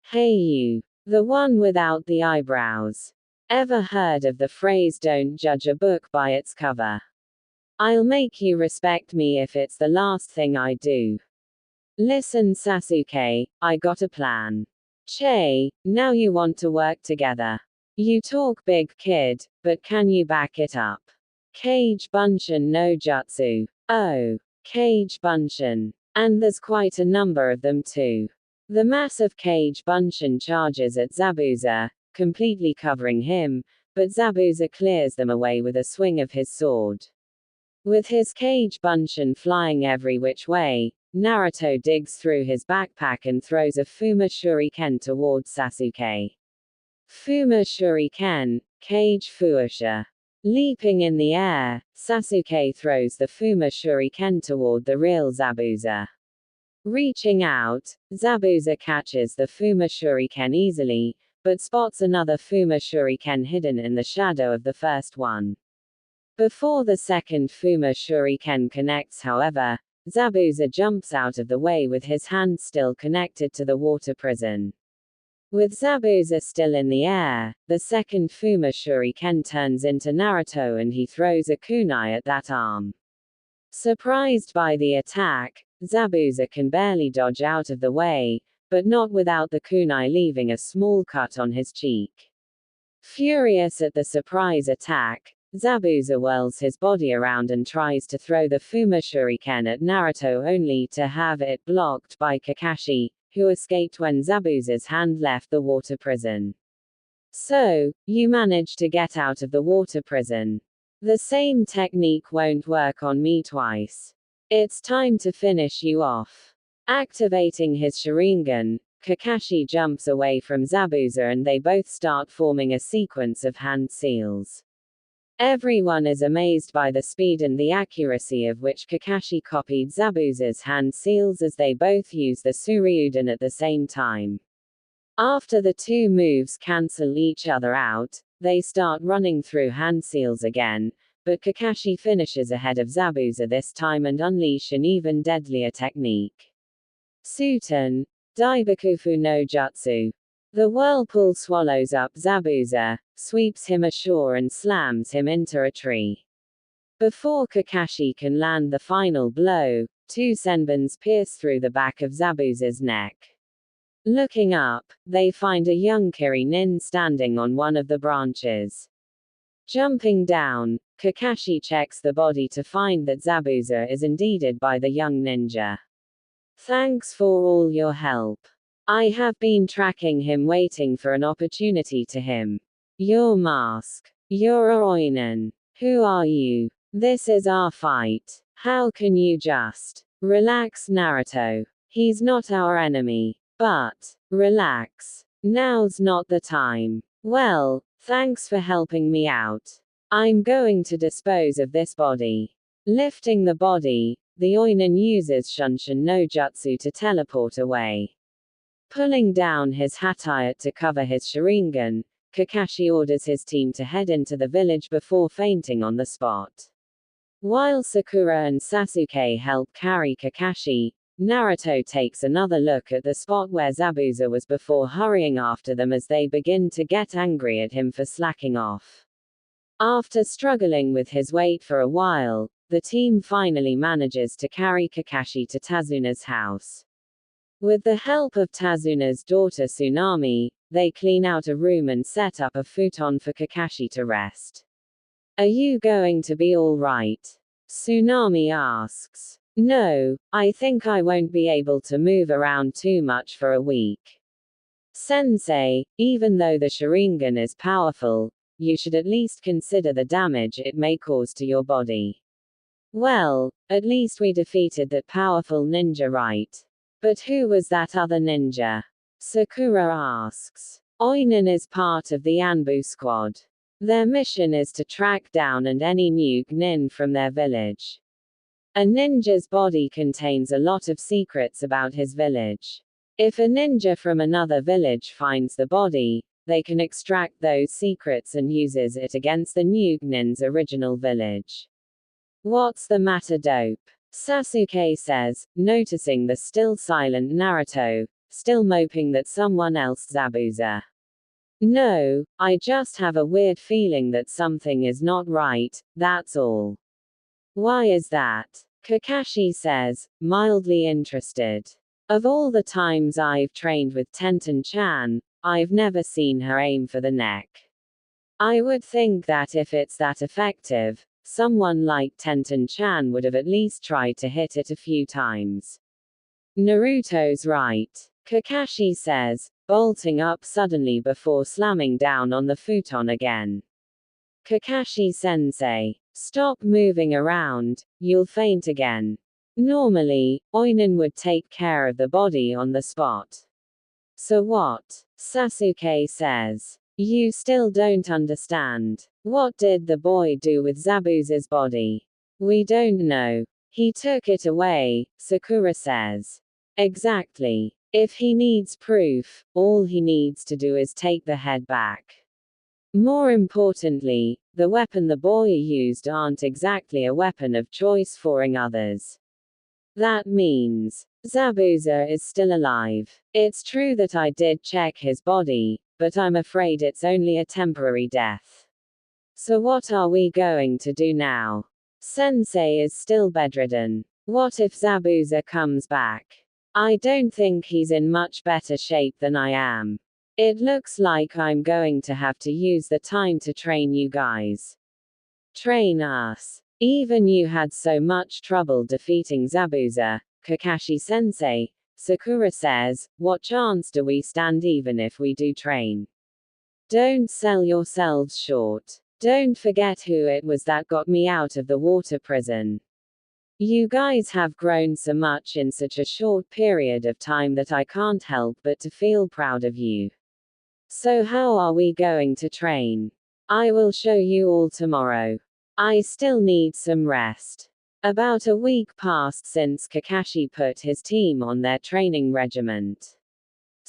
Hey you. The one without the eyebrows. Ever heard of the phrase don't judge a book by its cover? I'll make you respect me if it's the last thing I do. Listen Sasuke, I got a plan. Che, now you want to work together. You talk big kid, but can you back it up? Kage Bunshin no Jutsu. Oh. Kage Bunshin. And there's quite a number of them too. The massive Kage Bunshin charges at Zabuza, completely covering him, but Zabuza clears them away with a swing of his sword. With his Kage Bunshin flying every which way, Naruto digs through his backpack and throws a Fuma Shuriken towards Sasuke. Fuma Shuriken, Kage Fuusha. Leaping in the air, Sasuke throws the Fuma Shuriken toward the real Zabuza. Reaching out, Zabuza catches the Fuma Shuriken easily, but spots another Fuma Shuriken hidden in the shadow of the first one. Before the second Fuma Shuriken connects, however, Zabuza jumps out of the way with his hand still connected to the water prison. With Zabuza still in the air, the second Fuma Shuriken turns into Naruto and he throws a kunai at that arm. Surprised by the attack, Zabuza can barely dodge out of the way, but not without the kunai leaving a small cut on his cheek. Furious at the surprise attack, Zabuza whirls his body around and tries to throw the Fuma Shuriken at Naruto only to have it blocked by Kakashi, who escaped when Zabuza's hand left the water prison. So, you managed to get out of the water prison. The same technique won't work on me twice. It's time to finish you off. Activating his Sharingan, Kakashi jumps away from Zabuza and they both start forming a sequence of hand seals. Everyone is amazed by the speed and the accuracy of which Kakashi copied Zabuza's hand seals as they both use the Suryudan at the same time. After the two moves cancel each other out, they start running through hand seals again, but Kakashi finishes ahead of Zabuza this time and unleash an even deadlier technique. Suiten, Daibakufu no Jutsu. The whirlpool swallows up Zabuza, sweeps him ashore and slams him into a tree. Before Kakashi can land the final blow, two senbons pierce through the back of Zabuza's neck. Looking up, they find a young Kirinin standing on one of the branches. Jumping down, Kakashi checks the body to find that Zabuza is indeed dead by the young ninja. Thanks for all your help. I have been tracking him waiting for an opportunity to him. Your mask. You're a Oinen. Who are you? This is our fight. How can you just relax, Naruto? He's not our enemy. But relax. Now's not the time. Well, thanks for helping me out. I'm going to dispose of this body. Lifting the body, the Oinin uses Shunshin no Jutsu to teleport away. Pulling down his hatayat to cover his Sharingan, Kakashi orders his team to head into the village before fainting on the spot. While Sakura and Sasuke help carry Kakashi, Naruto takes another look at the spot where Zabuza was before hurrying after them as they begin to get angry at him for slacking off. After struggling with his weight for a while, the team finally manages to carry Kakashi to Tazuna's house. With the help of Tazuna's daughter Tsunami, they clean out a room and set up a futon for Kakashi to rest. Are you going to be all right? Tsunami asks. No, I think I won't be able to move around too much for a week. Sensei, even though the Sharingan is powerful, you should at least consider the damage it may cause to your body. Well, at least we defeated that powerful ninja, right? But who was that other ninja? Sakura asks. Oinin is part of the Anbu squad. Their mission is to track down and any new nin from their village. A ninja's body contains a lot of secrets about his village. If a ninja from another village finds the body, they can extract those secrets and uses it against the new nin's original village. What's the matter, dope? Sasuke says, noticing the still silent Naruto, still moping that someone else Zabuza. No, I just have a weird feeling that something is not right, that's all. Why is that? Kakashi says, mildly interested. Of all the times I've trained with Tenten-chan, I've never seen her aim for the neck. I would think that if it's that effective, someone like Tenten-chan would have at least tried to hit it a few times. Naruto's right. Kakashi says, bolting up suddenly before slamming down on the futon again. Kakashi-sensei, stop moving around, you'll faint again. Normally, Oinin would take care of the body on the spot. So what? Sasuke says. You still don't understand. What did the boy do with Zabuza's body? We don't know. He took it away, Sakura says. Exactly. If he needs proof, all he needs to do is take the head back. More importantly, the weapon the boy used aren't exactly a weapon of choice for others. That means, Zabuza is still alive. It's true that I did check his body, but I'm afraid it's only a temporary death. So what are we going to do now? Sensei is still bedridden. What if Zabuza comes back? I don't think he's in much better shape than I am. It looks like I'm going to have to use the time to train you guys. Train us. Even you had so much trouble defeating Zabuza, Kakashi-sensei, Sakura says, what chance do we stand even if we do train? Don't sell yourselves short. Don't forget who it was that got me out of the water prison. You guys have grown so much in such a short period of time that I can't help but to feel proud of you. So how are we going to train? I will show you all tomorrow. I still need some rest. About a week passed since Kakashi put his team on their training regiment.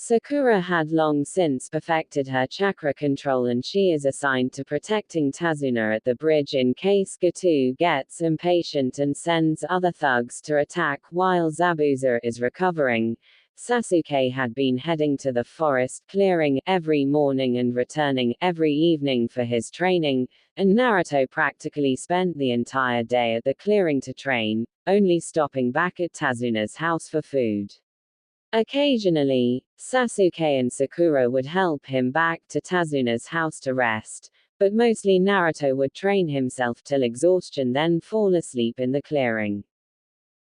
Sakura had long since perfected her chakra control and she is assigned to protecting Tazuna at the bridge in case Gato gets impatient and sends other thugs to attack while Zabuza is recovering. Sasuke had been heading to the forest clearing every morning and returning every evening for his training, and Naruto practically spent the entire day at the clearing to train, only stopping back at Tazuna's house for food. Occasionally, Sasuke and Sakura would help him back to Tazuna's house to rest, but mostly Naruto would train himself till exhaustion then fall asleep in the clearing.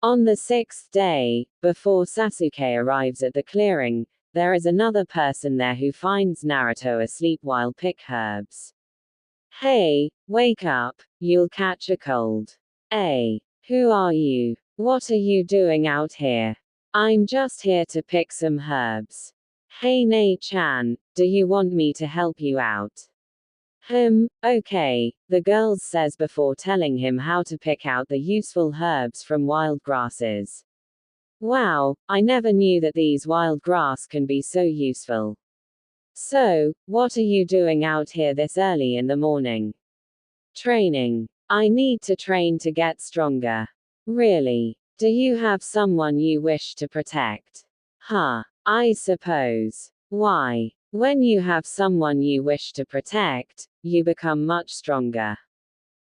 On the sixth day, before Sasuke arrives at the clearing, there is another person there who finds Naruto asleep while pick herbs. Hey, wake up, you'll catch a cold. Who are you? What are you doing out here? I'm just here to pick some herbs. Hey Nei-chan, do you want me to help you out? Okay, the girl says before telling him how to pick out the useful herbs from wild grasses. Wow, I never knew that these wild grass can be so useful. So, what are you doing out here this early in the morning? Training. I need to train to get stronger. Really? Do you have someone you wish to protect? Huh, I suppose. Why? When you have someone you wish to protect, you become much stronger.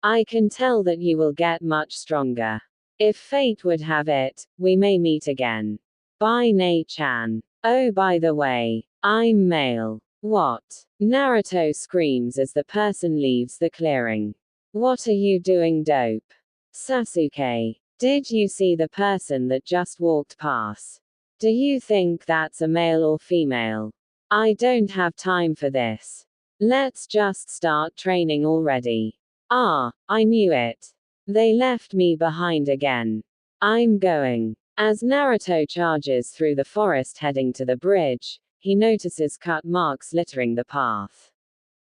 I can tell that you will get much stronger. If fate would have it, we may meet again. Bye Nei-chan. Oh by the way, I'm male. What? Naruto screams as the person leaves the clearing. What are you doing, dope? Sasuke. Did you see the person that just walked past? Do you think that's a male or female? I don't have time for this. Let's just start training already. Ah, I knew it. They left me behind again. I'm going. As Naruto charges through the forest heading to the bridge, he notices cut marks littering the path.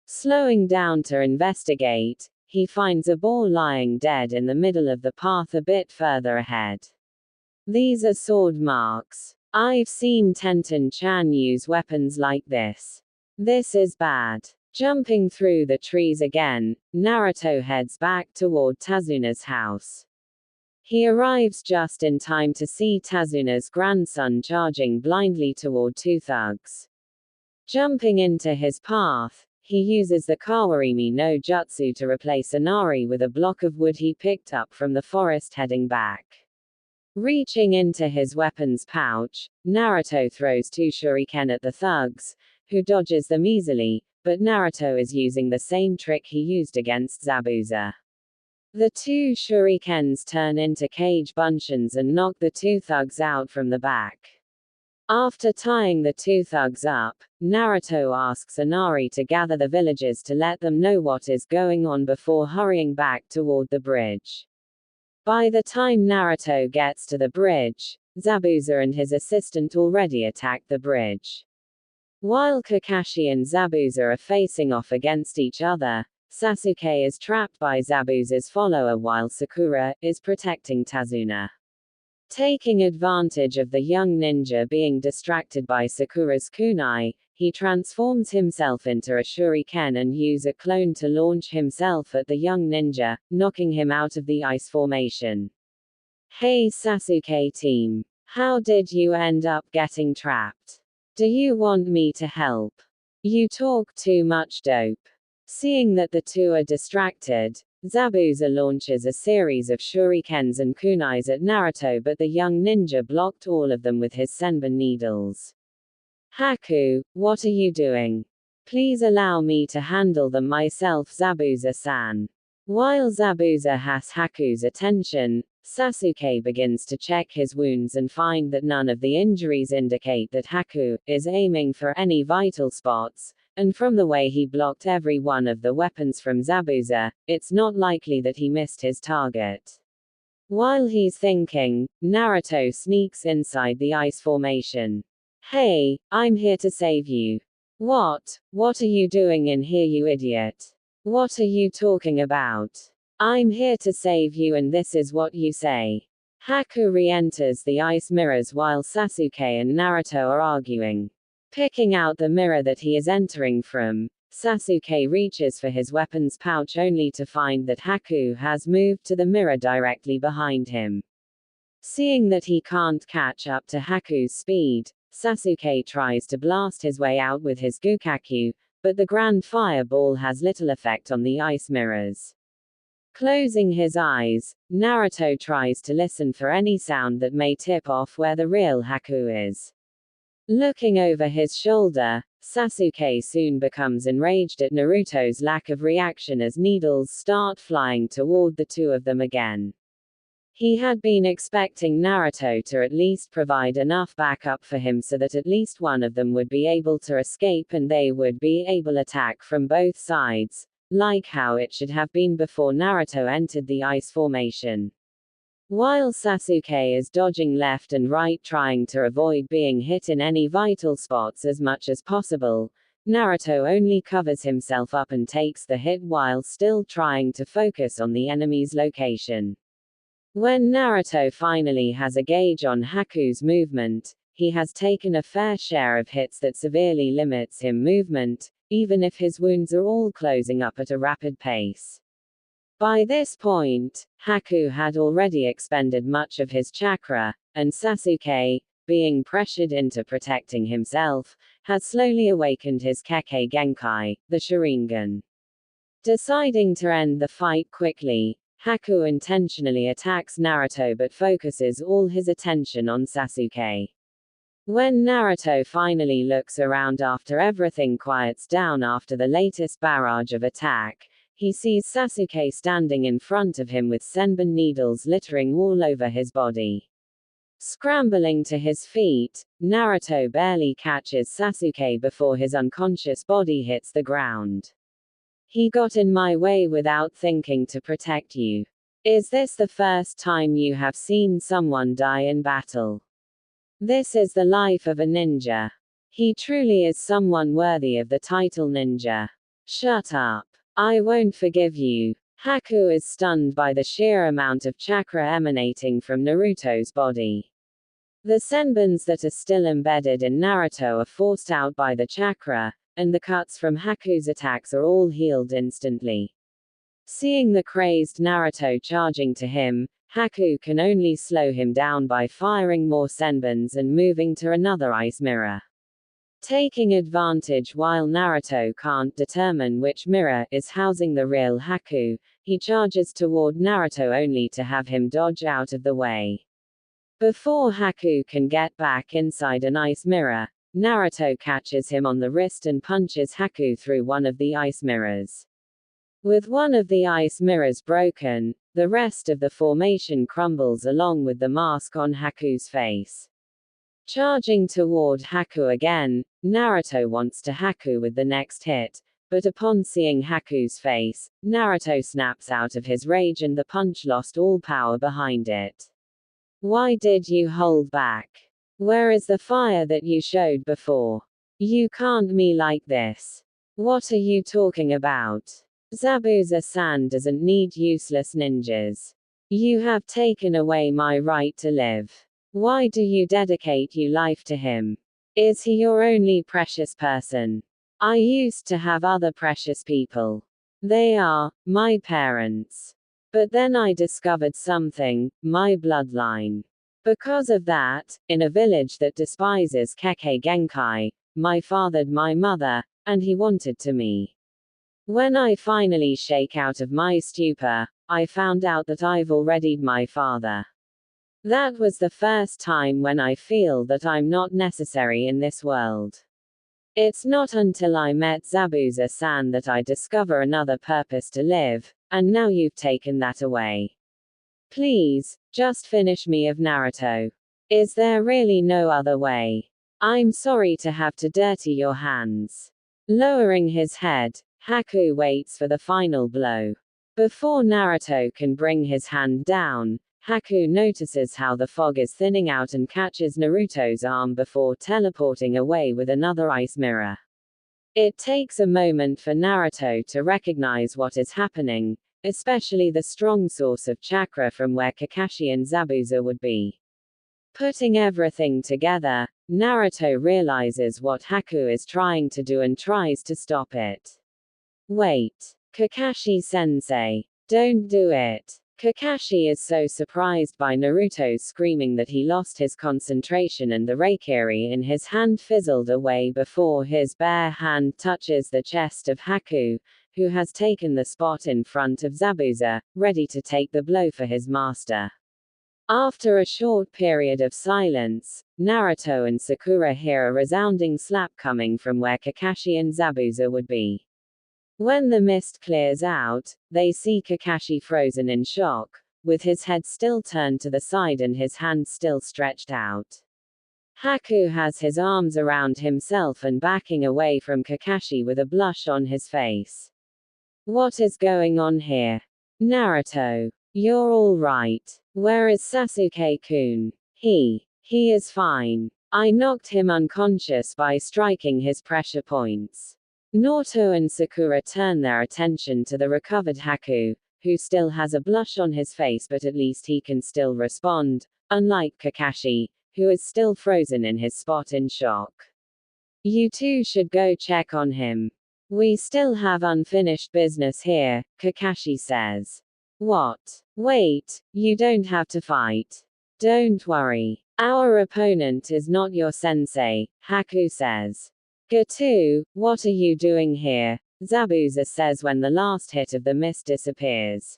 Slowing down to investigate, he finds a boar lying dead in the middle of the path a bit further ahead. These are sword marks. I've seen Tenten-chan use weapons like this. This is bad. Jumping through the trees again, Naruto heads back toward Tazuna's house. He arrives just in time to see Tazuna's grandson charging blindly toward two thugs. Jumping into his path, he uses the Kawarimi no Jutsu to replace Inari with a block of wood he picked up from the forest heading back. Reaching into his weapons pouch, Naruto throws two shuriken at the thugs, who dodges them easily, but Naruto is using the same trick he used against Zabuza. The two shurikens turn into cage buncheons and knock the two thugs out from the back. After tying the two thugs up, Naruto asks Inari to gather the villagers to let them know what is going on before hurrying back toward the bridge. By the time Naruto gets to the bridge, Zabuza and his assistant already attacked the bridge. While Kakashi and Zabuza are facing off against each other, Sasuke is trapped by Zabuza's follower while Sakura is protecting Tazuna. Taking advantage of the young ninja being distracted by Sakura's kunai, he transforms himself into a shuriken and uses a clone to launch himself at the young ninja, knocking him out of the ice formation. Hey Sasuke team. How did you end up getting trapped? Do you want me to help? You talk too much, dope. Seeing that the two are distracted, Zabuza launches a series of shurikens and kunais at Naruto, but the young ninja blocked all of them with his senbon needles. Haku, what are you doing? Please allow me to handle them myself, Zabuza-san. While Zabuza has Haku's attention, Sasuke begins to check his wounds and find that none of the injuries indicate that Haku is aiming for any vital spots, and from the way he blocked every one of the weapons from Zabuza, it's not likely that he missed his target. While he's thinking, Naruto sneaks inside the ice formation. Hey, I'm here to save you. What are you doing in here, you idiot? What are you talking about? I'm here to save you and this is what you say. Haku re-enters the ice mirrors while Sasuke and Naruto are arguing. Picking out the mirror that he is entering from, Sasuke reaches for his weapons pouch only to find that Haku has moved to the mirror directly behind him. Seeing that he can't catch up to Haku's speed, Sasuke tries to blast his way out with his Gukakyu, but the Grand Fireball has little effect on the ice mirrors. Closing his eyes, Naruto tries to listen for any sound that may tip off where the real Haku is. Looking over his shoulder, Sasuke soon becomes enraged at Naruto's lack of reaction as needles start flying toward the two of them again. He had been expecting Naruto to at least provide enough backup for him so that at least one of them would be able to escape and they would be able to attack from both sides, like how it should have been before Naruto entered the ice formation. While Sasuke is dodging left and right trying to avoid being hit in any vital spots as much as possible, Naruto only covers himself up and takes the hit while still trying to focus on the enemy's location. When Naruto finally has a gauge on Haku's movement, he has taken a fair share of hits that severely limits him movement, even if his wounds are all closing up at a rapid pace. By this point, Haku had already expended much of his chakra, and Sasuke, being pressured into protecting himself, had slowly awakened his Kekkei Genkai, the Sharingan. Deciding to end the fight quickly, Haku intentionally attacks Naruto but focuses all his attention on Sasuke. When Naruto finally looks around after everything quiets down after the latest barrage of attack, he sees Sasuke standing in front of him with senbon needles littering all over his body. Scrambling to his feet, Naruto barely catches Sasuke before his unconscious body hits the ground. He got in my way without thinking to protect you. Is this the first time you have seen someone die in battle? This is the life of a ninja. He truly is someone worthy of the title ninja. Shut up. I won't forgive you. Haku is stunned by the sheer amount of chakra emanating from Naruto's body. The senbons that are still embedded in Naruto are forced out by the chakra, and the cuts from Haku's attacks are all healed instantly. Seeing the crazed Naruto charging to him, Haku can only slow him down by firing more senbons and moving to another ice mirror. Taking advantage while Naruto can't determine which mirror is housing the real Haku, he charges toward Naruto only to have him dodge out of the way. Before Haku can get back inside an ice mirror, Naruto catches him on the wrist and punches Haku through one of the ice mirrors. With one of the ice mirrors broken, the rest of the formation crumbles along with the mask on Haku's face. Charging toward Haku again, Naruto wants to Haku with the next hit, but upon seeing Haku's face, Naruto snaps out of his rage and the punch lost all power behind it. Why did you hold back? Where is the fire that you showed before? You can't me like this. What are you talking about? Zabuza-san doesn't need useless ninjas. You have taken away my right to live. Why do you dedicate your life to him? Is he your only precious person? I used to have other precious people. They are my parents. But then I discovered something, my bloodline. Because of that, in a village that despises Kekkei Genkai, my fathered my mother, and he wanted to me. When I finally shake out of my stupor, I found out that I've already my father. That was the first time when I feel that I'm not necessary in this world. It's not until I met Zabuza-san that I discover another purpose to live, and now you've taken that away. Please, just finish me of Naruto. Is there really no other way? I'm sorry to have to dirty your hands. Lowering his head, Haku waits for the final blow. Before Naruto can bring his hand down, Haku notices how the fog is thinning out and catches Naruto's arm before teleporting away with another ice mirror. It takes a moment for Naruto to recognize what is happening, especially the strong source of chakra from where Kakashi and Zabuza would be. Putting everything together, Naruto realizes what Haku is trying to do and tries to stop it. Wait. Kakashi-sensei. Don't do it. Kakashi is so surprised by Naruto's screaming that he lost his concentration and the Reikiri in his hand fizzled away before his bare hand touches the chest of Haku, who has taken the spot in front of Zabuza, ready to take the blow for his master. After a short period of silence, Naruto and Sakura hear a resounding slap coming from where Kakashi and Zabuza would be. When the mist clears out, they see Kakashi frozen in shock, with his head still turned to the side and his hand still stretched out. Haku has his arms around himself and backing away from Kakashi with a blush on his face. What is going on here? Naruto. You're all right. Where is Sasuke-kun? He is fine. I knocked him unconscious by striking his pressure points. Naruto and Sakura turn their attention to the recovered Haku, who still has a blush on his face but at least he can still respond, unlike Kakashi, who is still frozen in his spot in shock. You two should go check on him. We still have unfinished business here, Kakashi says. What? Wait, you don't have to fight. Don't worry. Our opponent is not your sensei, Haku says. Gatu, what are you doing here? Zabuza says when the last hit of the mist disappears.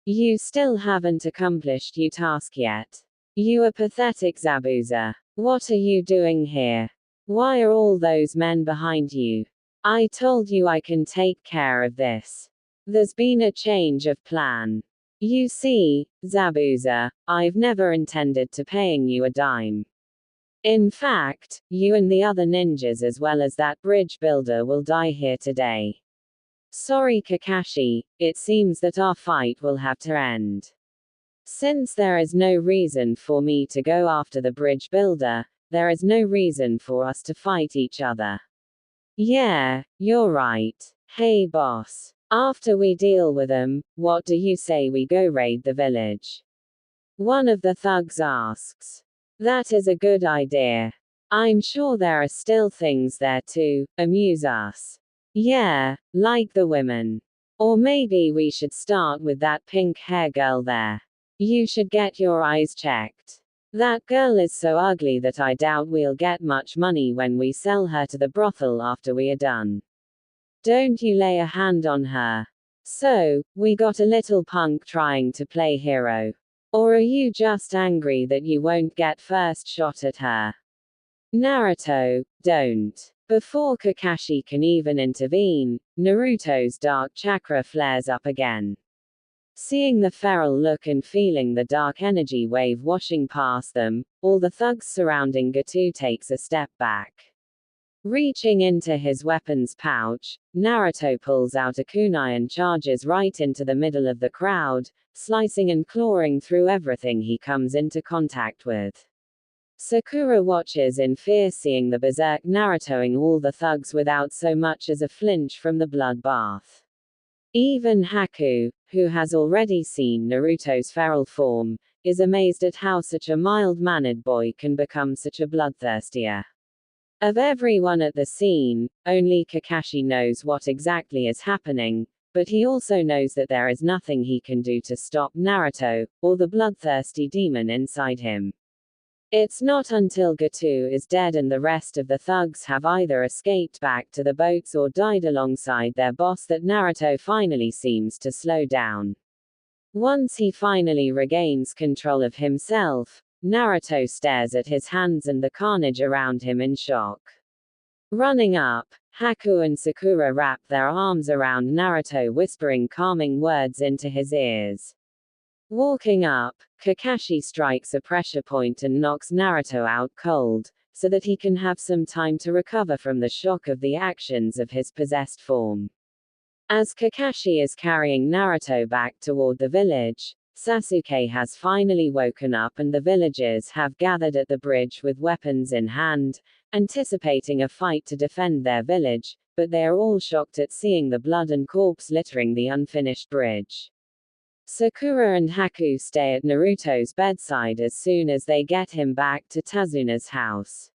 You still haven't accomplished your task yet. You are pathetic, Zabuza. What are you doing here? Why are all those men behind you? I told you I can take care of this. There's been a change of plan. You see, Zabuza, I've never intended to paying you a dime. In fact, you and the other ninjas as well as that bridge builder will die here today. Sorry Kakashi, it seems that our fight will have to end. Since there is no reason for me to go after the bridge builder, there is no reason for us to fight each other. Yeah, you're right. Hey boss. After we deal with them, what do you say we go raid the village? One of the thugs asks. That is a good idea. I'm sure there are still things there to amuse us. Yeah, like the women. Or maybe we should start with that pink hair girl there. You should get your eyes checked. That girl is so ugly that I doubt we'll get much money when we sell her to the brothel after we are done. Don't you lay a hand on her. So, we got a little punk trying to play hero. Or are you just angry that you won't get first shot at her? Naruto, don't. Before Kakashi can even intervene, Naruto's dark chakra flares up again. Seeing the feral look and feeling the dark energy wave washing past them, all the thugs surrounding Gatu takes a step back. Reaching into his weapons pouch, Naruto pulls out a kunai and charges right into the middle of the crowd, slicing and clawing through everything he comes into contact with. Sakura watches in fear seeing the berserk Narutoing all the thugs without so much as a flinch from the bloodbath. Even Haku, who has already seen Naruto's feral form, is amazed at how such a mild-mannered boy can become such a bloodthirstier. Of everyone at the scene, only Kakashi knows what exactly is happening, but he also knows that there is nothing he can do to stop Naruto, or the bloodthirsty demon inside him. It's not until Gatu is dead and the rest of the thugs have either escaped back to the boats or died alongside their boss that Naruto finally seems to slow down. Once he finally regains control of himself, Naruto stares at his hands and the carnage around him in shock. Running up, Haku and Sakura wrap their arms around Naruto, whispering calming words into his ears. Walking up, Kakashi strikes a pressure point and knocks Naruto out cold, so that he can have some time to recover from the shock of the actions of his possessed form. As Kakashi is carrying Naruto back toward the village, Sasuke has finally woken up and the villagers have gathered at the bridge with weapons in hand, anticipating a fight to defend their village, but they are all shocked at seeing the blood and corpse littering the unfinished bridge. Sakura and Haku stay at Naruto's bedside as soon as they get him back to Tazuna's house.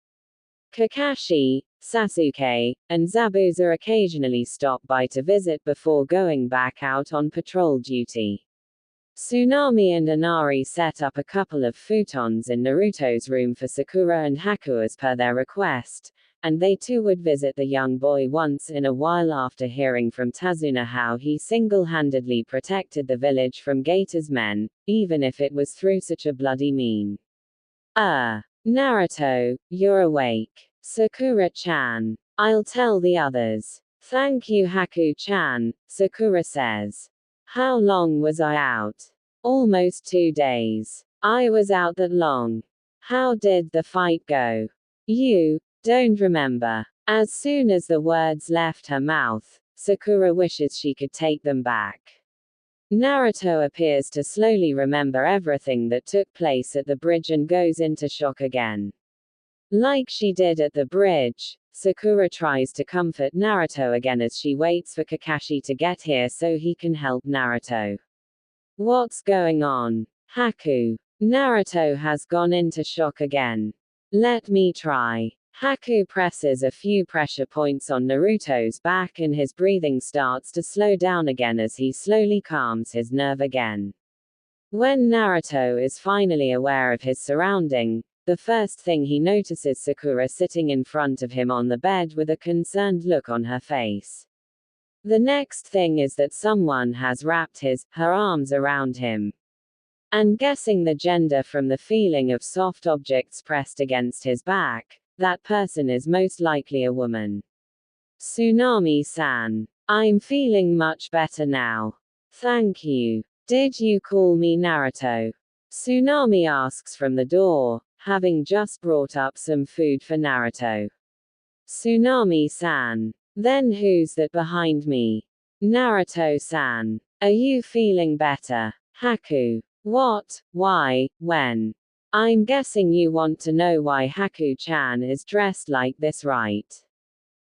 Kakashi, Sasuke, and Zabuza occasionally stop by to visit before going back out on patrol duty. Tsunami and Inari set up a couple of futons in Naruto's room for Sakura and Haku as per their request, and they too would visit the young boy once in a while after hearing from Tazuna how he single-handedly protected the village from Gator's men, even if it was through such a bloody mean. Naruto, you're awake. Sakura-chan. I'll tell the others. Thank you Haku-chan, Sakura says. How long was I out? Almost 2 days. I was out that long. How did the fight go? You don't remember. As soon as the words left her mouth, Sakura wishes she could take them back. Naruto appears to slowly remember everything that took place at the bridge and goes into shock again. Like she did at the bridge, Sakura tries to comfort Naruto again as she waits for Kakashi to get here so he can help Naruto. What's going on? Haku. Naruto has gone into shock again. Let me try. Haku presses a few pressure points on Naruto's back and his breathing starts to slow down again as he slowly calms his nerve again. When Naruto is finally aware of his surrounding, the first thing he notices Sakura sitting in front of him on the bed with a concerned look on her face. The next thing is that someone has wrapped her arms around him. And guessing the gender from the feeling of soft objects pressed against his back, that person is most likely a woman. Tsunami-san. I'm feeling much better now. Thank you. Did you call me Naruto? Tsunami asks from the door, having just brought up some food for Naruto. Tsunami-san. Then who's that behind me? Naruto-san. Are you feeling better? Haku. What, why, when? I'm guessing you want to know why Haku-chan is dressed like this, right?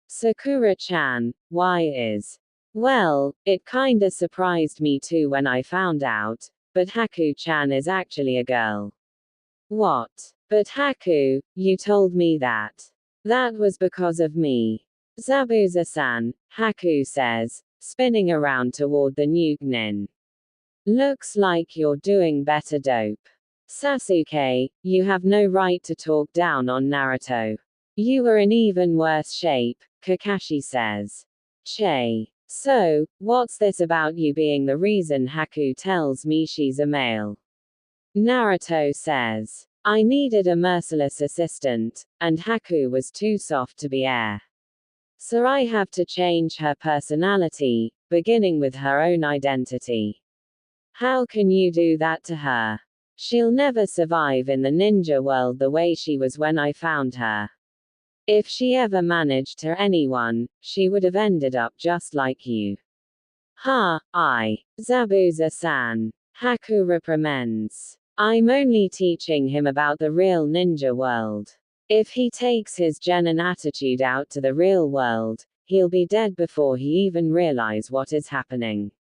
Sakura-chan, why is? Well, it kinda surprised me too when I found out, but Haku-chan is actually a girl. What? But Haku, you told me that. That was because of me. Zabuza-san, Haku says, spinning around toward the new Nin. Looks like you're doing better, dope. Sasuke, you have no right to talk down on Naruto. You were in even worse shape, Kakashi says. Che. So, what's this about you being the reason Haku tells me she's a male? Naruto says. I needed a merciless assistant, and Haku was too soft to be air. So I have to change her personality, beginning with her own identity. How can you do that to her? She'll never survive in the ninja world the way she was when I found her. If she ever managed to anyone, she would have ended up just like you. Zabuza-san. Haku reprimands. I'm only teaching him about the real ninja world. If he takes his genin attitude out to the real world, he'll be dead before he even realize what is happening.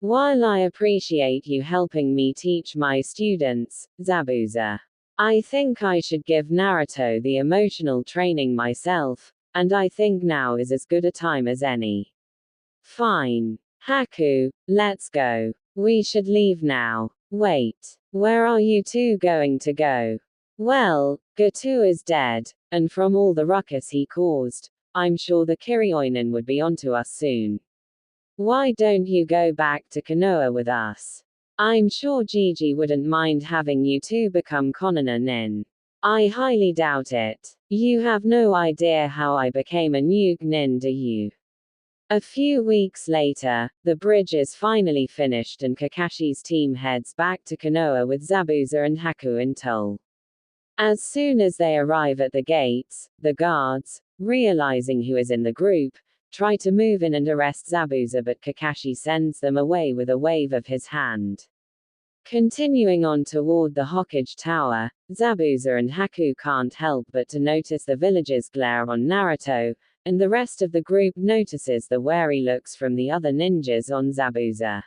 While I appreciate you helping me teach my students, Zabuza, I think I should give Naruto the emotional training myself, and I think now is as good a time as any. Fine. Haku, let's go. We should leave now. Wait. Where are you two going to go? Well, Gato is dead, and from all the ruckus he caused, I'm sure the Kirioinen would be onto us soon. Why don't you go back to Konoha with us? I'm sure Gigi wouldn't mind having you two become Konoha nin. I highly doubt it. You have no idea how I became a new nin, do you? A few weeks later, the bridge is finally finished and Kakashi's team heads back to Konoha with Zabuza and Haku in tow. As soon as they arrive at the gates, the guards, realizing who is in the group, try to move in and arrest Zabuza, but Kakashi sends them away with a wave of his hand. Continuing on toward the Hokage Tower, Zabuza and Haku can't help but to notice the villagers' glare on Naruto, and the rest of the group notices the wary looks from the other ninjas on Zabuza.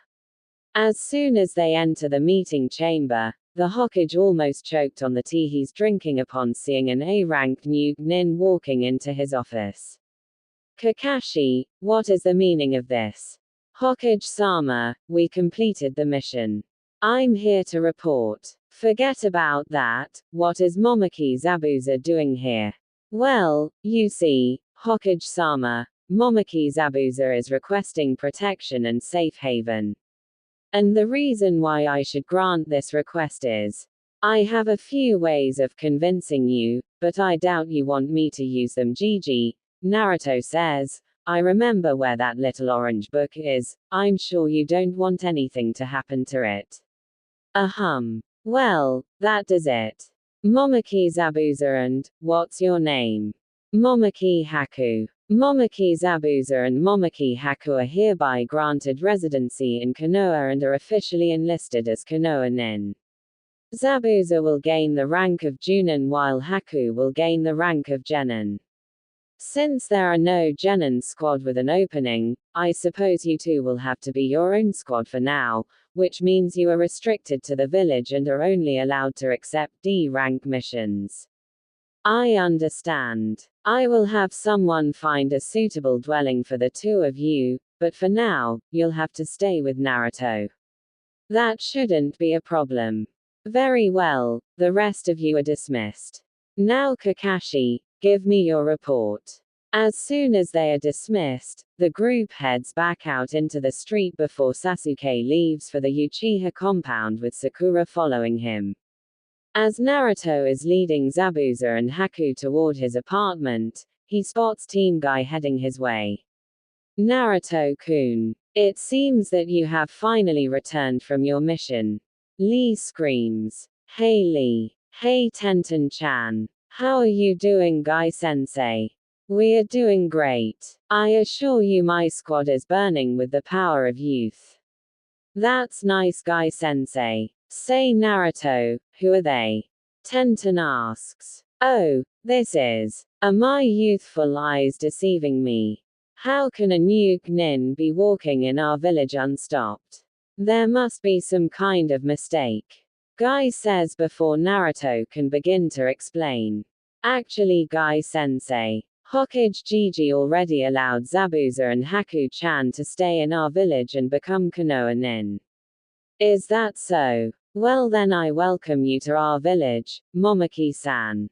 As soon as they enter the meeting chamber, the Hokage almost choked on the tea he's drinking upon seeing an A-rank new nin walking into his office. Kakashi, what is the meaning of this? Hokage-sama, we completed the mission. I'm here to report. Forget about that, what is Momoki Zabuza doing here? Well, you see, Hokage-sama, Momoki Zabuza is requesting protection and safe haven. And the reason why I should grant this request is, I have a few ways of convincing you, but I doubt you want me to use them. Gigi, Naruto says, I remember where that little orange book is, I'm sure you don't want anything to happen to it. Well, that does it. Momoki Zabuza and, what's your name? Momoki Haku. Momoki Zabuza and Momoki Haku are hereby granted residency in Konoha and are officially enlisted as Konoha nin. Zabuza will gain the rank of Junin while Haku will gain the rank of Genin. Since there are no Genin squad with an opening, I suppose you two will have to be your own squad for now, which means you are restricted to the village and are only allowed to accept D rank missions. I understand. I will have someone find a suitable dwelling for the two of you, but for now, you'll have to stay with Naruto. That shouldn't be a problem. Very well, the rest of you are dismissed. Now Kakashi, give me your report. As soon as they are dismissed, the group heads back out into the street before Sasuke leaves for the Uchiha compound with Sakura following him. As Naruto is leading Zabuza and Haku toward his apartment, he spots Team Guy heading his way. Naruto-kun, it seems that you have finally returned from your mission. Lee screams. Hey Lee. Hey Tenten-chan. How are you doing, Guy-sensei? We're doing great. I assure you my squad is burning with the power of youth. That's nice, Guy-sensei. Say Naruto, who are they? Tenten asks. Oh, this is. Are my youthful eyes deceiving me? How can a new nin be walking in our village unstopped? There must be some kind of mistake. Guy says before Naruto can begin to explain. Actually, Guy-sensei, Hokage Gigi already allowed Zabuza and Haku-chan to stay in our village and become Konoha nin. Is that so? Well then I welcome you to our village, Momoki-san.